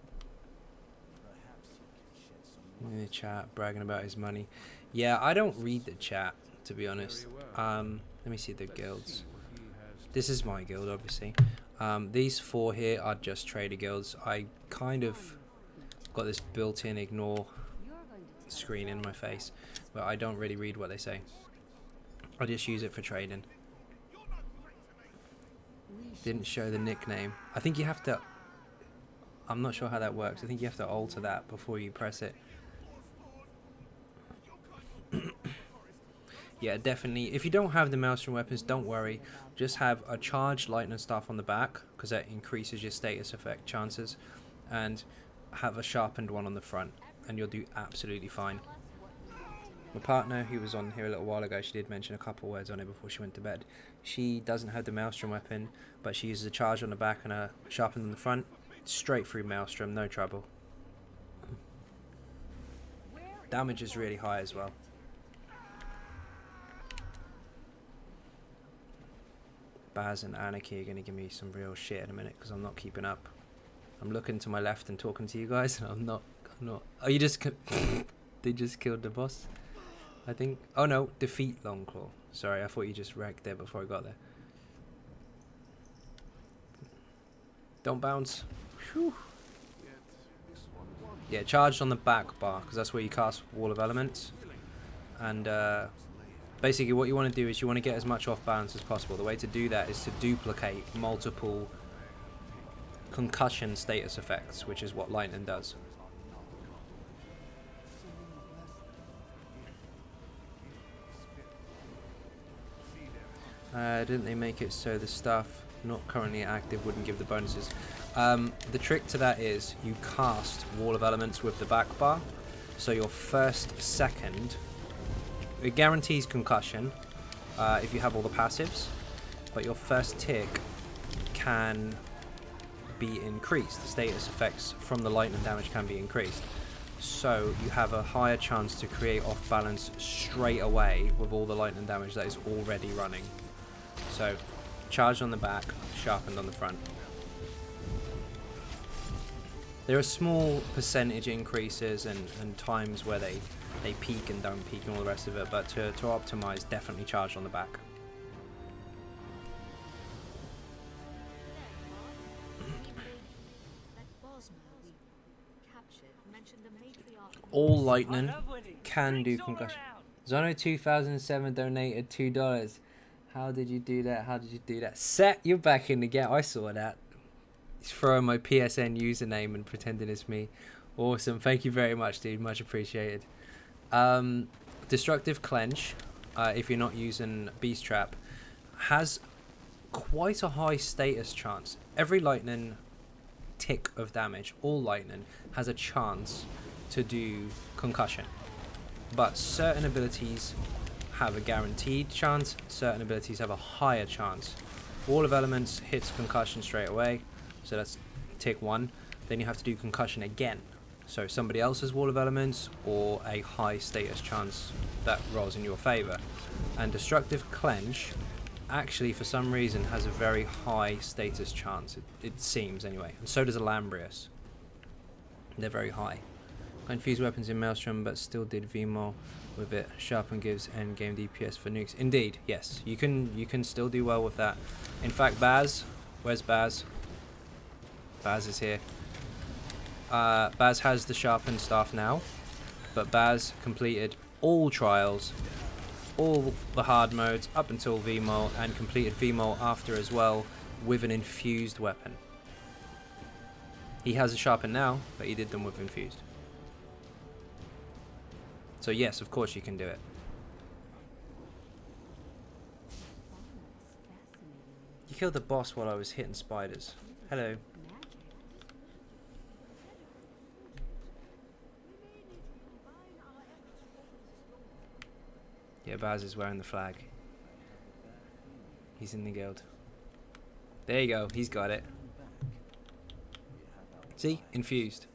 In the chat, bragging about his money. Yeah, I don't read the chat, to be honest. Let me see the guilds. This is my guild, obviously. These 4 here are just trader guilds. I kind of got this built-in ignore screen in my face, but I don't really read what they say. I just use it for trading. Didn't show the nickname. I think you have to... I'm not sure how that works. I think you have to alter that before you press it. Yeah, definitely. If you don't have the maelstrom weapons, don't worry. Just have a charged lightning staff on the back, because that increases your status effect chances. And have a sharpened one on the front, and you'll do absolutely fine. My partner, who was on here a little while ago, she did mention a couple words on it before she went to bed. She doesn't have the maelstrom weapon, but she uses a charge on the back and a sharpened on the front. Straight through maelstrom, no trouble. Damage is really high as well. Baz and Anarchy are going to give me some real shit in a minute because I'm not keeping up. I'm looking to my left and talking to you guys, and I'm not. Oh, you just... They just killed the boss, I think. Oh no, defeat Longclaw. Sorry, I thought you just wrecked there before I got there. Don't bounce. Whew. Yeah, charged on the back bar, because that's where you cast Wall of Elements. And basically what you want to do is you want to get as much off balance as possible. The way to do that is to duplicate multiple concussion status effects, which is what lightning does. Didn't they make it so the stuff not currently active wouldn't give the bonuses? The trick to that is you cast Wall of Elements with the back bar. So your first second, it guarantees concussion if you have all the passives, but your first tick can be increased. The status effects from the lightning damage can be increased. So you have a higher chance to create off balance straight away with all the lightning damage that is already running. So charged on the back, sharpened on the front. There are small percentage increases and times where they peak and don't peak and all the rest of it, but to optimize, definitely charged on the back. All lightning can do concussion. Xynode 2007 donated $2. How did you do that? How did you do that? Set, you're back in the game. I saw that. He's throwing my PSN username and pretending it's me. Awesome. Thank you very much, dude. Much appreciated. Destructive Clench, if you're not using Beast Trap, has quite a high status chance. Every lightning tick of damage, all lightning, has a chance to do concussion. But certain abilities have a guaranteed chance, certain abilities have a higher chance. Wall of Elements hits concussion straight away, so that's tick 1. Then you have to do concussion again. So somebody else's Wall of Elements or a high status chance that rolls in your favor. And Destructive Clench actually for some reason has a very high status chance, it seems anyway. And so does Alambrius. They're very high. Confused weapons in Maelstrom, but still did VMOL with it. Sharpen gives endgame DPS for nukes. Indeed, yes, you can still do well with that. In fact, Baz, where's Baz? Baz is here. Baz has the sharpened staff now, but Baz completed all trials, all the hard modes up until VMOL, and completed VMOL after as well with an infused weapon. He has a sharpen now, but he did them with infused. So yes, of course you can do it. You killed the boss while I was hitting spiders. Hello. Yeah, Baz is wearing the flag. He's in the guild. There you go, he's got it. See? Infused.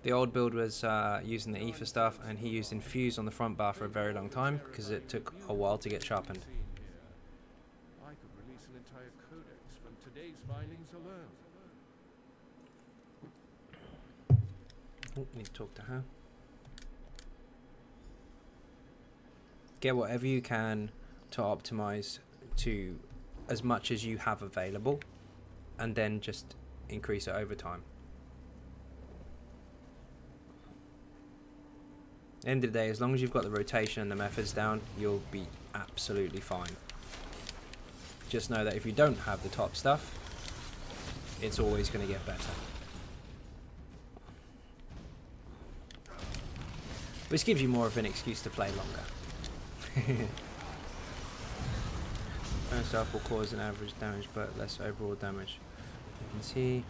The old build was using the ether stuff, and he used infused on the front bar for a very long time because it took a while to get sharpened. I could release an entire codex from today's findings alone. Oh, need to talk to her. Get whatever you can to optimize to as much as you have available, and then just increase it over time. End of the day, as long as you've got the rotation and the methods down, you'll be absolutely fine. Just know that if you don't have the top stuff, it's always going to get better. Which gives you more of an excuse to play longer. Most stuff will cause an average damage but less overall damage. You can see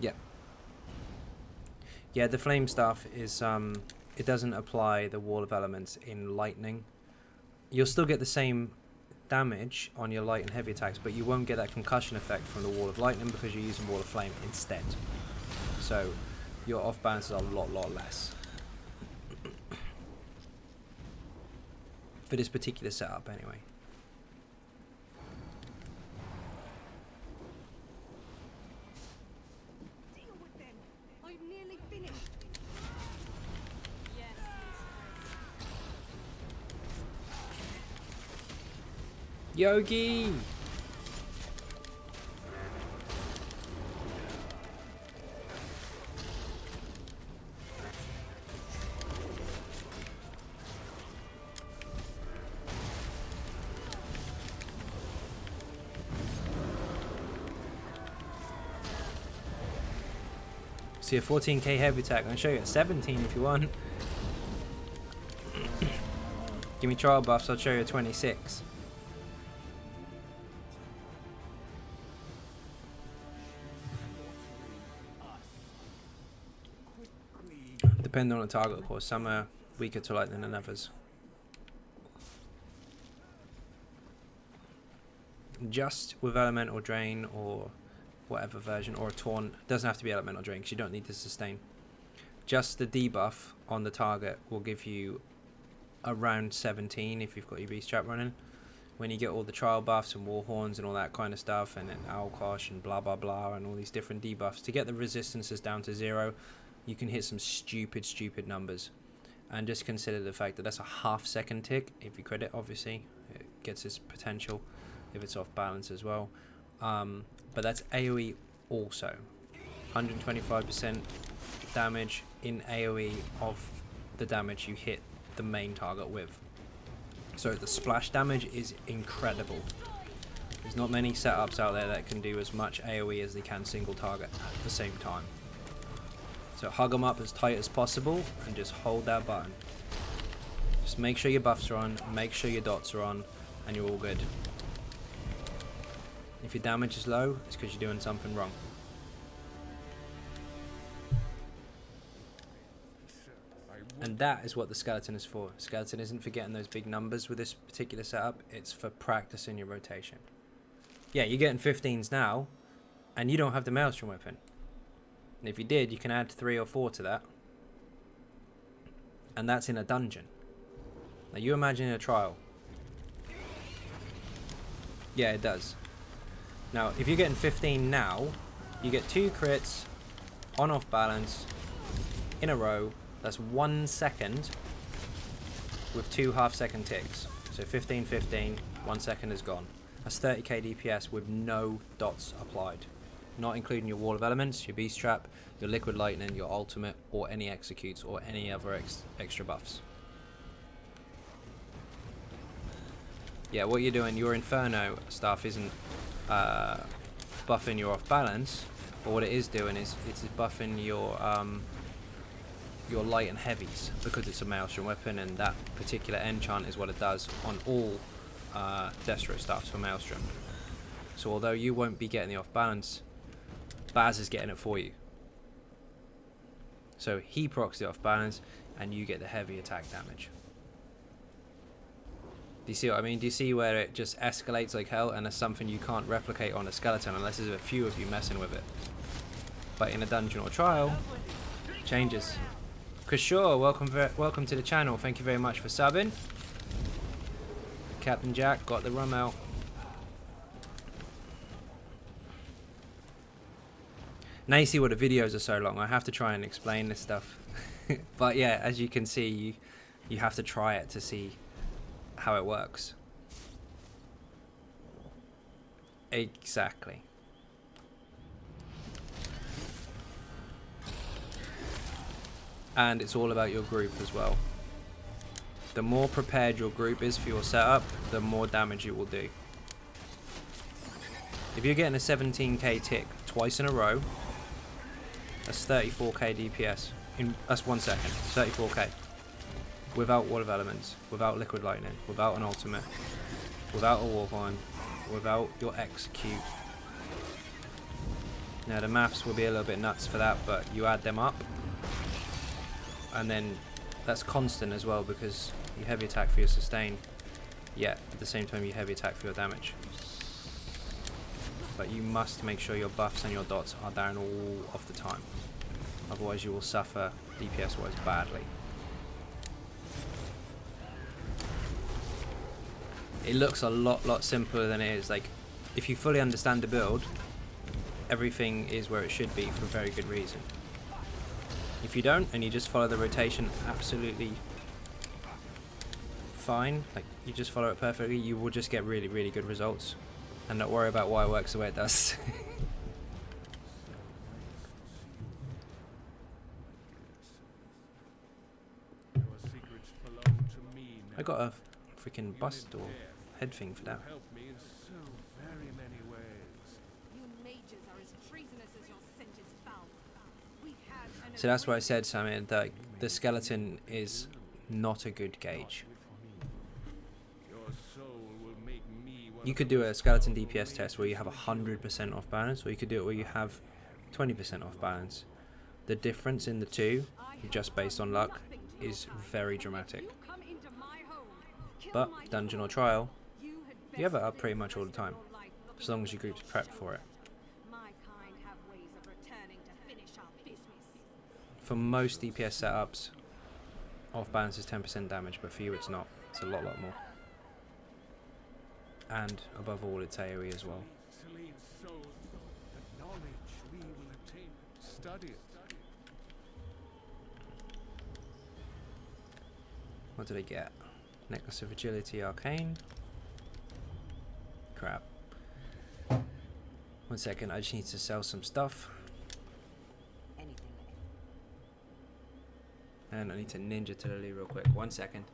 yep. Yeah, the flame stuff is it doesn't apply the Wall of Elements in lightning. You'll still get the same damage on your light and heavy attacks, but you won't get that concussion effect from the Wall of Lightning because you're using Wall of Flame instead. So your off balance is a lot less. For this particular setup anyway. Deal with them. I'm nearly finished. Yes. Yogi! See a 14k heavy attack. I'll show you a 17 if you want. Give me trial buffs, I'll show you a 26. Depending on the target, of course. Some are weaker to lightning than others. Just with elemental drain or whatever version, or a taunt, doesn't have to be elemental drain because you don't need to sustain. Just the debuff on the target will give you around 17 if you've got your beast trap running. When you get all the trial buffs and war horns and all that kind of stuff, and then owl clash and blah blah blah and all these different debuffs, to get the resistances down to 0, you can hit some stupid numbers. And just consider the fact that that's a half-second tick. If you crit it, obviously it gets its potential if it's off balance as well. But that's AoE also. 125% damage in AoE of the damage you hit the main target with. So the splash damage is incredible. There's not many setups out there that can do as much AoE as they can single target at the same time. So hug them up as tight as possible and just hold that button. Just make sure your buffs are on, make sure your dots are on, and you're all good. If your damage is low, it's because you're doing something wrong. And that is what the skeleton is for. Skeleton isn't for getting those big numbers with this particular setup, it's for practicing your rotation. Yeah, you're getting 15s now, and you don't have the maelstrom weapon. And if you did, you can add 3 or 4 to that. And that's in a dungeon. Now you imagine a trial. Yeah, it does. Now, if you're getting 15 now, you get 2 crits on off balance in a row. That's 1 second with 2 half-second ticks. So 15, 15, 1 second is gone. That's 30k DPS with no dots applied. Not including your wall of elements, your beast trap, your liquid lightning, your ultimate, or any executes, or any other extra buffs. Yeah, what you're doing, your inferno stuff isn't buffing your off balance, but what it is doing is it's buffing your light and heavies, because it's a maelstrom weapon, and that particular enchant is what it does on all Destro stuffs for maelstrom. So although you won't be getting the off balance, Baz is getting it for you. So he procs the off balance and you get the heavy attack damage. Do you see what I mean? Do you see where it just escalates like hell, and it's something you can't replicate on a skeleton unless there's a few of you messing with it. But in a dungeon or trial, changes. Kishore, welcome to the channel. Thank you very much for subbing. Captain Jack got the rum out. Now you see why the videos are so long. I have to try and explain this stuff. But yeah, as you can see, you have to try it to see how it works. Exactly. And it's all about your group as well. The more prepared your group is for your setup, the more damage you will do. If you're getting a 17k tick twice in a row, that's 34k DPS. That's 1 second. 34k. Without Wall of Elements, without Liquid Lightning, without an ultimate, without a Warhorn, without your execute. Now the maths will be a little bit nuts for that, but you add them up, and then that's constant as well, because you heavy attack for your sustain, yet at the same time you heavy attack for your damage. But you must make sure your buffs and your dots are down all of the time, otherwise you will suffer DPS wise badly. It looks a lot simpler than it is. Like, if you fully understand the build, everything is where it should be for a very good reason. If you don't, and you just follow the rotation absolutely fine, like you just follow it perfectly, you will just get really good results, and not worry about why it works the way it does. I got a freaking bust or head thing for that. Help me in so very many ways. You mages are as treasonous as your scent is foul. We had an So that's why I said, Samir, that the skeleton is not a good gauge. Your soul will make me one You could do a skeleton DPS test where you have 100% off balance, or you could do it where you have 20% off balance. The difference in the two just based on luck is very dramatic. But dungeon or trial, you have it up pretty much all the time, as long as your group's prepped for it. For most DPS setups, off balance is 10% damage, but for you it's not. It's a lot more. And above all, it's AoE as well. Selene soul, the knowledge we will obtain. Study it. What did I get? Necklace of Agility Arcane. Crap. 1 second, I just need to sell some stuff. And I need to ninja to Lily real quick. 1 second.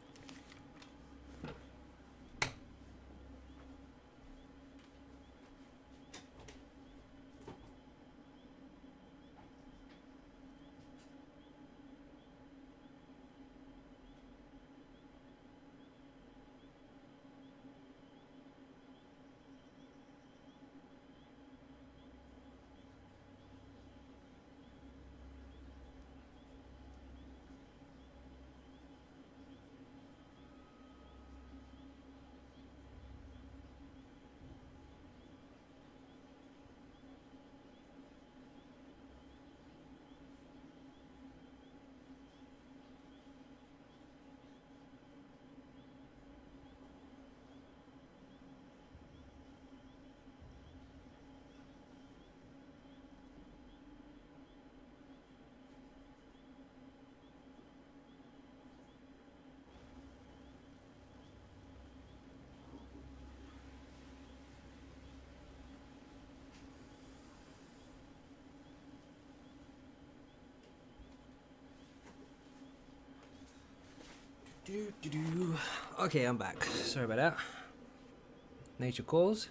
Okay, I'm back. Sorry about that. Nature calls.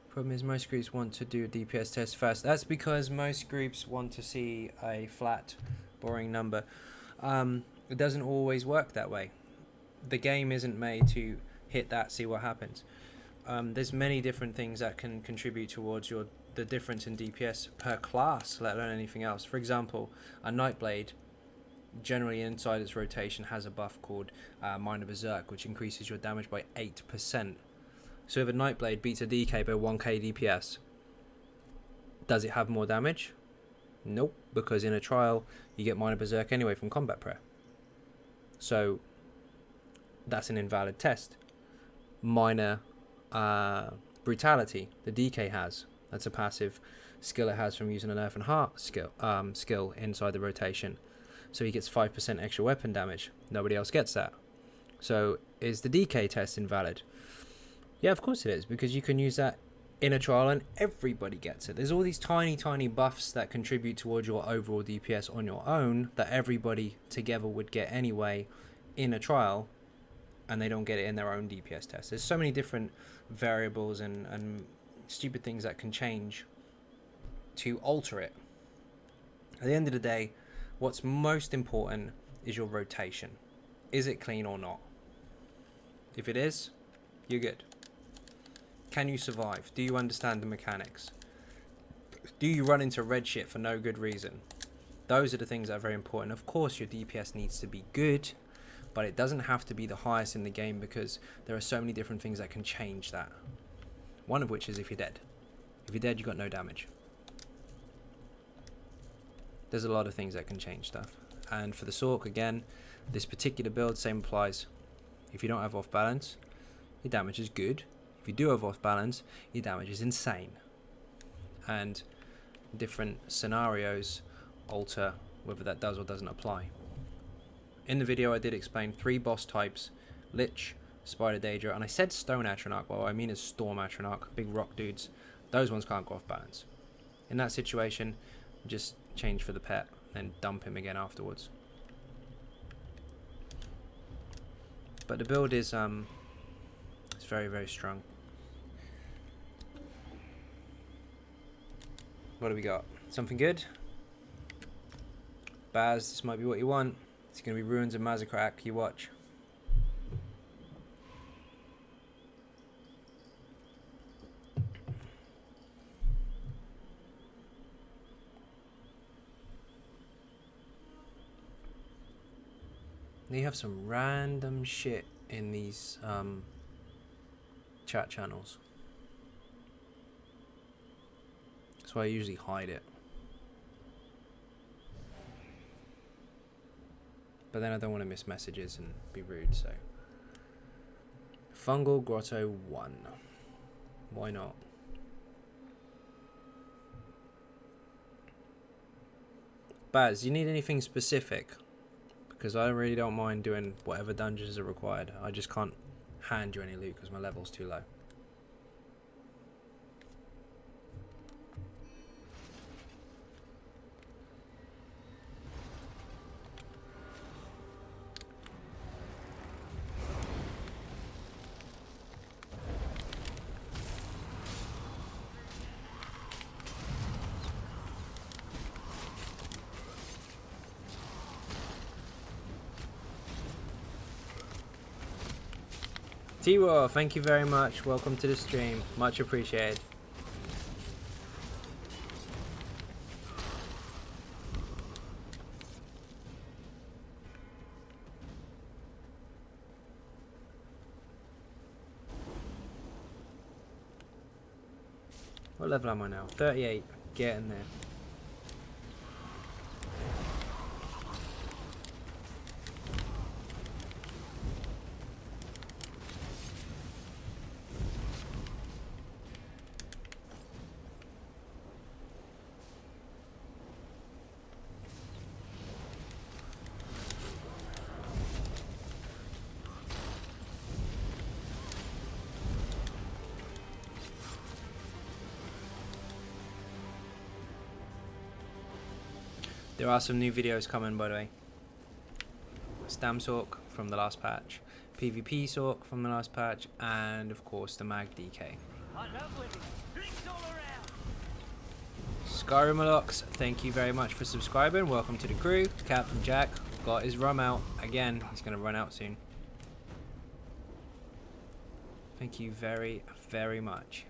Problem is most groups want to do a DPS test first. That's because most groups want to see a flat, boring number. It doesn't always work that way. The game isn't made to hit that, see what happens. There's many different things that can contribute towards the difference in DPS per class, let alone anything else. For example, a Nightblade, generally inside its rotation, has a buff called Minor Berserk, which increases your damage by 8%. So if a Nightblade beats a DK by 1k DPS, does it have more damage? Nope, because in a trial you get Minor Berserk anyway from combat prayer. So that's an invalid test. Minor Brutality, the DK has. That's a passive skill it has from using an Earth and Heart skill inside the rotation. So he gets 5% extra weapon damage. Nobody else gets that. So is the DK test invalid? Yeah, of course it is, because you can use that in a trial and everybody gets it. There's all these tiny buffs that contribute towards your overall DPS on your own that everybody together would get anyway in a trial, and they don't get it in their own DPS test. There's so many different variables and stupid things that can change to alter it. At the end of the day, what's most important is your rotation. Is it clean or not? If it is, you're good. Can you survive? Do you understand the mechanics? Do you run into red shit for no good reason? Those are the things that are very important. Of course, your DPS needs to be good, but it doesn't have to be the highest in the game, because there are so many different things that can change that. One of which is if you're dead. If you're dead, you've got no damage. There's a lot of things that can change stuff. And for the Sork, again, this particular build, same applies. If you don't have off balance, your damage is good. If you do have off balance, your damage is insane. And different scenarios alter whether that does or doesn't apply. In the video I did explain 3 boss types: Lich, Spider Daedra, and I said Stone Atronach, but what I mean is Storm Atronach, big rock dudes. Those ones can't go off balance. In that situation, just change for the pet and dump him again afterwards. But the build is it's very strong. What do we got? Something good? Baz, this might be what you want. It's gonna be Ruins of Mazakrak, you watch. They have some random shit in these chat channels. That's why I usually hide it. But then I don't want to miss messages and be rude, so. Fungal Grotto 1. Why not? Baz, you need anything specific? Because I really don't mind doing whatever dungeons are required. I just can't hand you any loot because my level's too low. T-Raw, thank you very much. Welcome to the stream. Much appreciated. What level am I now? 38. Getting there. There are some new videos coming, by the way. Stam Sork from the last patch, PvP Sork from the last patch, and of course the Mag DK. I love winning. Drinks all around. Skyrim Alox, thank you very much for subscribing. Welcome to the crew. Captain Jack got his rum out again. He's going to run out soon. Thank you very, very much.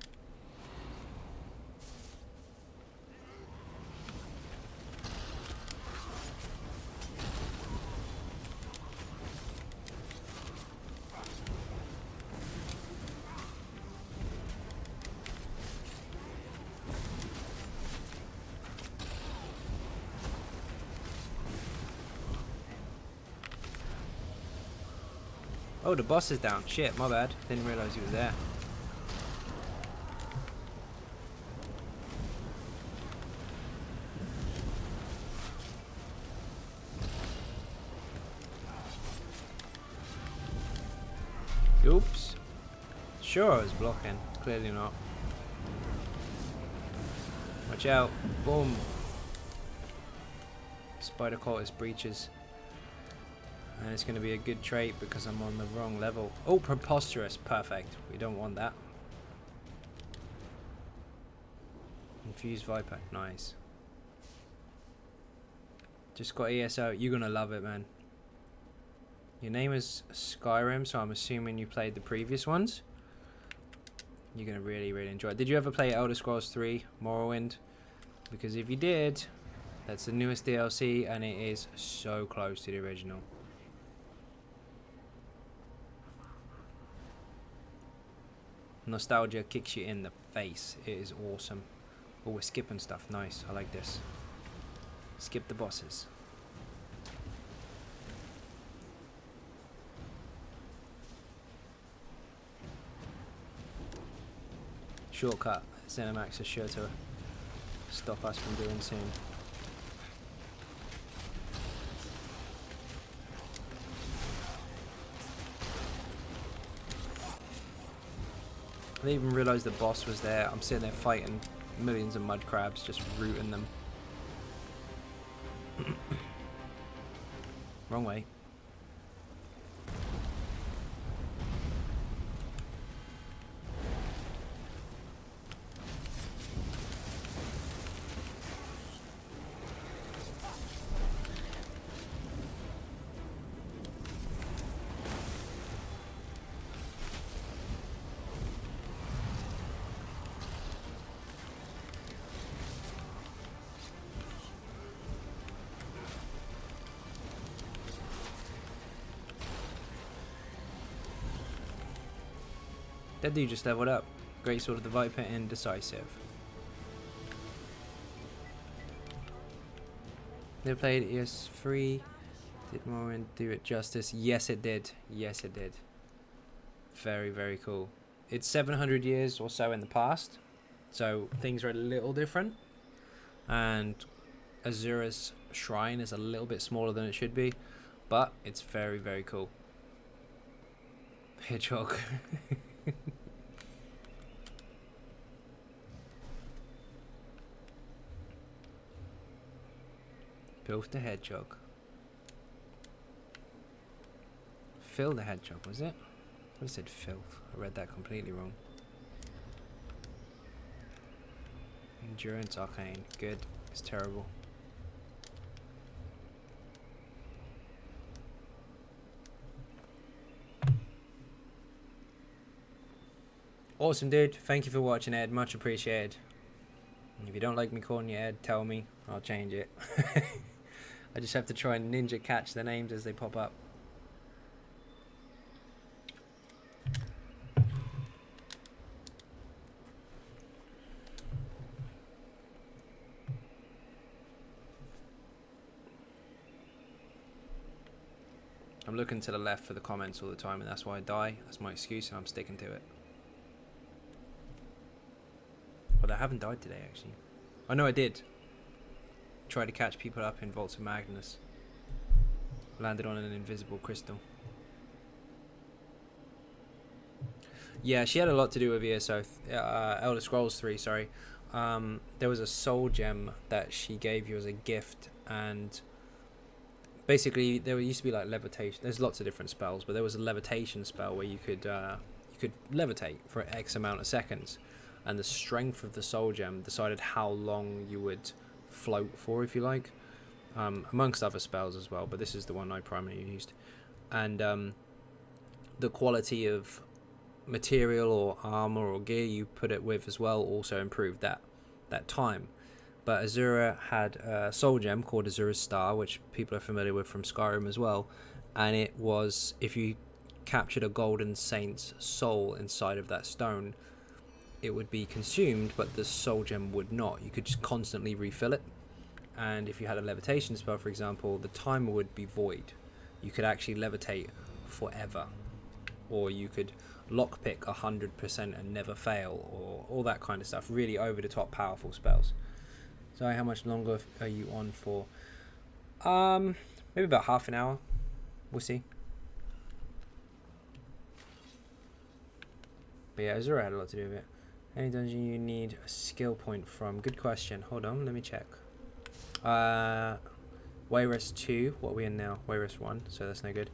Oh, the boss is down. Shit, my bad. Didn't realize he was there. Oops. Sure I was blocking. Clearly not. Watch out. Boom. Spider cultist breaches. And it's going to be a good trait because I'm on the wrong level. Oh, preposterous. Perfect. We don't want that. Infused Viper. Nice. Just got ESO. You're going to love it, man. Your name is Skyrim, so I'm assuming you played the previous ones. You're going to really, really enjoy it. Did you ever play Elder Scrolls 3 Morrowind? Because if you did, that's the newest DLC and it is so close to the original. Nostalgia kicks you in the face. It is awesome. Oh, we're skipping stuff. Nice. I like this. Skip the bosses. Shortcut. Zenimax is sure to stop us from doing soon. I didn't even realise the boss was there. I'm sitting there fighting millions of mud crabs, just rooting them. Wrong way. That dude just leveled up. Great Sword of the Viper and Decisive. Never played ES3. Did Morrowind do it justice? Yes, it did. Yes, it did. Very, very cool. It's 700 years or so in the past, so things are a little different. And Azura's shrine is a little bit smaller than it should be, but it's very, very cool. Hedgehog. Filth the Hedgehog. Phil the Hedgehog, was it? I said filth. I read that completely wrong. Endurance Arcane. Good. It's terrible. Awesome, dude. Thank you for watching, Ed. Much appreciated. And if you don't like me calling you Ed, tell me. I'll change it. I just have to try and ninja catch the names as they pop up. I'm looking to the left for the comments all the time, and that's why I die. That's my excuse, and I'm sticking to it. But I haven't died today, actually. Oh, no, I did. Tried to catch people up in Vaults of Magnus. Landed on an invisible crystal. Yeah, she had a lot to do with ESO. Elder Scrolls 3, sorry. There was a soul gem that she gave you as a gift, and basically there used to be like levitation. There's lots of different spells, but there was a levitation spell where you could levitate for X amount of seconds, and the strength of the soul gem decided how long you would float for, if you like, amongst other spells as well, but this is the one I primarily used. And the quality of material or armor or gear you put it with as well also improved that time. But Azura had a soul gem called Azura's Star, which people are familiar with from Skyrim as well, and it was, if you captured a golden saint's soul inside of that stone, it would be consumed, but the soul gem would not. You could just constantly refill it. And if you had a levitation spell, for example, the timer would be void. You could actually levitate forever, or you could lockpick 100% and never fail, or all that kind of stuff. Really over the top powerful spells. So how much longer are you on for? Maybe about half an hour. We'll see. But yeah, Azura had a lot to do with it. Any dungeon you need a skill point from? Good question. Hold on, let me check. Wayrest 2. What are we in now? Wayrest 1, so that's no good.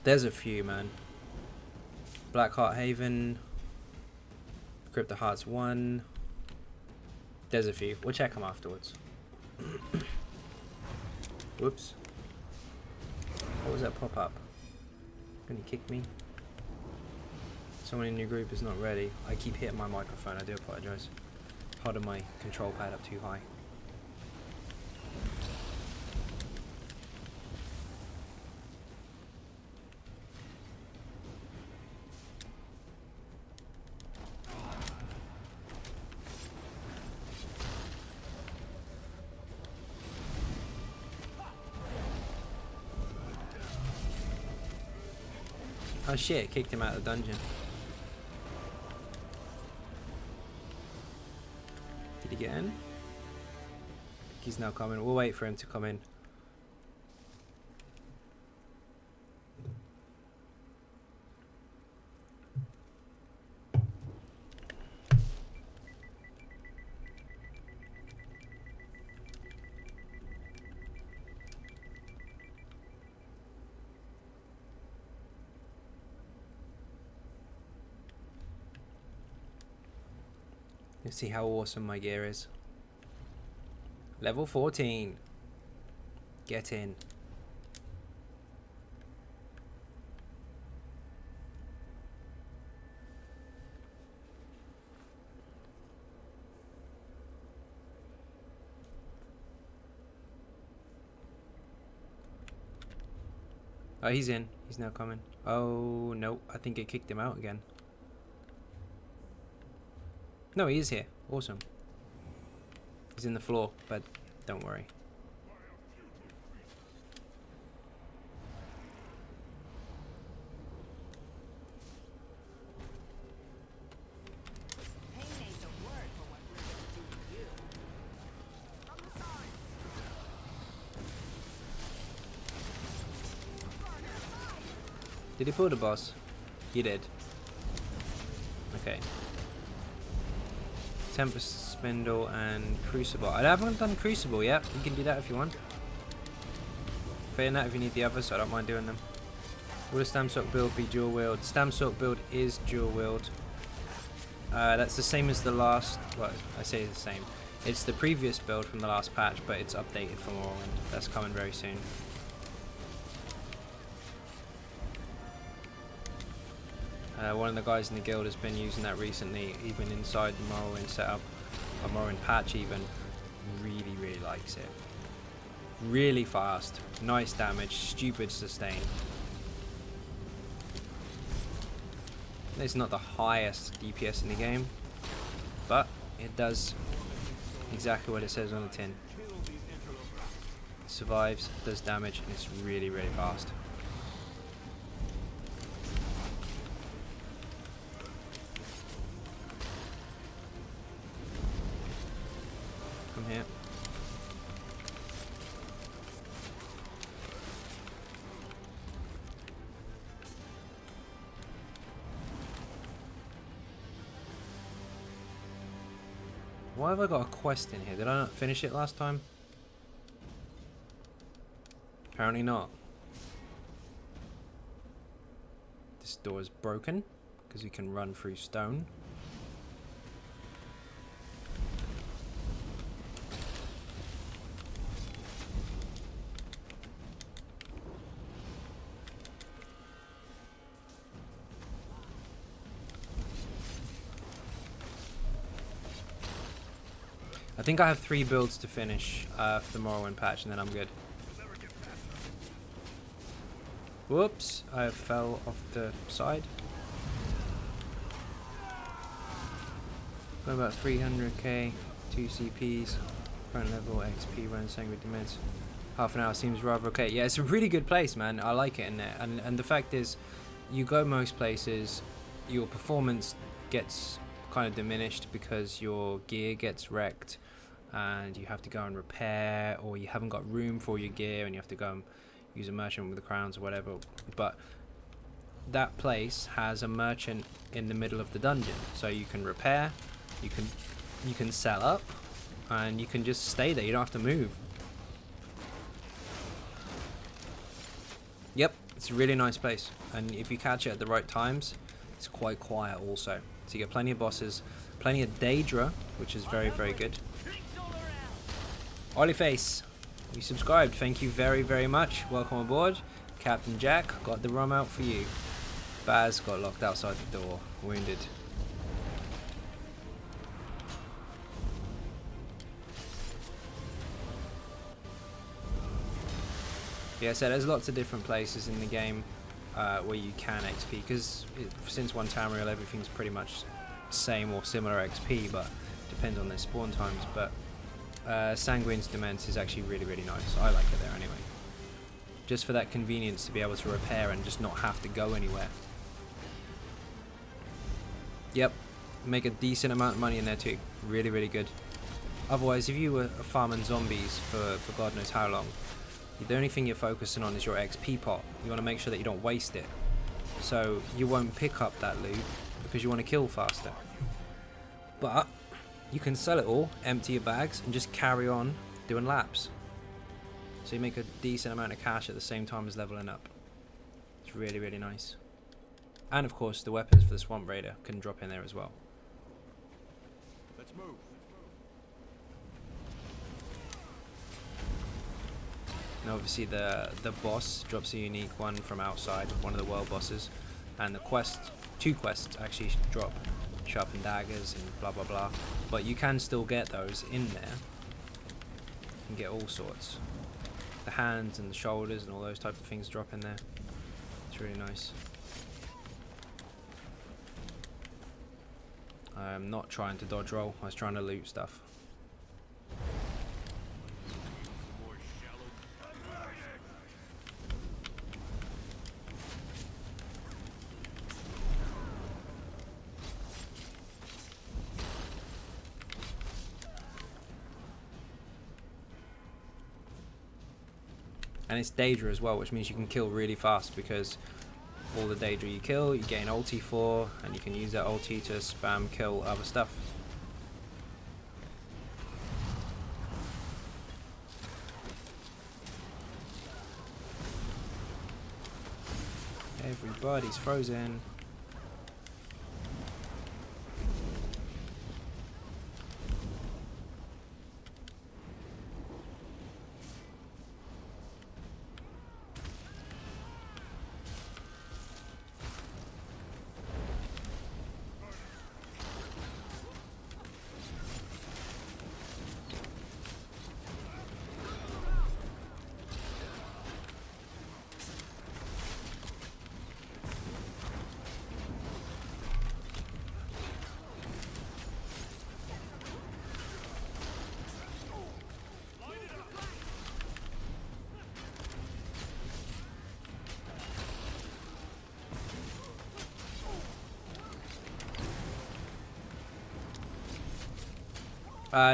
There's a few, man. Blackheart Haven. Crypt of Hearts 1. There's a few. We'll check them afterwards. Whoops. What was that pop up? Gonna kick me? Someone in your group is not ready. I keep hitting my microphone. I do apologize. Holding my control pad up too high. Oh shit, it kicked him out of the dungeon. Did he get in? He's now coming. We'll wait for him to come in. Let's see how awesome my gear is. Level 14. Get in. Oh, he's in. He's now coming. Oh, no. I think it kicked him out again. No, he is here. Awesome. He's in the floor, but don't worry. Pain ain't a word for what we're gonna do to you. From the side. Did he pull the boss? He did. Okay. Tempest Spindle and Crucible. I haven't done Crucible yet. You can do that if you want. Failing that if you need the others, so I don't mind doing them. Will the Stamsock build be dual wield? Stamsock build is dual wield. That's the same as the last. Well, I say it's the same. It's the previous build from the last patch, but it's updated for Morrowind. That's coming very soon. One of the guys in the guild has been using that recently, even inside the Morrowind setup, or Morrowind patch even. Really likes it. Really fast, nice damage, stupid sustain. It's not the highest DPS in the game, but it does exactly what it says on the tin. It survives, does damage, and it's really fast. Come here. Why have I got a quest in here? Did I not finish it last time? Apparently not. This door is broken because we can run through stone. I think I have 3 builds to finish for the Morrowind patch, and then I'm good. Whoops, I fell off the side. Got about 300k, 2 CPs, current level, XP, run sanguine demands. Half an hour seems rather okay. Yeah, it's a really good place, man. I like it in there. And the fact is, you go most places, your performance gets kind of diminished because your gear gets wrecked and you have to go and repair, or you haven't got room for your gear and you have to go and use a merchant with the crowns or whatever. But that place has a merchant in the middle of the dungeon, so you can repair, you can sell up, and you can just stay there. You don't have to move. Yep, it's a really nice place, and if you catch it at the right times, it's quite quiet also. So you get plenty of bosses, plenty of Daedra, which is very good. Olyface, you subscribed. Thank you very much. Welcome aboard. Captain Jack, got the rum out for you. Baz got locked outside the door, wounded. Yeah, so there's lots of different places in the game where you can XP, because since one Tamriel everything's pretty much same or similar XP, but depends on their spawn times. But Sanguine's Demence is actually really nice. I like it there anyway, just for that convenience to be able to repair and just not have to go anywhere. Yep, make a decent amount of money in there too. Really good. Otherwise, if you were farming zombies for God knows how long, the only thing you're focusing on is your XP pot. You want to make sure that you don't waste it, so you won't pick up that loot because you want to kill faster. But you can sell it all, empty your bags, and just carry on doing laps. So you make a decent amount of cash at the same time as leveling up. It's really nice. And of course, the weapons for the Swamp Raider can drop in there as well. Let's move. And obviously the boss drops a unique one from outside, one of the world bosses, and the quest, 2 quests actually drop sharpened daggers and blah blah. But you can still get those in there. You can get all sorts. The hands and the shoulders and all those type of things drop in there. It's really nice. I'm not trying to dodge roll. I was trying to loot stuff. More shallow. And it's Daedra as well, which means you can kill really fast because all the Daedra you kill, you gain ulti for, and you can use that ulti to spam kill other stuff. Everybody's frozen.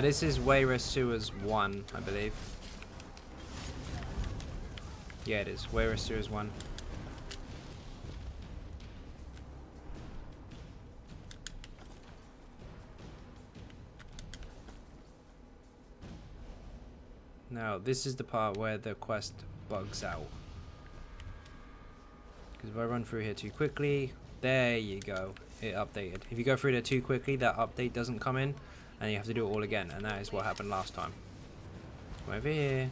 This is Wayrest Sewers 1, I believe. Yeah, it is. Wayrest Sewers 1. Now, this is the part where the quest bugs out. Because if I run through here too quickly, there you go. It updated. If you go through there too quickly, that update doesn't come in. And you have to do it all again, and that is what happened last time. Come over here.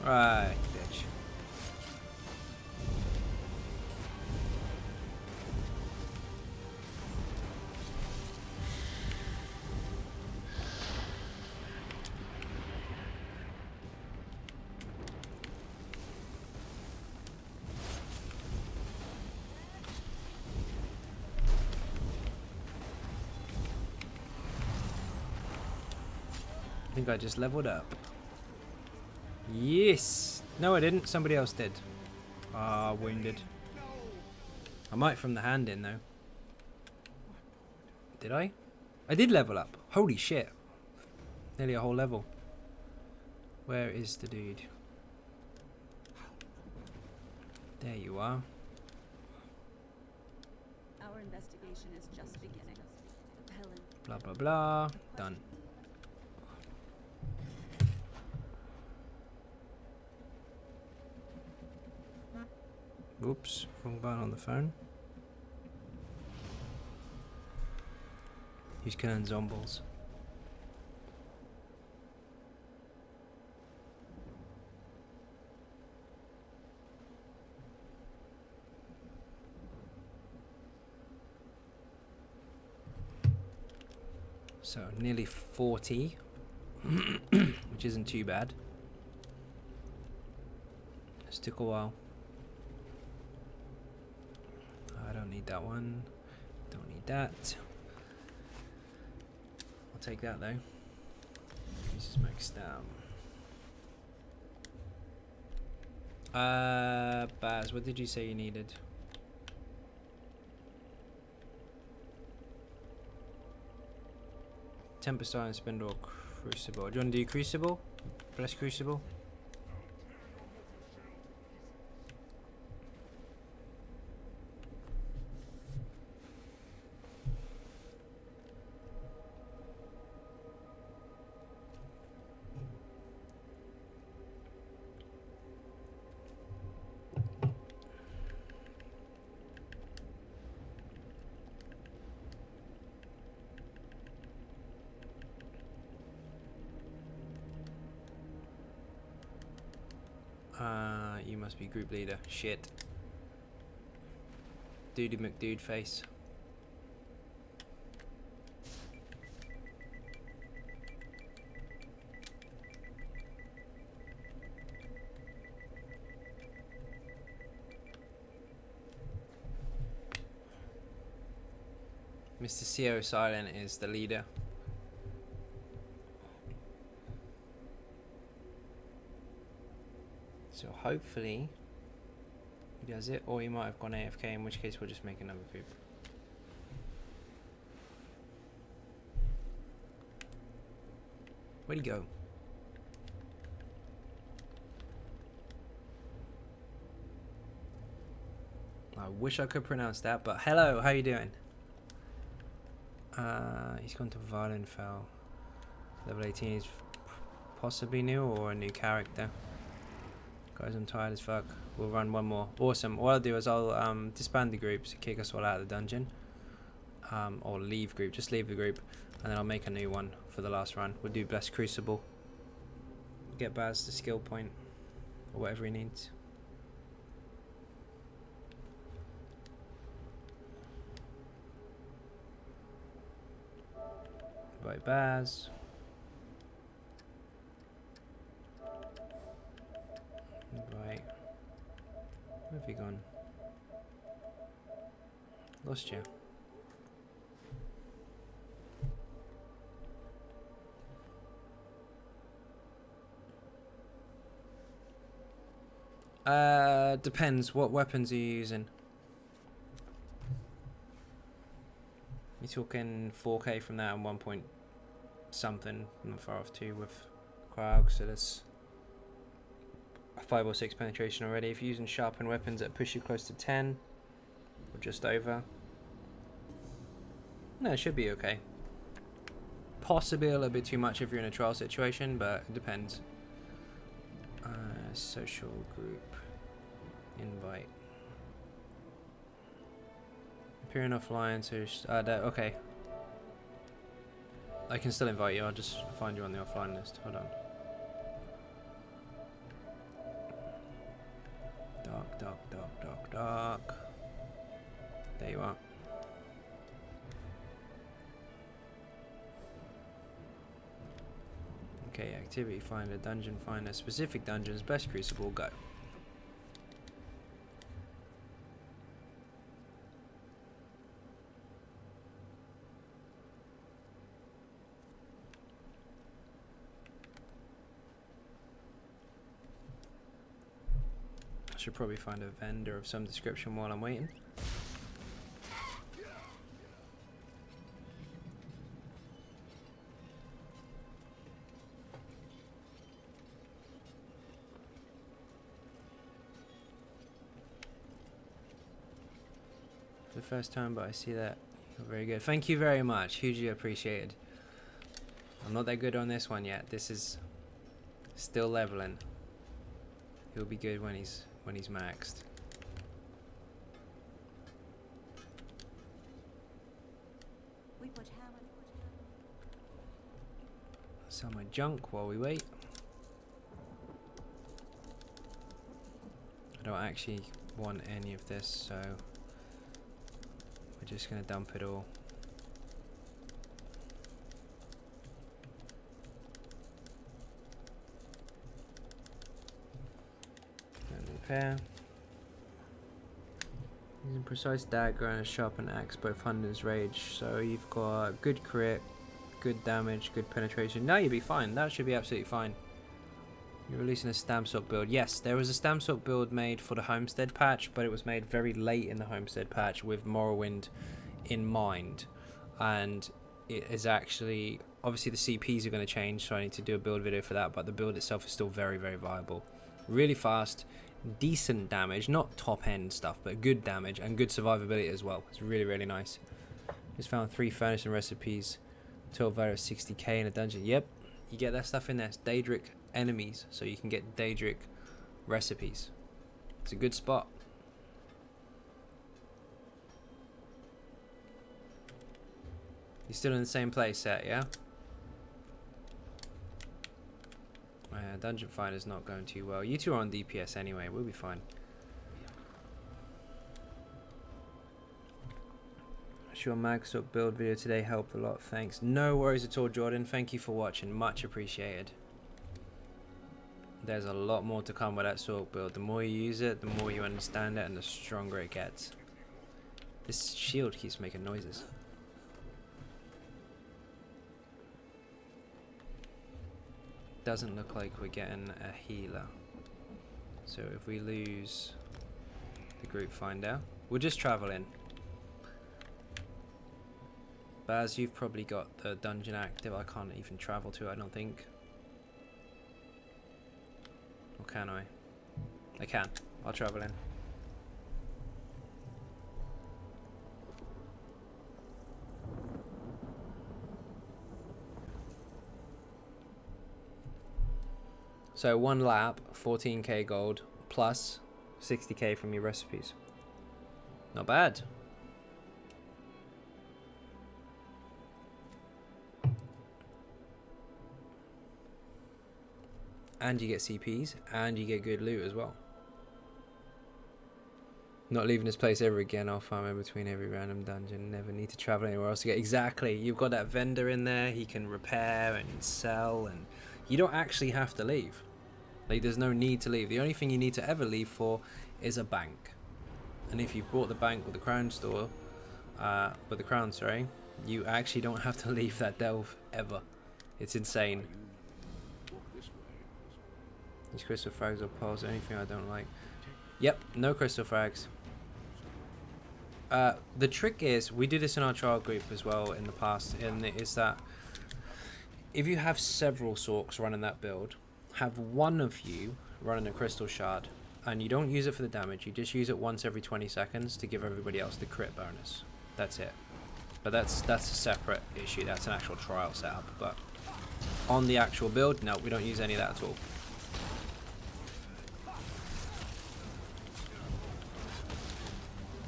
Right, bitch. I think I just leveled up. Yes! No, I didn't. Somebody else did. Ah, wounded. I might from the hand in, though. Did I? I did level up. Holy shit. Nearly a whole level. Where is the dude? There you are. Our investigation is just beginning. Helen. Blah, blah, blah. Done. Oops, wrong button on the phone. He's killing zombies. So nearly 40, which isn't too bad. This took a while. I don't need that one. Don't need that. I'll take that though. This is maxed out. Baz, what did you say you needed? Tempest Iron Spindle or Crucible? Do you want to do Crucible? Bless Crucible? You must be group leader. Shit. Duty McDude face. Mr. CO Silent is the leader. So hopefully he does it, or he might have gone AFK, in which case we'll just make another group. Where'd he go? I wish I could pronounce that, but hello, how you doing? He's gone to Violent Fell. Level 18 is possibly new or a new character. Guys, I'm tired as fuck. We'll run one more. Awesome. What I'll do is I'll disband the groups, kick us all out of the dungeon. Or leave group. Just leave the group. And then I'll make a new one for the last run. We'll do Blessed Crucible. Get Baz the skill point. Or whatever he needs. Invite Baz. Right. Where have you gone? Lost you. Depends. What weapons are you using? You're talking 4K from that and 1 point something. I'm not far off too with Krog, so that's 5 or 6 penetration already. If you're using sharpened weapons that push you close to 10 or just over, no, it should be okay. Possibly a little bit too much if you're in a trial situation, but it depends. Social group invite. Appearing offline, so okay. I can still invite you. I'll just find you on the offline list. Hold on. Dark. There you are. Okay, activity finder, dungeon finder, specific dungeons, Blessed Crucible, go. I should probably find a vendor of some description while I'm waiting. The first time, but I see that. You're very good. Thank you very much. Hugely appreciated. I'm not that good on this one yet. This is still leveling. He'll be good when he's maxed. Sell my junk while we wait. I don't actually want any of this, so we're just gonna dump it all. And repair. Using precise dagger and a sharpened axe, both Hunter's Rage. So you've got good crit, good damage, good penetration. Now you'll be fine. That should be absolutely fine. You're releasing a Stamsock build. Yes, there was a Stamsock build made for the Homestead patch, but it was made very late in the Homestead patch with Morrowind in mind. And it is actually, obviously the CPs are going to change, so I need to do a build video for that, but the build itself is still very, very viable. Really fast, decent damage, not top end stuff, but good damage and good survivability as well. It's really, really nice. Just found 3 furnace and recipes, 12 value of 60k in a dungeon. Yep, you get that stuff in there. It's Daedric enemies, so you can get Daedric recipes. It's a good spot. You're still in the same place, set, yeah? Dungeon Finder's not going too well. You two are on DPS anyway, we'll be fine. Sure, Magsock build video today helped a lot, thanks. No worries at all, Jordan. Thank you for watching, much appreciated. There's a lot more to come with that Sork build. The more you use it, the more you understand it, and the stronger it gets. This shield keeps making noises. Doesn't look like we're getting a healer. So if we lose the group finder, we'll just travel in. Baz, you've probably got the dungeon active. I can't even travel to it, I don't think. Or can I? I can. I'll travel in. So 1 lap, 14k gold, plus 60k from your recipes. Not bad. And you get CPs, and you get good loot as well. Not leaving this place ever again. I'll farm in between every random dungeon. Never need to travel anywhere else to get. Exactly. You've got that vendor in there. He can repair and sell, and you don't actually have to leave. Like, there's no need to leave. The only thing you need to ever leave for is a bank. And if you've bought the bank with the crown store, with the crown, sorry, you actually don't have to leave that delve ever. It's insane. These crystal frags or pulse, anything I don't like. Yep, no crystal frags. The trick is, we do this in our trial group as well in the past, and it is that if you have several Sorks running that build, have one of you running a crystal shard, and you don't use it for the damage, you just use it once every 20 seconds to give everybody else the crit bonus. That's it. But that's a separate issue, that's an actual trial setup. But on the actual build, no, we don't use any of that at all.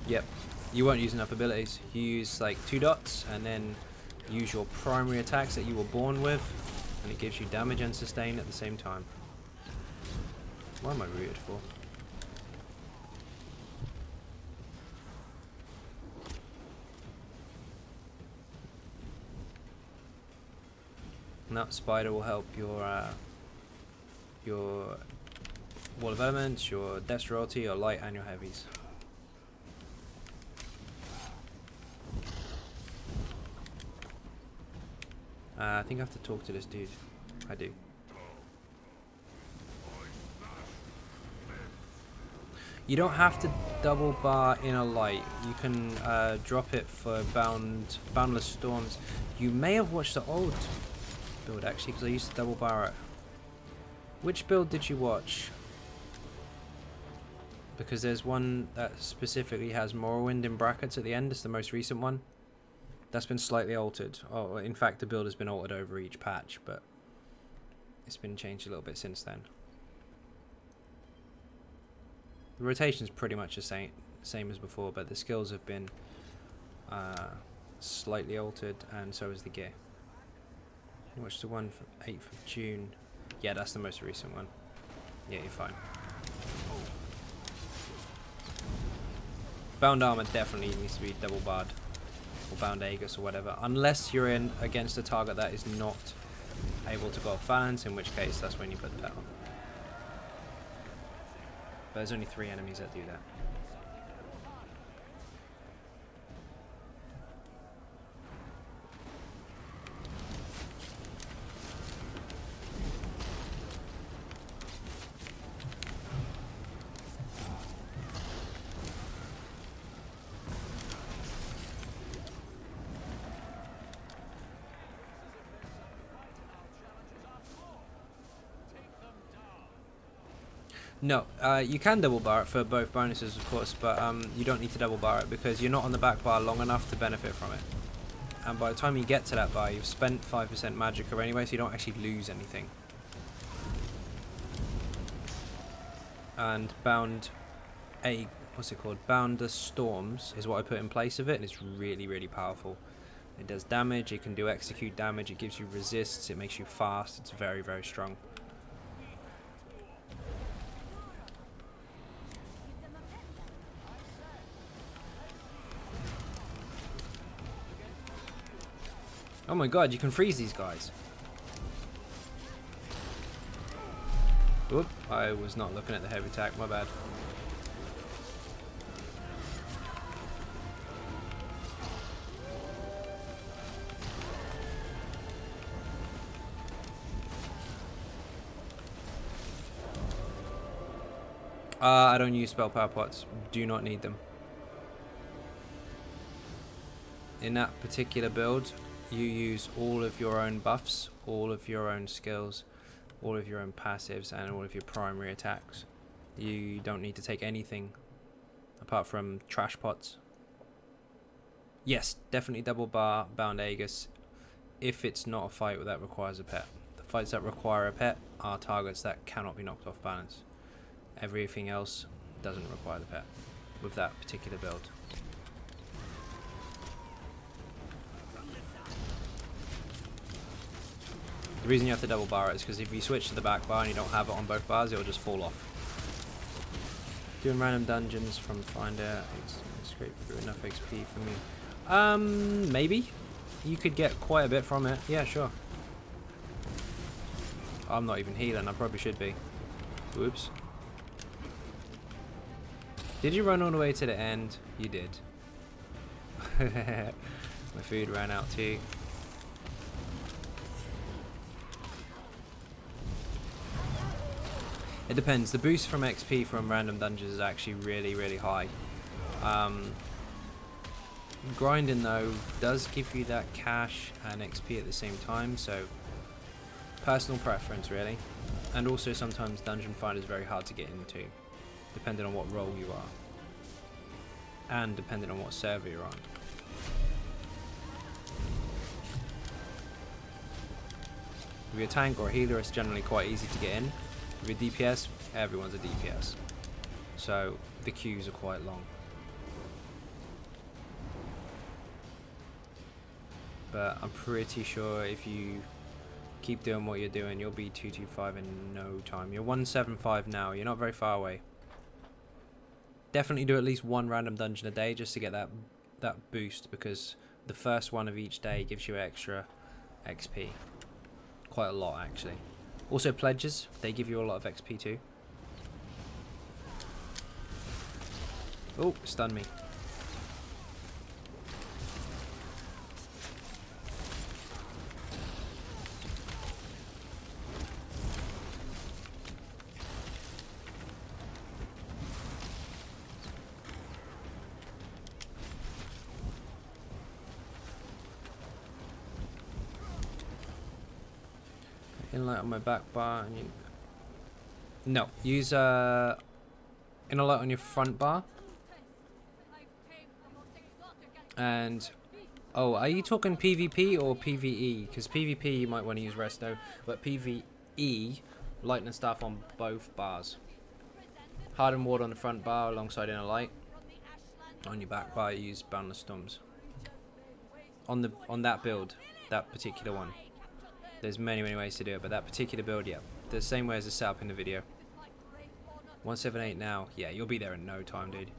Yep, you won't use enough abilities. You use like 2 dots and then use your primary attacks that you were born with, and it gives you damage and sustain at the same time. What am I rooted for? No, Spider will help your Wall of Elements, your Death Royalty, your Light, and your Heavies. I think I have to talk to this dude. I do. You don't have to double bar in a light. You can drop it for boundless storms. You may have watched the old build actually, because I used to double bar it. Which build did you watch? Because there's one that specifically has Morrowind in brackets at the end. It's the most recent one. That's been slightly altered. Oh, in fact, the build has been altered over each patch, but it's been changed a little bit since then. The rotation's pretty much the same as before, but the skills have been slightly altered, and so is the gear. Watch the one from 8th of June. Yeah, that's the most recent one. Yeah, you're fine. Bound armor definitely needs to be double barred. Or bound Aegis or whatever, unless you're in against a target that is not able to go off balance, in which case that's when you put that on. But there's only 3 enemies that do that. No, you can double bar it for both bonuses, of course, but you don't need to double bar it because you're not on the back bar long enough to benefit from it. And by the time you get to that bar, you've spent 5% magicka anyway, so you don't actually lose anything. And bound Boundless Storms is what I put in place of it, and it's really, really powerful. It does damage, it can do execute damage, it gives you resists, it makes you fast, it's very, very strong. Oh my god, you can freeze these guys. Oop, I was not looking at the heavy attack, my bad. I don't use spell power pots. Do not need them. In that particular build, you use all of your own buffs, all of your own skills, all of your own passives, and all of your primary attacks. You don't need to take anything apart from trash pots. Yes, definitely double bar bound Aegis if it's not a fight that requires a pet. The fights that require a pet are targets that cannot be knocked off balance. Everything else doesn't require the pet with that particular build. The reason you have to double bar it is because if you switch to the back bar and you don't have it on both bars, it will just fall off. Doing random dungeons from Finder, scrape through enough XP for me. Maybe. You could get quite a bit from it. Yeah, sure. I'm not even healing, I probably should be. Whoops. Did you run all the way to the end? You did. My food ran out too. It depends. The boost from XP from random dungeons is actually really, really high. Grinding though does give you that cash and XP at the same time, so personal preference really. And also sometimes Dungeon Finder is very hard to get into, depending on what role you are. And depending on what server you're on. If you're a tank or a healer, it's generally quite easy to get in. If you're a DPS, everyone's a DPS. So the queues are quite long. But I'm pretty sure if you keep doing what you're doing, you'll be 225 in no time. You're 175 now, you're not very far away. Definitely do at least one random dungeon a day just to get that boost, because the first one of each day gives you extra XP. Quite a lot actually. Also pledges, they give you a lot of XP too. Oh, stun me. Inlight on my back bar and you... No, use inner light on your front bar. And oh, are you talking PvP or PvE? Because PvP you might want to use resto, but PvE, light and staff on both bars. Hardened ward on the front bar alongside inner light. On your back bar you use boundless storms. On that build, that particular one. There's many ways to do it, but that particular build, yeah, the same way as the setup in the video. 178 now, yeah, you'll be there in no time, dude.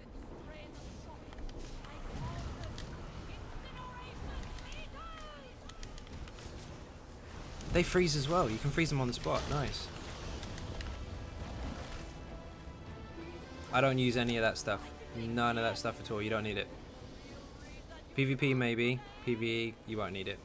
They freeze as well. You can freeze them on the spot. Nice. I don't use any of that stuff. None of that stuff at all. You don't need it. PvP maybe. PvE, you won't need it.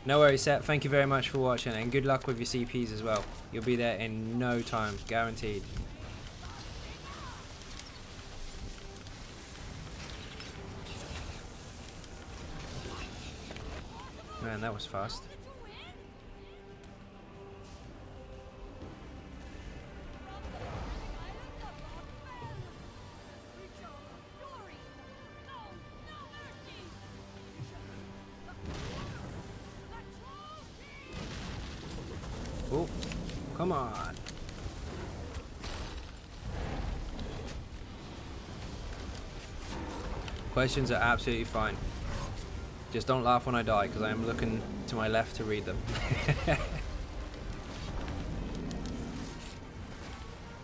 No worries, Seth. Thank you very much for watching, and good luck with your CPs as well. You'll be there in no time, guaranteed. Man, that was fast. Oh, come on. Questions are absolutely fine. Just don't laugh when I die, because I am looking to my left to read them.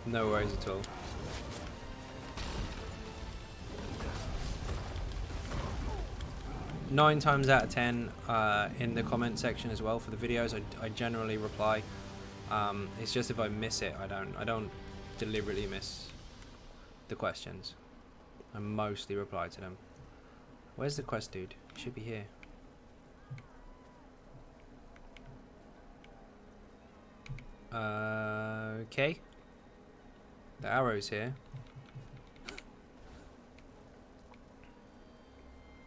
No worries at all. 9 times out of 10 in the comment section as well for the videos. I generally reply. It's just if I miss it, I don't deliberately miss the questions. I mostly reply to them. Where's the quest dude? He should be here. Okay. The arrow's here.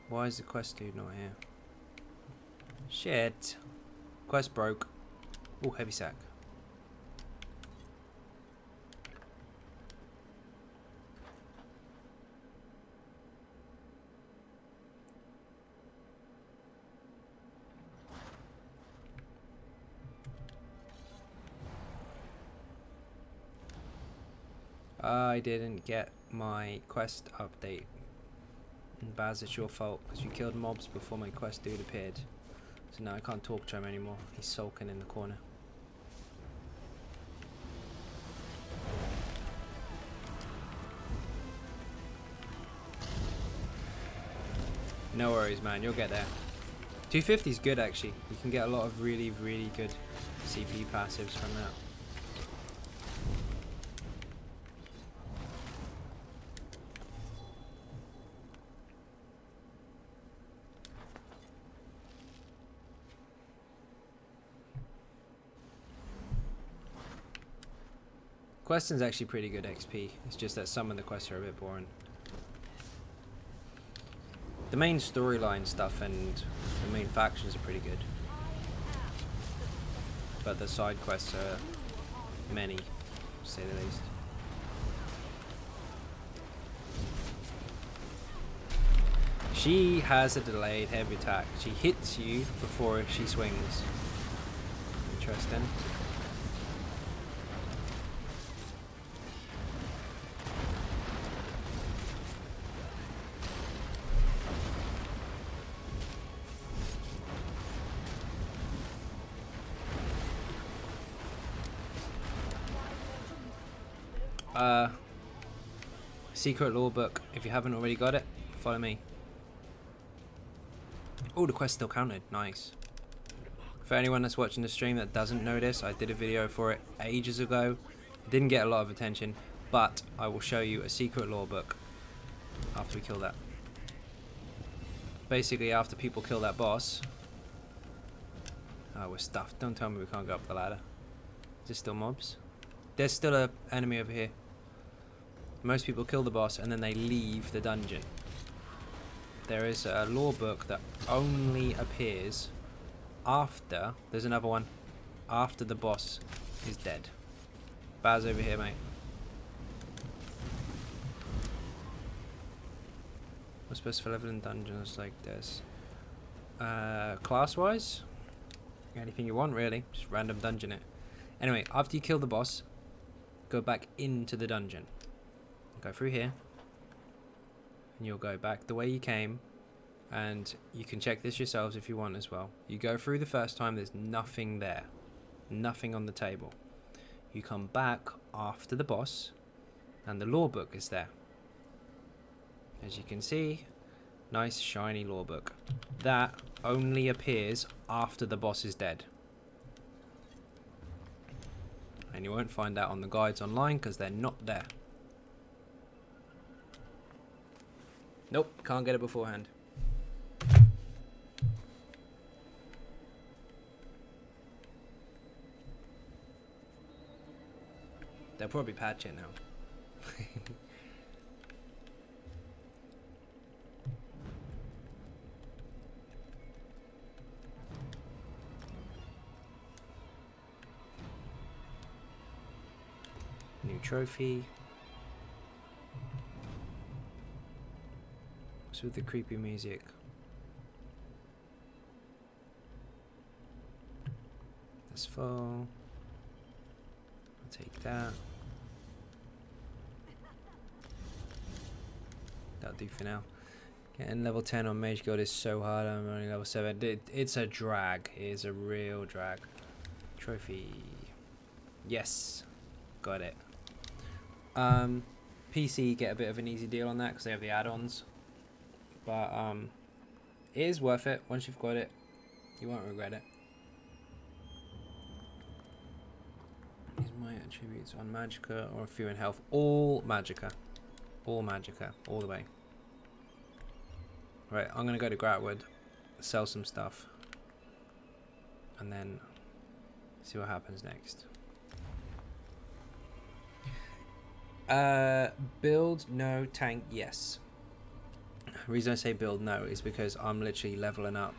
Why is the quest dude not here? Shit. Quest broke. Oh, heavy sack. I didn't get my quest update. And Baz, it's your fault because you killed mobs before my quest dude appeared. So now I can't talk to him anymore. He's sulking in the corner. No worries, man. You'll get there. 250 is good, actually. You can get a lot of really, really good CP passives from that. Question's actually pretty good XP. It's just that some of the quests are a bit boring. The main storyline stuff and the main factions are pretty good. But the side quests are many, to say the least. She has a delayed heavy attack. She hits you before she swings. Interesting. Secret lore book. If you haven't already got it, follow me. Oh, the quest still counted. Nice. For anyone that's watching the stream that doesn't know this, I did a video for it ages ago. It didn't get a lot of attention, but I will show you a secret lore book after we kill that. Basically, after people kill that boss... Oh, we're stuffed. Don't tell me we can't go up the ladder. Is there still mobs? There's still an enemy over here. Most people kill the boss and then they leave the dungeon. There is a lore book that only appears after... There's another one. After the boss is dead. Baz over here, mate. We're supposed to level in dungeons like this. Class-wise? Anything you want, really. Just random dungeon it. Anyway, after you kill the boss, go back into the dungeon. Go through here. And you'll go back the way you came. And you can check this yourselves if you want as well. You go through the first time, there's nothing there. Nothing on the table. You come back after the boss, and the lore book is there. As you can see, nice shiny lore book. That only appears after the boss is dead. And you won't find that on the guides online because they're not there. Nope, can't get it beforehand. They'll probably patch it now. New trophy. What's with the creepy music? That's full. I'll take that. That'll do for now. Getting level 10 on Mage Guild is so hard. I'm only level 7. It's a drag. It is a real drag. Trophy. Yes. Got it. PC get a bit of an easy deal on that because they have the add-ons. But It is worth it. Once you've got it, you won't regret it. Is my attributes on Magicka or a few in health? All Magicka. All Magicka. All the way. Right, I'm going to go to Gratwood, sell some stuff, and then see what happens next. Build, no. Tank, yes. The reason I say build, no, is because I'm literally leveling up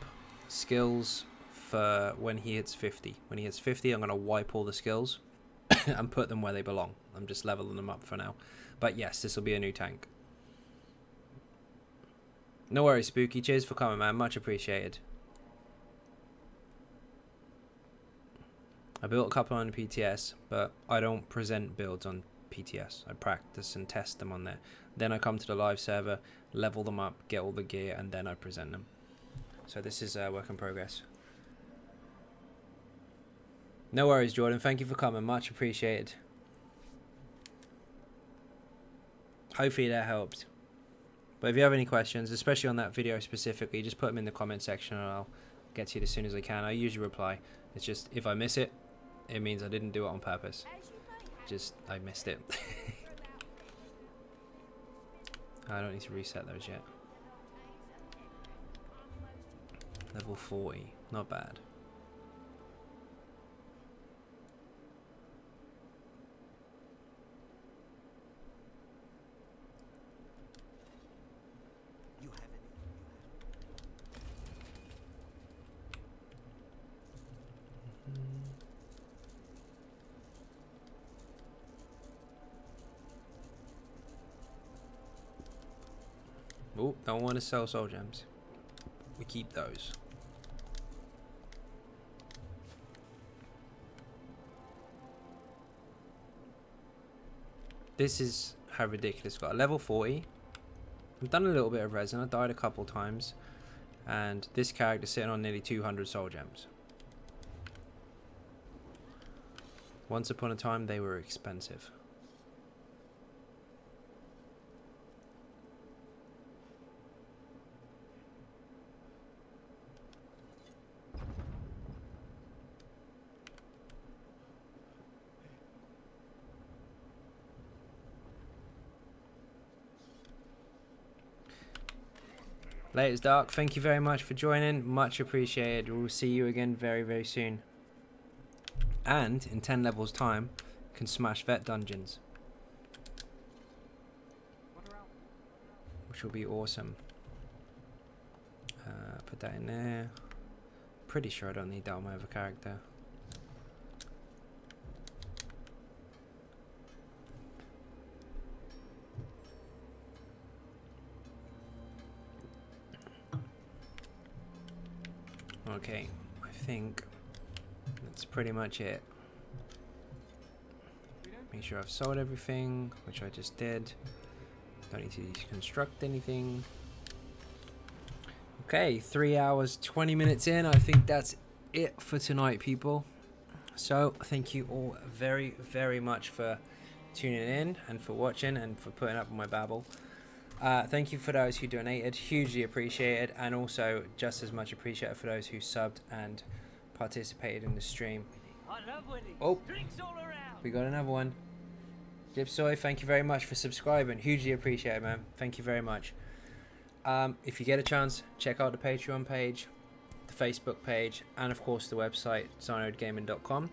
skills for when he hits 50. When he hits 50, I'm going to wipe all the skills and put them where they belong. I'm just leveling them up for now. But yes, this will be a new tank. No worries, Spooky. Cheers for coming, man. Much appreciated. I built a couple on PTS, but I don't present builds on PTS. I practice and test them on there. Then I come to the live server, level them up, get all the gear, and then I present them. So this is a work in progress. No worries, Jordan. Thank you for coming. Much appreciated. Hopefully that helped. But if you have any questions, especially on that video specifically, just put them in the comment section and I'll get to you as soon as I can. I usually reply. It's just if I miss it, it means I didn't do it on purpose. Just I missed it. I don't need to reset those yet. Level 40. Not bad. Oh, don't want to sell soul gems. We keep those. This is how ridiculous. Got a level 40. I've done a little bit of resin. I died a couple times. And this character's sitting on nearly 200 soul gems. Once upon a time, they were expensive. Latest Dark, thank you very much for joining. Much appreciated. We'll see you again very, very soon. And in 10 levels time, can smash vet dungeons. Which will be awesome. Put that in there. Pretty sure I don't need that on my other character. Okay, I think that's pretty much it. Make sure I've sold everything, which I just did. Don't need to deconstruct anything. Okay, 3 hours, 20 minutes in. I think that's it for tonight, people. So, thank you all very, very much for tuning in and for watching and for putting up with my babble. Thank you for those who donated, hugely appreciated, and also just as much appreciated for those who subbed and participated in the stream. I love winning. Oh, Drinks all around. we got another one. Dipsoy, thank you very much for subscribing, hugely appreciated, man. Thank you very much. If you get a chance, check out the Patreon page, the Facebook page, and of course the website, xynodegaming.com.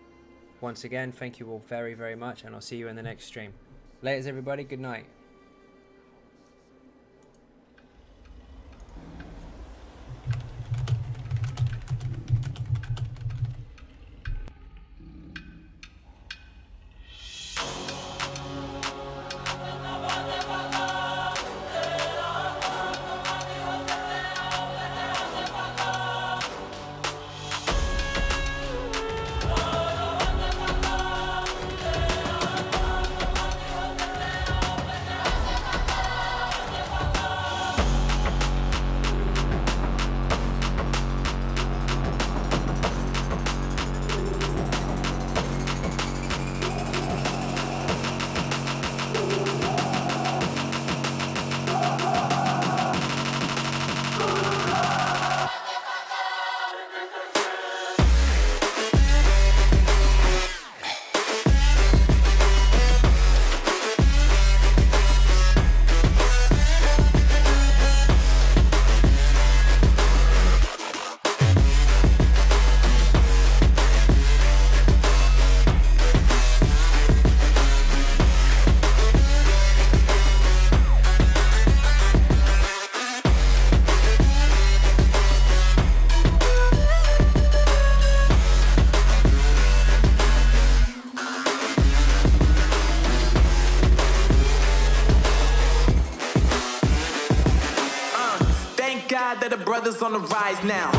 Once again, thank you all very, very much, and I'll see you in the next stream. Laters, everybody. Good night. glad that the brothers on the rise now.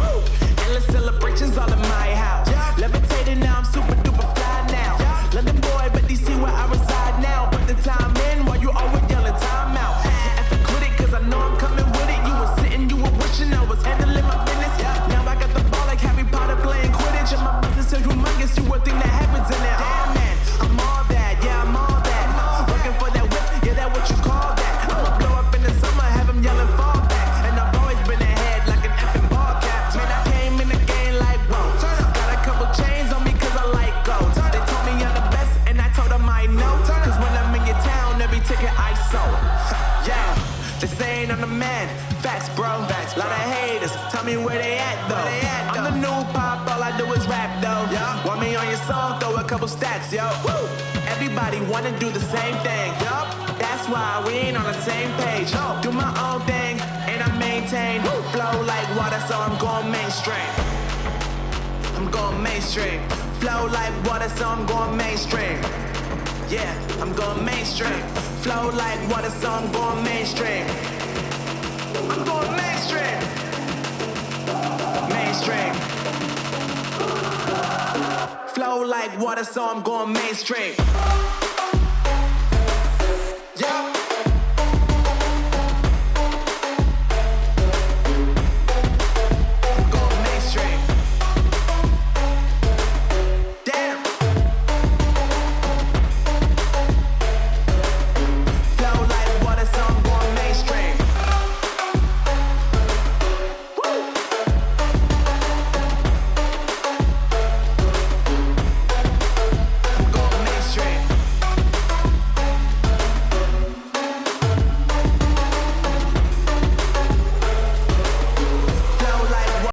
Endless celebrations all in my house. Levitating now, I'm super duper fly now. London boy, but DC where I reside now. Put the time in while you always yelling time out. If I quit it, cause I know I'm coming with it. You were sitting, you were wishing I was handling my business. Now I got the ball like Harry Potter playing Quidditch. And my business is humongous, you would think that happens in there. Damn man, I'm all that, yeah, I'm all that. Working for that whip, yeah, that what you call that. I'ma blow up in the summer, have them yelling fall back. And I've always been ahead like an effing ball cap. Man, I came in the game like, whoa. Got a couple chains on me cause I like gold. They told me I'm the best and I told them I know. Cause when I'm in your town, every ticket I sold. Yeah, they saying I'm the man. Facts, bro. Facts, lot of haters. Tell me where they at though. I'm the new pop, all I do is rap though. Want me on your song, throw a couple stacks, yo. Woo. Everybody wanna do the same thing. That's why we ain't on the same page. Do my own thing and I maintain. Flow like water, so I'm going mainstream. I'm going mainstream. Flow like water, so I'm going mainstream. Yeah, I'm going mainstream. Flow like water, so I'm going mainstream. I'm going mainstream. Mainstream. Flow like water, so I'm going mainstream.